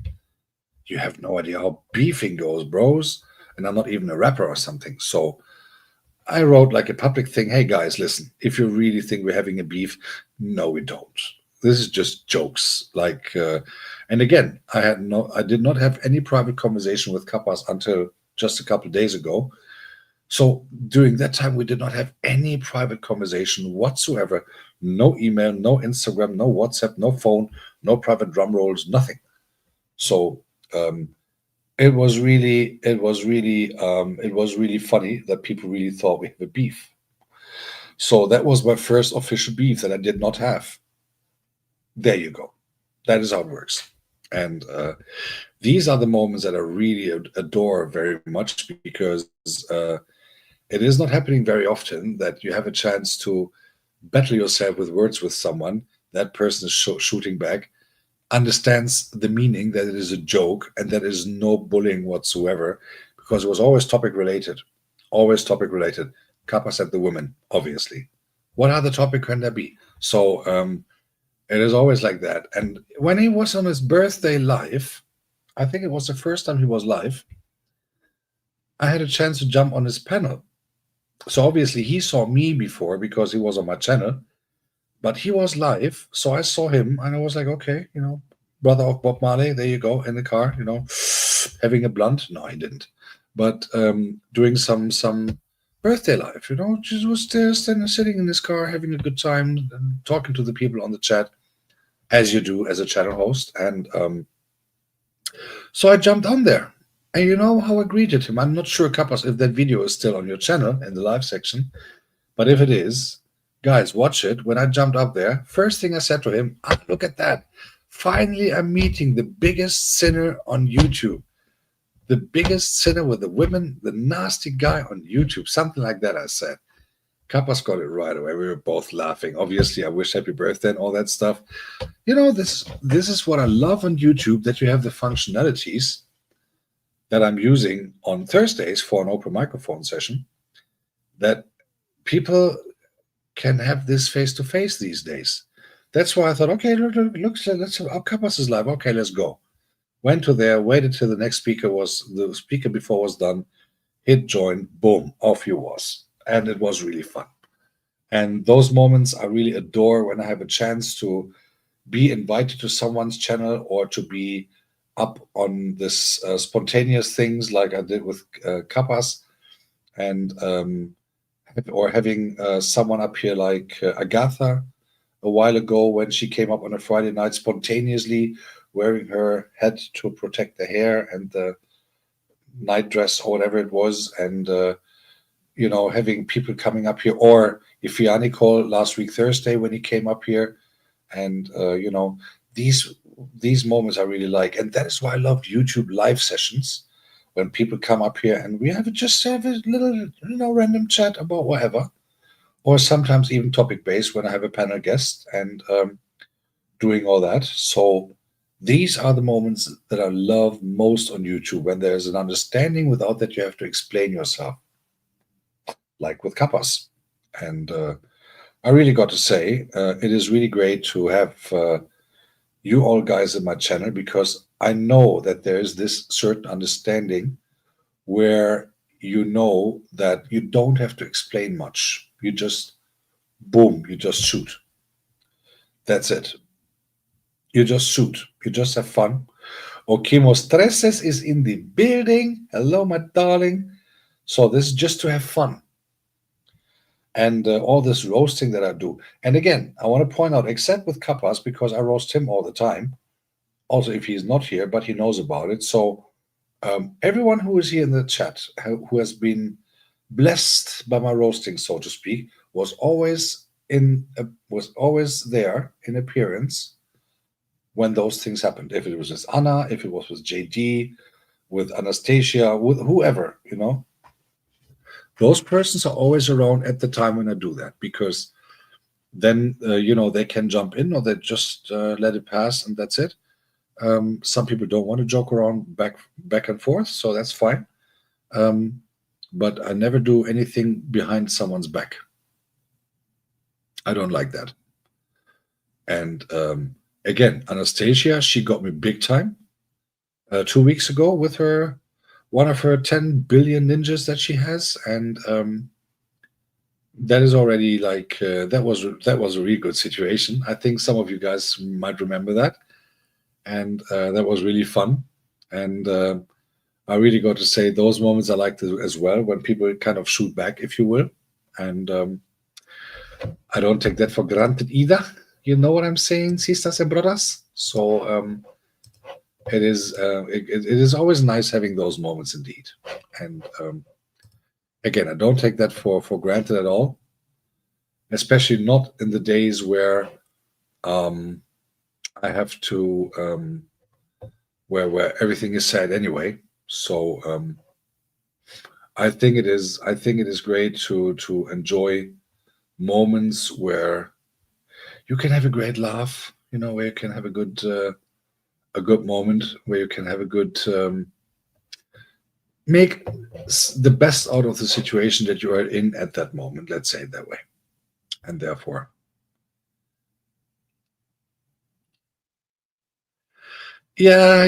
You have no idea how beefing goes, bros. And I'm not even a rapper or something. So I wrote like a public thing. Hey guys, listen, if you really think we're having a beef, no, we don't. This is just jokes. And again, I did not have any private conversation with Kappas until just a couple of days ago. So during that time, we did not have any private conversation whatsoever. No email, no Instagram, no WhatsApp, no phone, no private drum rolls, nothing. So um, it was really funny that people really thought we have a beef. So that was my first official beef that I did not have. There you go. That is how it works. And these are the moments that I really adore very much because it is not happening very often that you have a chance to battle yourself with words with someone. That person is shooting back, understands the meaning that it is a joke and that is no bullying whatsoever because it was always topic related. Always topic related. Kappa said the women, obviously. What other topic can there be? So it is always like that. And when he was on his birthday live, I think it was the first time he was live, I had a chance to jump on his panel. So obviously he saw me before because he was on my channel, but he was live. So I saw him and I was like, okay, brother of Bob Marley, there you go, in the car, having a blunt. No, he didn't. But doing some birthday life, just was there sitting in his car, having a good time, and talking to the people on the chat, as you do as a channel host. And so I jumped on there. And you know how I greeted him? I'm not sure, Kappas, if that video is still on your channel in the live section. But if it is, guys, watch it. When I jumped up there, first thing I said to him, look at that. Finally, I'm meeting the biggest sinner on YouTube. The biggest sinner with the women, the nasty guy on YouTube. Something like that, I said. Kappas got it right away. We were both laughing. Obviously, I wish happy birthday and all that stuff. This is what I love on YouTube, that you have the functionalities that I'm using on Thursdays for an open microphone session, that people can have this face to face these days. That's why I thought, okay, look, let's our Kappas is live. Okay, let's go. Went to there, waited till the speaker before was done, hit join, boom, off you was. And it was really fun. And those moments I really adore when I have a chance to be invited to someone's channel or to be up on this spontaneous things like I did with Kappas, and or having someone up here like Agatha a while ago when she came up on a Friday night spontaneously wearing her hat to protect the hair and the night dress or whatever it was, and having people coming up here, or Ifiani call last week Thursday when he came up here, and these moments I really like, and that is why I love YouTube live sessions when people come up here and we just have a little random chat about whatever, or sometimes even topic based when I have a panel guest and doing all that. So these are the moments that I love most on YouTube, when there's an understanding without that you have to explain yourself, like with Kappas. And I really got to say, it is really great to have you all guys in my channel, because I know that there is this certain understanding where you know that you don't have to explain much. You just, boom, you just shoot. That's it. You just shoot. You just have fun. Okimo Stresses is in the building. Hello, my darling. So this is just to have fun. And all this roasting that I do. And again, I want to point out, except with Kappas, because I roast him all the time, also if he's not here, but he knows about it. So everyone who is here in the chat, who has been blessed by my roasting, so to speak, was always there in appearance when those things happened. If it was with Anna, if it was with JD, with Anastasia, with whoever, those persons are always around at the time when I do that, because then they can jump in, or they just let it pass and that's it. Some people don't want to joke around back and forth, so that's fine. Um, but I never do anything behind someone's back. I don't like that. And again, Anastasia, she got me big time 2 weeks ago with her one of her 10 billion ninjas that she has, and that is already like that was a really good situation. I think some of you guys might remember that, and that was really fun. And I really got to say those moments I liked as well, when people kind of shoot back, if you will, and I don't take that for granted either. You know what I'm saying, sisters and brothers? So it is always nice having those moments indeed. And again, I don't take that for granted at all, especially not in the days where um, I have to where everything is said anyway. So I think it is great to enjoy moments where you can have a great laugh, where you can have a good moment, where you can have a good make the best out of the situation that you are in at that moment. Let's say it that way. And therefore, yeah,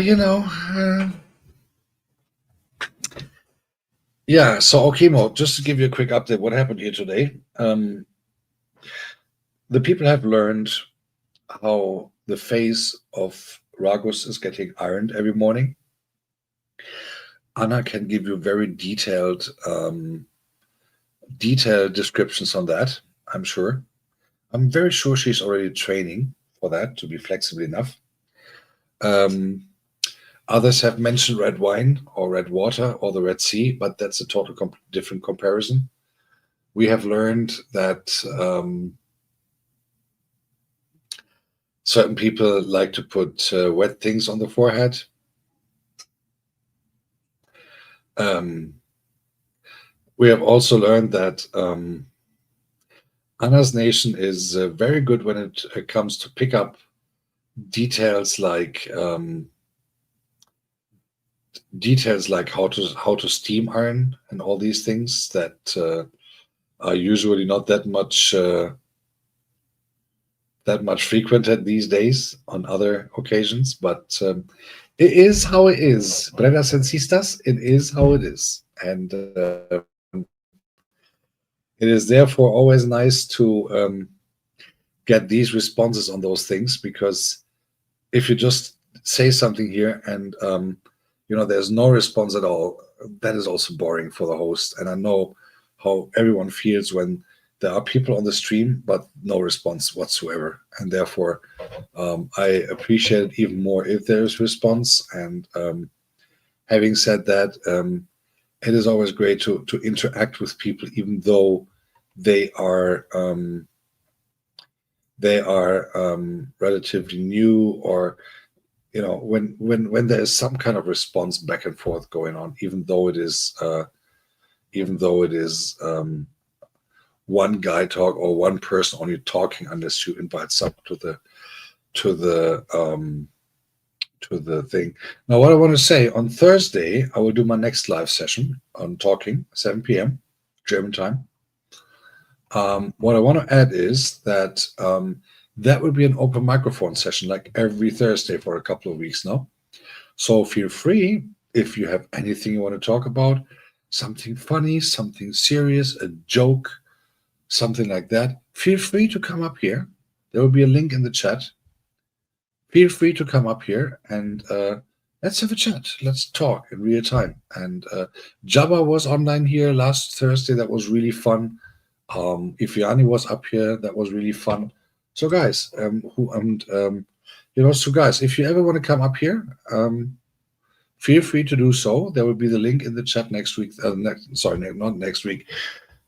yeah. So, Okimo, just to give you a quick update, what happened here today? The people have learned how the face of Ragus is getting ironed every morning. Anna can give you very detailed descriptions on that. I'm sure. I'm very sure she's already training for that to be flexible enough. Um, Others have mentioned red wine or red water or the Red Sea, but that's a total different comparison. We have learned that certain people like to put wet things on the forehead. Um, we have also learned that Anna's nation is very good when it comes to pick up details like how to steam iron and all these things that are usually not that much frequented these days on other occasions. But it is how it is, brothers and sisters. It is how it is, and it is therefore always nice to get these responses on those things, because if you just say something here and there's no response at all, that is also boring for the host. And I know how everyone feels when there are people on the stream but no response whatsoever. And therefore, I appreciate it even more if there is response. And having said that, it is always great to interact with people, even though they are relatively new, or when there is some kind of response back and forth going on, even though it is one guy talk or one person only talking, unless you invite some to the thing. Now, what I want to say, on Thursday, I will do my next live session on talking, 7 p.m. German time. What I want to add is that that will be an open microphone session, like every Thursday for a couple of weeks now. So feel free, if you have anything you want to talk about, something funny, something serious, a joke, something like that, feel free to come up here. There will be a link in the chat. Feel free to come up here and let's have a chat. Let's talk in real time. And Jabba was online here last Thursday. That was really fun. Ifyani was up here. That was really fun. So guys, if you ever want to come up here, feel free to do so. There will be the link in the chat next week. Not next week.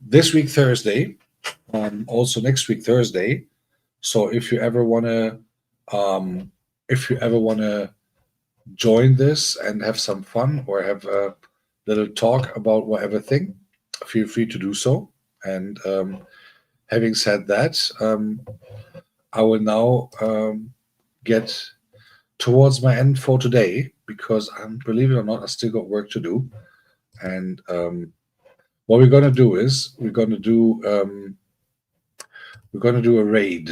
This week Thursday. Also next week Thursday. So if you ever want to join this and have some fun, or have a little talk about whatever thing, feel free to do so. And having said that, I will now get towards my end for today because believe it or not, I still got work to do. And what we're gonna do is we're gonna do a raid.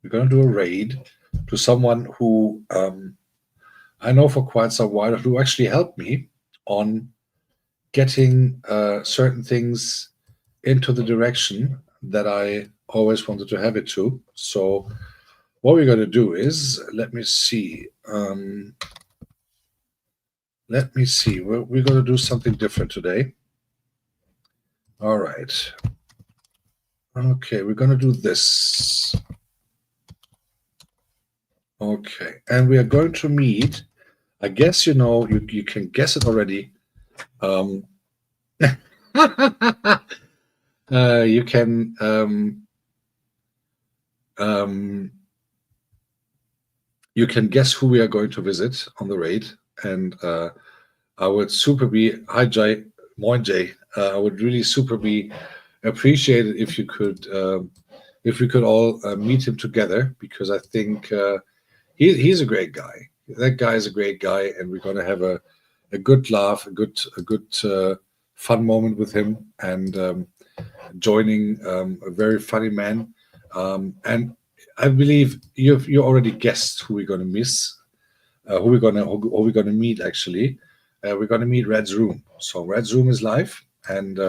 We're gonna do a raid to someone who I know for quite some while who actually helped me on getting certain things into the direction that I always wanted to have it to. So what we're going to do is, let me see. We're going to do something different today. All right. Okay, we're going to do this. Okay, and we are going to meet. I guess you know you can guess it already. You can you can guess who we are going to visit on the raid, and I would super be hi Jay, moin Jay. I would really super be appreciated if you could if we could all meet him together because I think he's a great guy. That guy is a great guy, and we're going to have a good laugh, a good fun moment with him, and joining a very funny man. And I believe you already guessed who we're going to miss, who we're gonna meet actually. We're going to meet Red's room. So Red's room is live, and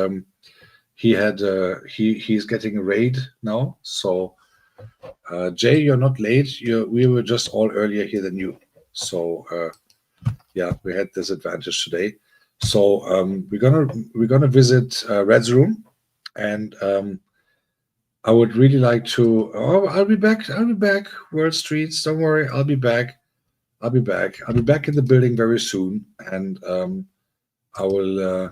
he's getting a raid now. So Jay, you're not late. We were just all earlier here than you. So yeah, we had this advantage today. So we're gonna visit Red's room, and I would really like to. Oh, I'll be back. I'll be back. World Streets. Don't worry. I'll be back. I'll be back. I'll be back in the building very soon, and I will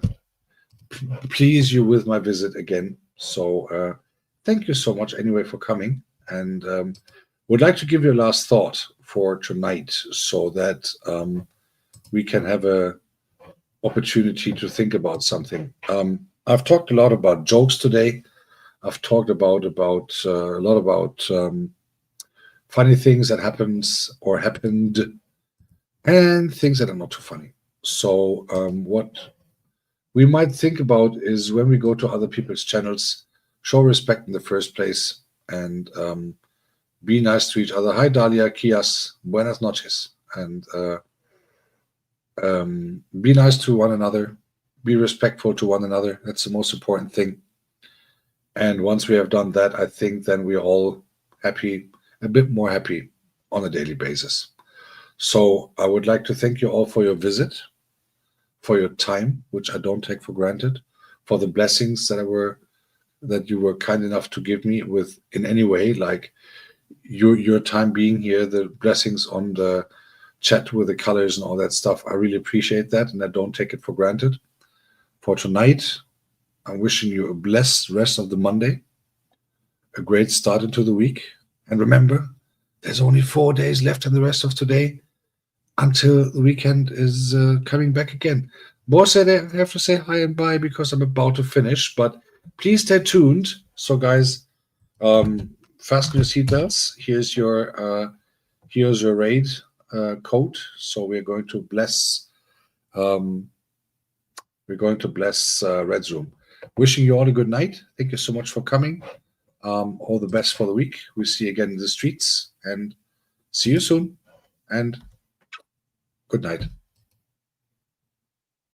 please you with my visit again. So thank you so much anyway for coming, and would like to give you a last thought for tonight, so that we can have a opportunity to think about something. I've talked a lot about jokes today. I've talked about a lot about funny things that happens or happened, and things that are not too funny. So what we might think about is when we go to other people's channels, show respect in the first place, and be nice to each other. Hi Dalia, Kias, buenas noches, and be nice to one another, be respectful to one another. That's the most important thing. And once we have done that, I think then we're all happy, a bit more happy on a daily basis. So I would like to thank you all for your visit, for your time, which I don't take for granted, for the blessings that you were kind enough to give me with in any way, like your time being here, the blessings on the chat with the colors and all that stuff. I really appreciate that, and I don't take it for granted. For tonight, I'm wishing you a blessed rest of the Monday, a great start into the week. And remember, there's only 4 days left in the rest of today until the weekend is coming back again. Boss said I have to say hi and bye because I'm about to finish, but please stay tuned. So, guys, fasten your seatbelts. Here's your raid code. So we're going to bless Red's room. Wishing you all a good night. Thank you so much for coming. All the best for the week. We'll see you again in the streets, and see you soon. And good night.